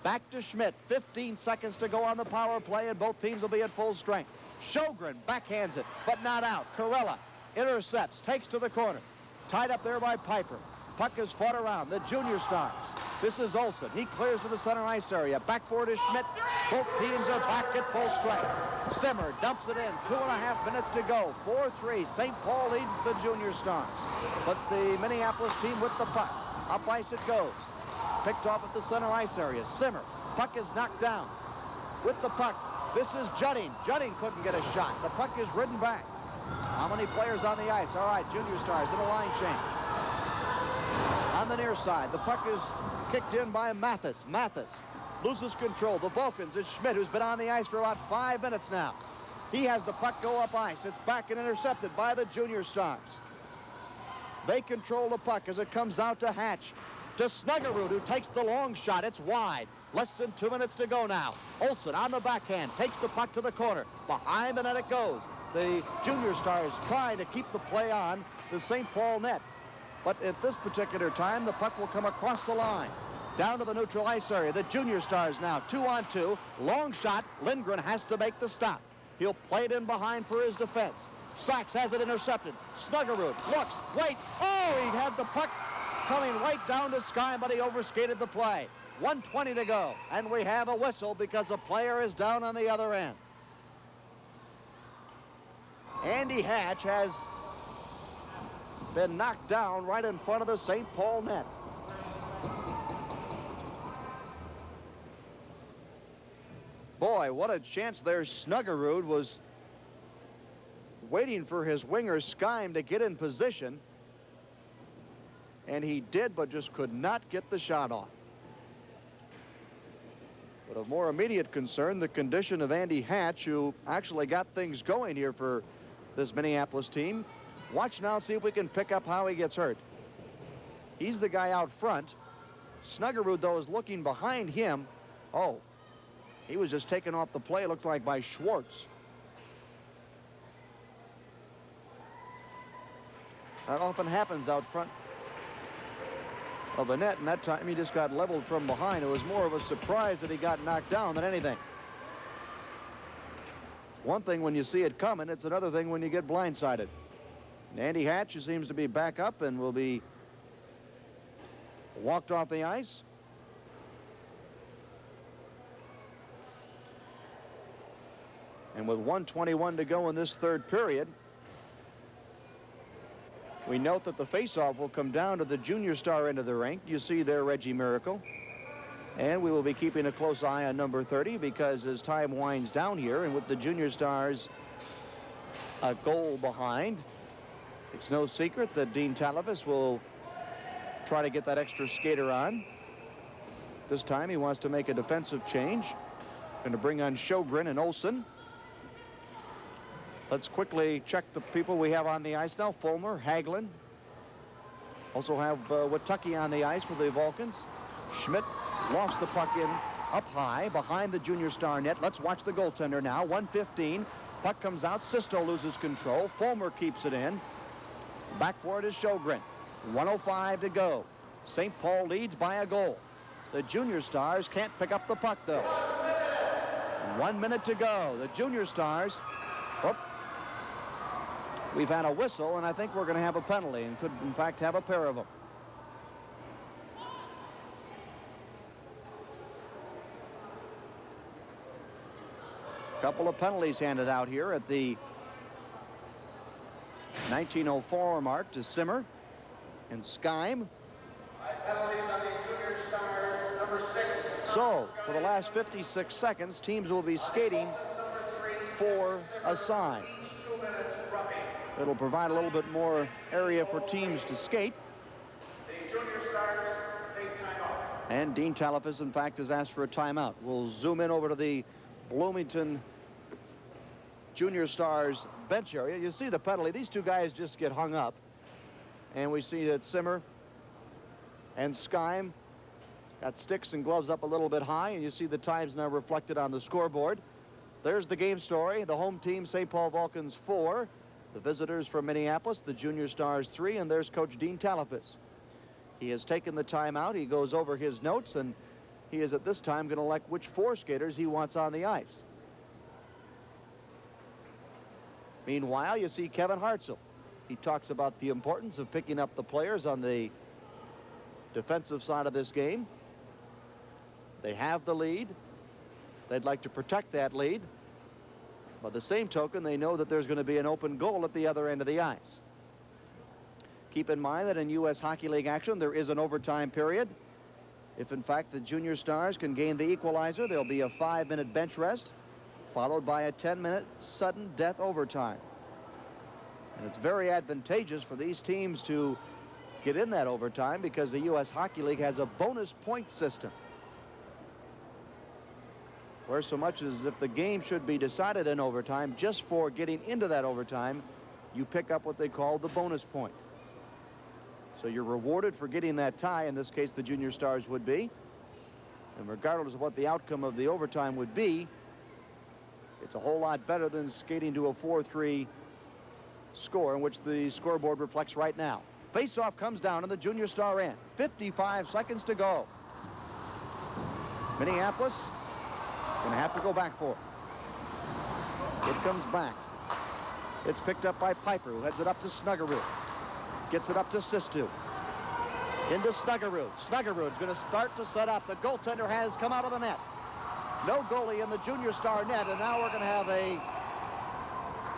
Back to Schmidt. 15 seconds to go on the power play, and both teams will be at full strength. Sjogren backhands it, but not out. Corella intercepts, takes to the corner. Tied up there by Piper. Puck is fought around. The Junior Stars. This is Olsen. He clears to the center ice area. Back forward is Schmidt. Both teams are back at full strength. Simmer dumps it in. 2.5 minutes to go. 4-3. St. Paul leads the Junior Stars. But the Minneapolis team with the puck. Up ice it goes. Picked off at the center ice area. Simmer. Puck is knocked down. With the puck. This is Judding. Judding couldn't get a shot. The puck is ridden back. How many players on the ice? All right, Junior Stars in a line change. On the near side, the puck is kicked in by Mathis. Mathis loses control. The Vulcans, it's Schmidt, who's been on the ice for about 5 minutes now. He has the puck go up ice. It's back and intercepted by the Junior Stars. They control the puck as it comes out to Hatch. To Snuggerud, who takes the long shot. It's wide. Less than 2 minutes to go now. Olsen on the backhand takes the puck to the corner. Behind the net it goes. The Junior Stars trying to keep the play on the St. Paul net. But at this particular time, the puck will come across the line. Down to the neutral ice area. The Junior Stars now 2-on-2. Long shot. Lindgren has to make the stop. He'll play it in behind for his defense. Sachs has it intercepted. Snuggerud looks, waits. Oh, he had the puck coming right down to Sky, but he overskated the play. 1:20 to go, and we have a whistle because a player is down on the other end. Andy Hatch has been knocked down right in front of the St. Paul net. Boy, what a chance there. Snuggerud was waiting for his winger Skyme to get in position, and he did, but just could not get the shot off. But of more immediate concern, the condition of Andy Hatch, who actually got things going here for this Minneapolis team. Watch now, see if we can pick up how he gets hurt. He's the guy out front. Snuggerud, though, is looking behind him. Oh, he was just taken off the play, it looks like, by Schwartz. That often happens out front of the net, and that time he just got leveled from behind. It was more of a surprise that he got knocked down than anything. One thing when you see it coming, it's another thing when you get blindsided. And Andy Hatch, who seems to be back up and will be walked off the ice. And with 1:21 to go in this third period, we note that the faceoff will come down to the Junior Star end of the rink. You see there Reggie Miracle. And we will be keeping a close eye on number 30 because as time winds down here and with the Junior Stars a goal behind, it's no secret that Dean Talavis will try to get that extra skater on. This time he wants to make a defensive change. Going to bring on Sjogren and Olsen. Let's quickly check the people we have on the ice now. Fulmer, Hagelin. Also have Watucky on the ice for the Vulcans. Schmidt lost the puck in up high behind the Junior Star net. Let's watch the goaltender now. 1:15. Puck comes out. Sisto loses control. Fulmer keeps it in. Back for it is Sjogren. 1:05 to go. St. Paul leads by a goal. The Junior Stars can't pick up the puck, though. 1 minute to go. The Junior Stars. Oh, we've had a whistle, and I think we're going to have a penalty and could, in fact, have a pair of them. Couple of penalties handed out here at the 19:04 mark to Simmer and Skyme. Penalties on the Junior Stars, number 6. So, for the last 56 seconds, teams will be skating for a side. It'll provide a little bit more area for teams to skate. The Junior Stars take timeout. And Dean Talavis, in fact, has asked for a timeout. We'll zoom in over to the Bloomington Junior Stars bench area. You see the penalty. These two guys just get hung up. And we see that Simmer and Skyme got sticks and gloves up a little bit high. And you see the times now reflected on the scoreboard. There's the game story. The home team, St. Paul Vulcans 4. The visitors from Minneapolis, the Junior Stars 3. And there's Coach Dean Talavis. He has taken the timeout. He goes over his notes, and he is at this time going to elect which 4 skaters he wants on the ice. Meanwhile, you see Kevin Hartzell. He talks about the importance of picking up the players on the defensive side of this game. They have the lead. They'd like to protect that lead. By the same token, they know that there's going to be an open goal at the other end of the ice. Keep in mind that in U.S. Hockey League action, there is an overtime period. If, in fact, the Junior Stars can gain the equalizer, there'll be a 5-minute bench rest, followed by a 10-minute sudden death overtime. And it's very advantageous for these teams to get in that overtime because the U.S. Hockey League has a bonus point system, where so much as if the game should be decided in overtime, just for getting into that overtime, you pick up what they call the bonus point. So you're rewarded for getting that tie. In this case, the Junior Stars would be. And regardless of what the outcome of the overtime would be, It's a whole lot better than skating to a 4-3 score, in which the scoreboard reflects right now. Face-off comes down in the junior star end. 55 seconds to go. Minneapolis going to have to go back for it. It comes back. It's picked up by Piper, who heads it up to Snuggerud. Gets it up to Sistu. Into Snuggerud. Snuggerud's going to start to set up. The goaltender has come out of the net. No goalie in the junior star net, and now we're going to have a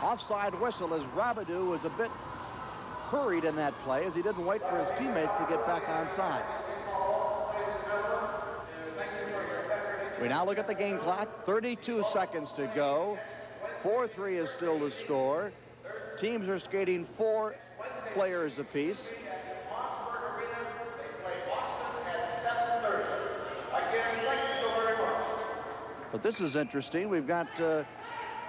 offside whistle as Robidoux was a bit hurried in that play as he didn't wait for his teammates to get back on side. We now look at the game clock. 32 seconds to go. 4-3 is still the score. Teams are skating 4 players apiece. But this is interesting. We've got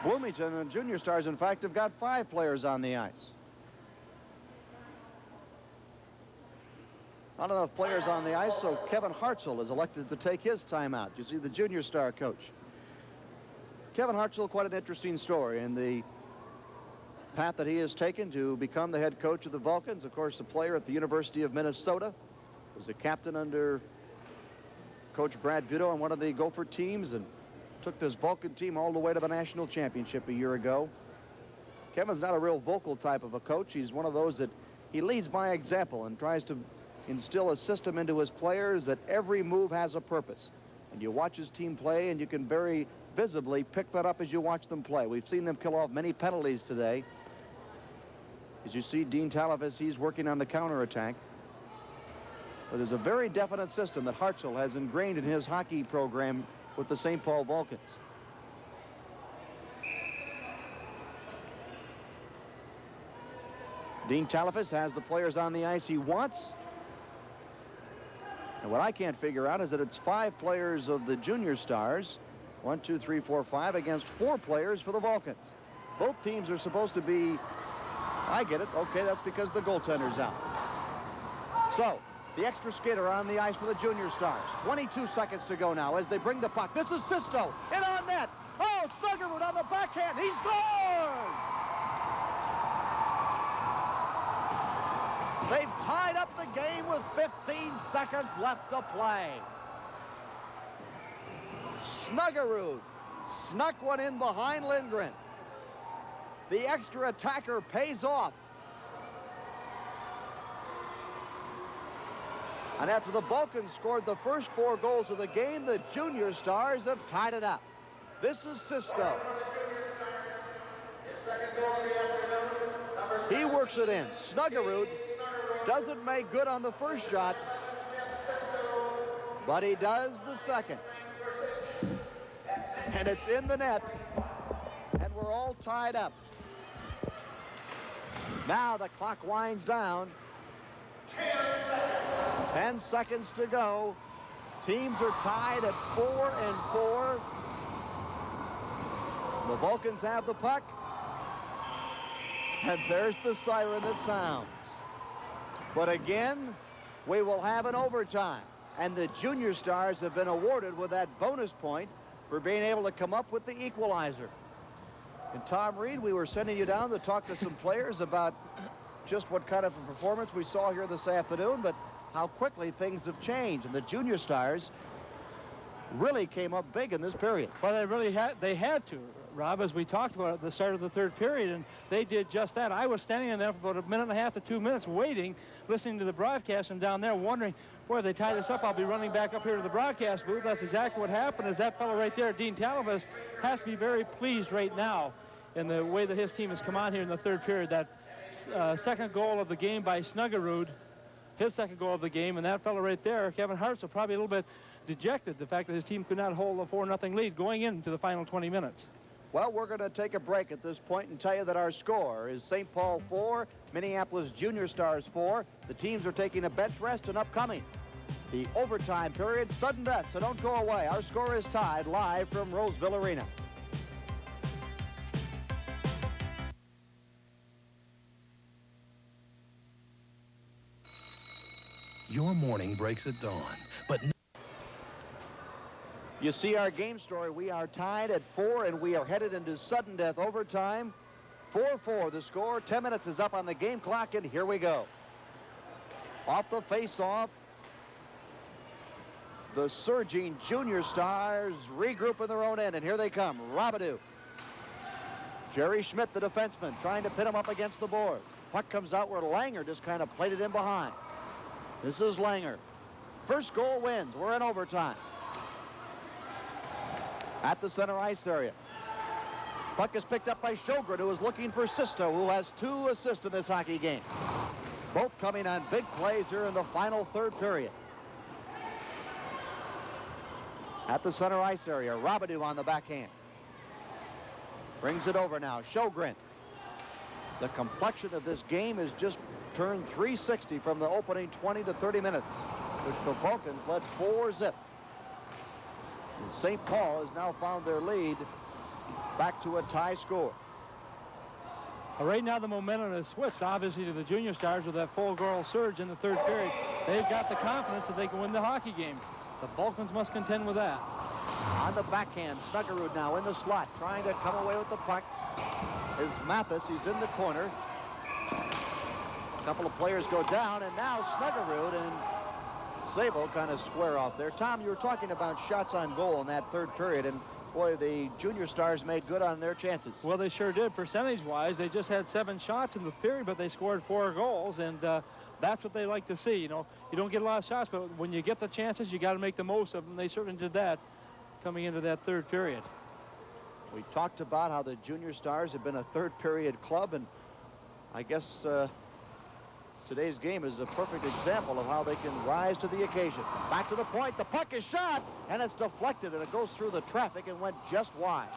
Bloomington and Junior Stars, in fact, have got 5 players on the ice. Not enough players on the ice, so Kevin Hartzell is elected to take his timeout. You see the Junior Star coach. Kevin Hartzell, quite an interesting story in the path that he has taken to become the head coach of the Vulcans. Of course, a player at the University of Minnesota. Was a captain under Coach Brad Budo on one of the Gopher teams and took this Vulcan team all the way to the national championship a year ago. Kevin's not a real vocal type of a coach. He's one of those that he leads by example and tries to instill a system into his players that every move has a purpose. And you watch his team play, and you can very visibly pick that up as you watch them play. We've seen them kill off many penalties today. As you see, Dean Talavas, he's working on the counterattack. But there's a very definite system that Hartzell has ingrained in his hockey program with the St. Paul Vulcans. Dean Talavas has the players on the ice he wants. And what I can't figure out is that it's 5 players of the Junior Stars, 1, 2, 3, 4, 5, against 4 players for the Vulcans. Both teams are supposed to be, I get it, okay, that's because the goaltender's out. So, the extra skater on the ice for the Junior Stars. 22 seconds to go now as they bring the puck. This is Sisto, in on net. Oh, Snuggerud on the backhand, he scores! They've tied up the game with 15 seconds left to play. Snuggerud snuck one in behind Lindgren. The extra attacker pays off. And after the Vulcans scored the first 4 goals of the game, the Junior Stars have tied it up. This is Sisto. He works it in. Snuggerud doesn't make good on the first shot, but he does the second. And it's in the net, and we're all tied up. Now the clock winds down. 10 seconds to go. Teams are tied at 4-4. The Vulcans have the puck. And there's the siren that sounds. But again, we will have an overtime. And the Junior Stars have been awarded with that bonus point for being able to come up with the equalizer. And Tom Reed, we were sending you down to talk to some players about just what kind of a performance we saw here this afternoon, but how quickly things have changed. And the Junior Stars really came up big in this period. Well, they had to, Rob, as we talked about at the start of the third period, and they did just that. I was standing in there for about 1.5 to 2 minutes waiting, listening to the broadcast, and down there wondering, boy, if they tie this up, I'll be running back up here to the broadcast booth. That's exactly what happened. Is that fellow right there, Dean Talavas, has to be very pleased right now in the way that his team has come on here in the third period. That second goal of the game by Snuggerud, his second goal of the game, and that fellow right there, Kevin Hartzell, probably a little bit dejected, the fact that his team could not hold a 4-0 lead going into the final 20 minutes. Well, we're going to take a break at this point and tell you that our score is St. Paul 4, Minneapolis Junior Stars 4. The teams are taking a bench rest and upcoming the overtime period, sudden death, so don't go away. Our score is tied live from Roseville Arena. Your morning breaks at dawn, but You see our game story. We are tied at 4, and we are headed into sudden death overtime. 4-4 the score. 10 minutes is up on the game clock, and here we go. Off the face-off, the surging Junior Stars regroup in their own end, and here they come. Robidoux. Jerry Schmidt, the defenseman, trying to pin him up against the boards. Puck comes out where Langer just kind of played it in behind. This is Langer. First goal wins. We're in overtime. At the center ice area. Puck is picked up by Sjogren, who is looking for Sisto, who has 2 assists in this hockey game. Both coming on big plays here in the final third period. At the center ice area, Robidoux on the backhand. Brings it over now, Sjogren. The complexion of this game has just turned 360 from the opening 20 to 30 minutes, which the Vulcans led 4-0. And St. Paul has now found their lead back to a tie score. Right now the momentum has switched obviously to the Junior Stars with that full goal surge in the third period. They've got the confidence that they can win the hockey game. The Vulcans must contend with that. On the backhand, Snuggerud now in the slot, trying to come away with the puck. Is Mathis, he's in the corner. A couple of players go down, and now Snuggerud and Sable kind of square off there. Tom, you were talking about shots on goal in that third period, and boy, the Junior Stars made good on their chances. Well, they sure did. Percentage-wise, they just had 7 shots in the period, but they scored 4 goals, and that's what they like to see. You know, you don't get a lot of shots, but when you get the chances, you got to make the most of them. They certainly did that coming into that third period. We talked about how the Junior Stars have been a third period club, and I guess today's game is a perfect example of how they can rise to the occasion. Back to the point, the puck is shot, and it's deflected, and it goes through the traffic and went just wide.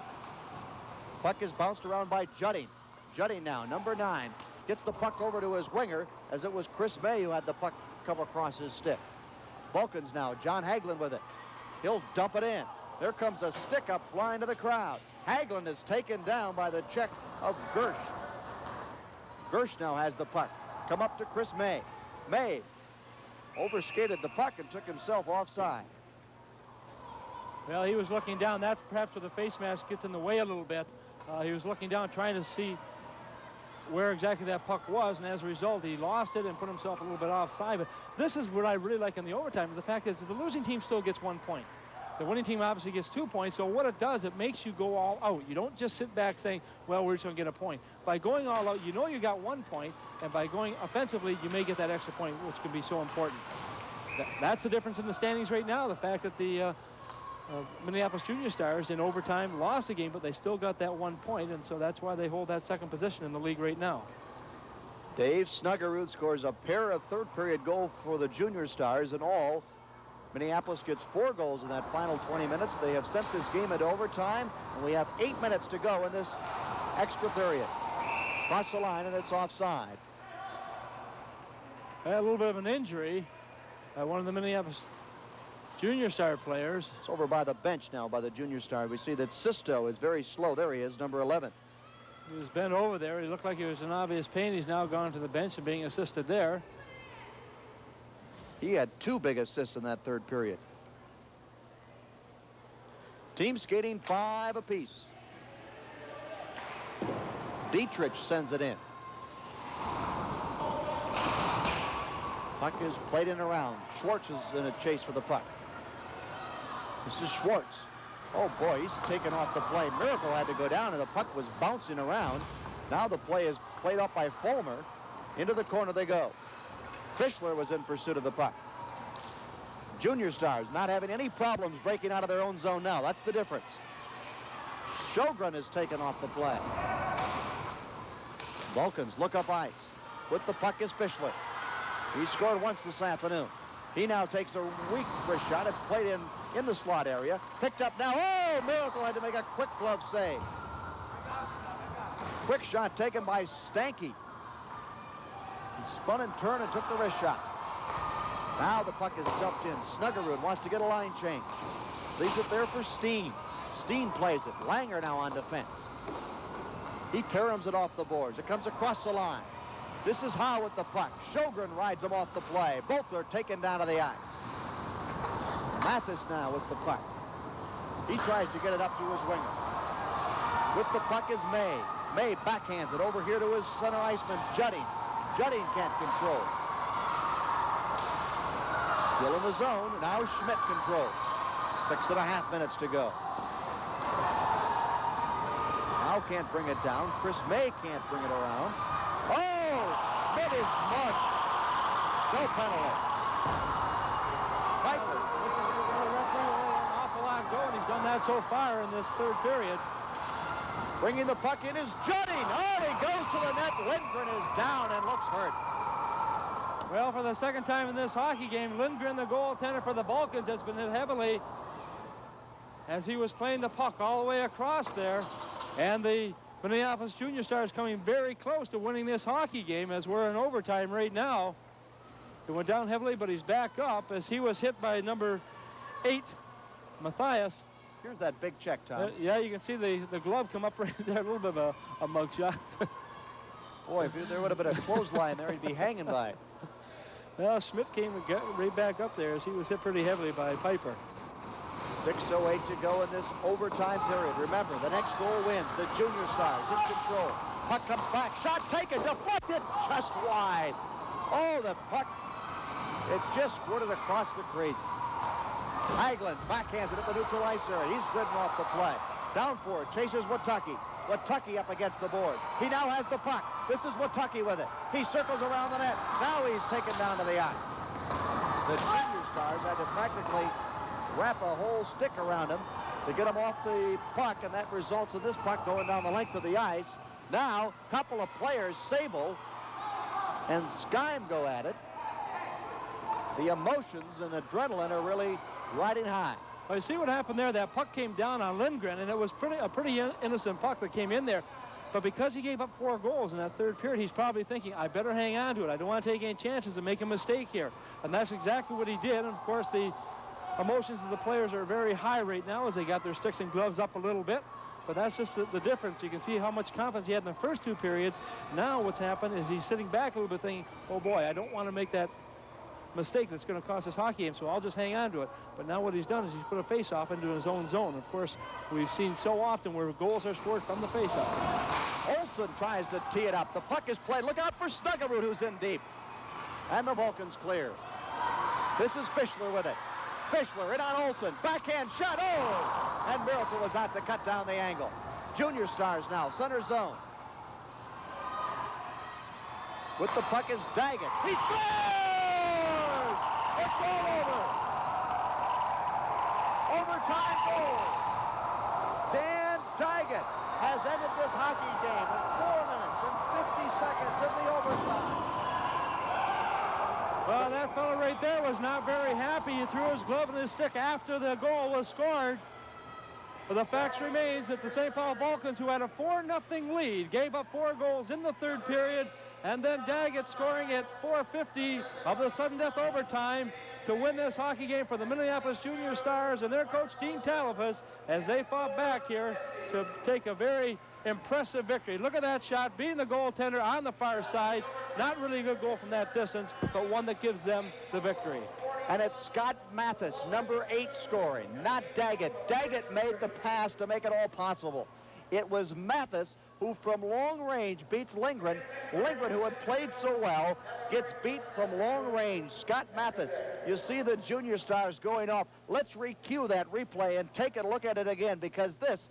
Puck is bounced around by Judding. Judding now, number 9, gets the puck over to his winger, as it was Chris May who had the puck come across his stick. Vulcans now, John Hagelin with it. He'll dump it in. There comes a stick up flying to the crowd. Hagelin is taken down by the check of Gersh. Gersh now has the puck. Come up to Chris May. May overskated the puck and took himself offside. Well, he was looking down. That's perhaps where the face mask gets in the way a little bit. He was looking down trying to see where exactly that puck was, and as a result, he lost it and put himself a little bit offside. But this is what I really like in the overtime. The fact is that the losing team still gets 1 point. The winning team obviously gets 2 points, so what it does, it makes you go all out. You don't just sit back saying, well, we're just going to get a point. By going all out, you know you got 1 point, and by going offensively, you may get that extra point, which can be so important. That's the difference in the standings right now, the fact that the Minneapolis Junior Stars in overtime lost the game, but they still got that 1 point, and so that's why they hold that second position in the league right now. Dave Snuggerud scores a pair of third-period goals for the Junior Stars. In all, Minneapolis gets 4 goals in that final 20 minutes. They have sent this game into overtime, and we have 8 minutes to go in this extra period. Cross the line, and it's offside. A little bit of an injury. One of the Minneapolis Junior Star players. It's over by the bench now by the Junior Star. We see that Sisto is very slow. There he is, number 11. He was bent over there. He looked like he was in obvious pain. He's now gone to the bench and being assisted there. He had 2 big assists in that third period. Team skating 5 apiece. Dietrich sends it in. Puck is played in around. Schwartz is in a chase for the puck. This is Schwartz. Oh boy, he's taken off the play. Miracle had to go down, and the puck was bouncing around. Now the play is played up by Fulmer. Into the corner they go. Fischler was in pursuit of the puck. Junior Stars not having any problems breaking out of their own zone now. That's the difference. Sjogren is taken off the play. Vulcans look up ice. With the puck is Fischler. He scored once this afternoon. He now takes a weak wrist shot. It's played in the slot area. Picked up now. Oh, Miracle had to make a quick glove save. Quick shot taken by Stanky. He spun and turned and took the wrist shot. Now the puck is dumped in. Snuggerud wants to get a line change. Leaves it there for Steen. Steen plays it. Langer now on defense. He caroms it off the boards. It comes across the line. This is Howe with the puck. Sjogren rides him off the play. Both are taken down to the ice. Mathis now with the puck. He tries to get it up to his winger. With the puck is May. May backhands it over here to his center iceman, Judding. Judding can't control. Still in the zone. Now Schmidt controls. 6.5 minutes to go. Now can't bring it down. Chris May can't bring it around. Oh! Schmidt is mugged. No penalty. Piper. This is an awful lot going. He's done that so far in this third period. Bringing the puck in is Judding. Oh, he goes to the net. Lindgren is down and looks hurt. Well, for the second time in this hockey game, Lindgren, the goaltender for the Vulcans, has been hit heavily as he was playing the puck all the way across there. And the Minneapolis Junior Stars coming very close to winning this hockey game as we're in overtime right now. He went down heavily, but he's back up as he was hit by number 8, Matthias. Here's that big check, Tom. Yeah, you can see the glove come up right there, a little bit of a mug shot. Boy, if there would have been a clothesline there, he'd be hanging by. Well, Schmidt came right back up there as he was hit pretty heavily by Piper. 6:08 to go in this overtime period. Remember, the next goal wins. The Junior Stars in control. Puck comes back. Shot taken. Deflected. Just wide. Oh, the puck. It just squirted across the crease. Hagelin backhands it at the neutral ice area. He's ridden off the play. Down for it. Chases Watucky. Watucky up against the board. He now has the puck. This is Watucky with it. He circles around the net. Now he's taken down to the ice. The Junior Stars had to practically wrap a whole stick around him to get him off the puck, and that results in this puck going down the length of the ice. Now, a couple of players, Sable and Skyme, go at it. The emotions and adrenaline are really riding high. Well, you see what happened there? That puck came down on Lindgren, and it was a pretty innocent puck that came in there. But because he gave up 4 goals in that third period, he's probably thinking, I better hang on to it. I don't want to take any chances and make a mistake here. And that's exactly what he did. And, of course, the emotions of the players are very high right now as they got their sticks and gloves up a little bit. But that's just the difference. You can see how much confidence he had in the first 2 periods. Now what's happened is he's sitting back a little bit thinking, oh, boy, I don't want to make that mistake that's going to cost us hockey game, so I'll just hang on to it. But now what he's done is he's put a face-off into his own zone. Of course, we've seen so often where goals are scored from the face-off. Olsen tries to tee it up. The puck is played. Look out for Snuggerud, who's in deep. And the Vulcans clear. This is Fischler with it. Fischler in on Olsen. Backhand shot. Oh! And Miracle was out to cut down the angle. Junior Stars now, center zone. With the puck is Daggett. He scores! It's all over. Overtime goal. Dan Daggett has ended this hockey game in 4 minutes and 50 seconds of the overtime. Well, that fellow right there was not very happy. He threw his glove and his stick after the goal was scored. But the fact remains that the St. Paul Vulcans, who had a 4-0 lead, gave up 4 goals in the third period, and then Daggett scoring at 4:50 of the sudden death overtime to win this hockey game for the Minneapolis Junior Stars and their coach, Dean Talifas, as they fought back here to take a very impressive victory. Look at that shot, beating the goaltender on the far side. Not really a good goal from that distance, but one that gives them the victory. And it's Scott Mathis, number 8, scoring, not Daggett. Daggett made the pass to make it all possible. It was Mathis who from long range beats Lindgren. Lindgren, who had played so well, gets beat from long range. Scott Mathis, you see the Junior Stars going off. Let's recue that replay and take a look at it again, because this,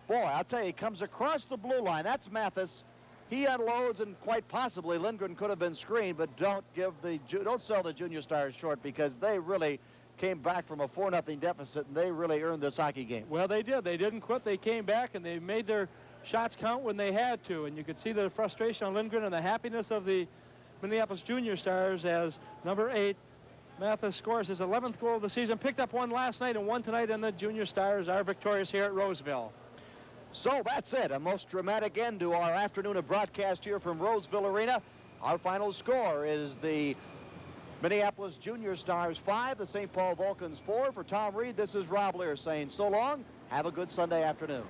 boy, I'll tell you, comes across the blue line. That's Mathis. He unloads, and quite possibly Lindgren could have been screened, but don't sell the Junior Stars short, because they really came back from a 4-0 deficit, and they really earned this hockey game. Well, they did. They didn't quit. They came back, and they made their shots count when they had to, and you could see the frustration on Lindgren and the happiness of the Minneapolis Junior Stars as number 8, Mathis, scores his 11th goal of the season, picked up one last night and one tonight, and the Junior Stars are victorious here at Roseville. So that's it, a most dramatic end to our afternoon of broadcast here from Roseville Arena. Our final score is the Minneapolis Junior Stars 5, the St. Paul Vulcans 4. For Tom Reed, this is Rob Lear saying so long. Have a good Sunday afternoon.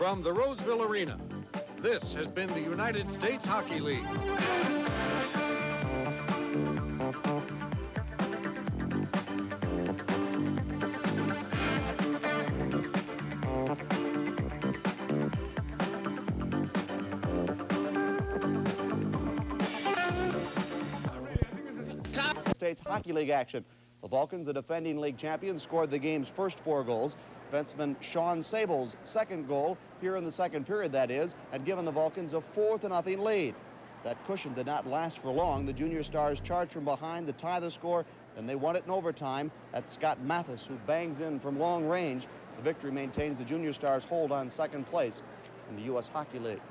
from the Roseville Arena, this has been the United States Hockey League. States Hockey League action. The Vulcans, the defending league champions, scored the game's first 4 goals. Defenseman Sean Sable's second goal, here in the second period that is, had given the Vulcans a 4-0 lead. That cushion did not last for long. The Junior Stars charged from behind to tie the score, and they won it in overtime. That's Scott Mathis, who bangs in from long range. The victory maintains the Junior Stars' hold on second place in the U.S. Hockey League.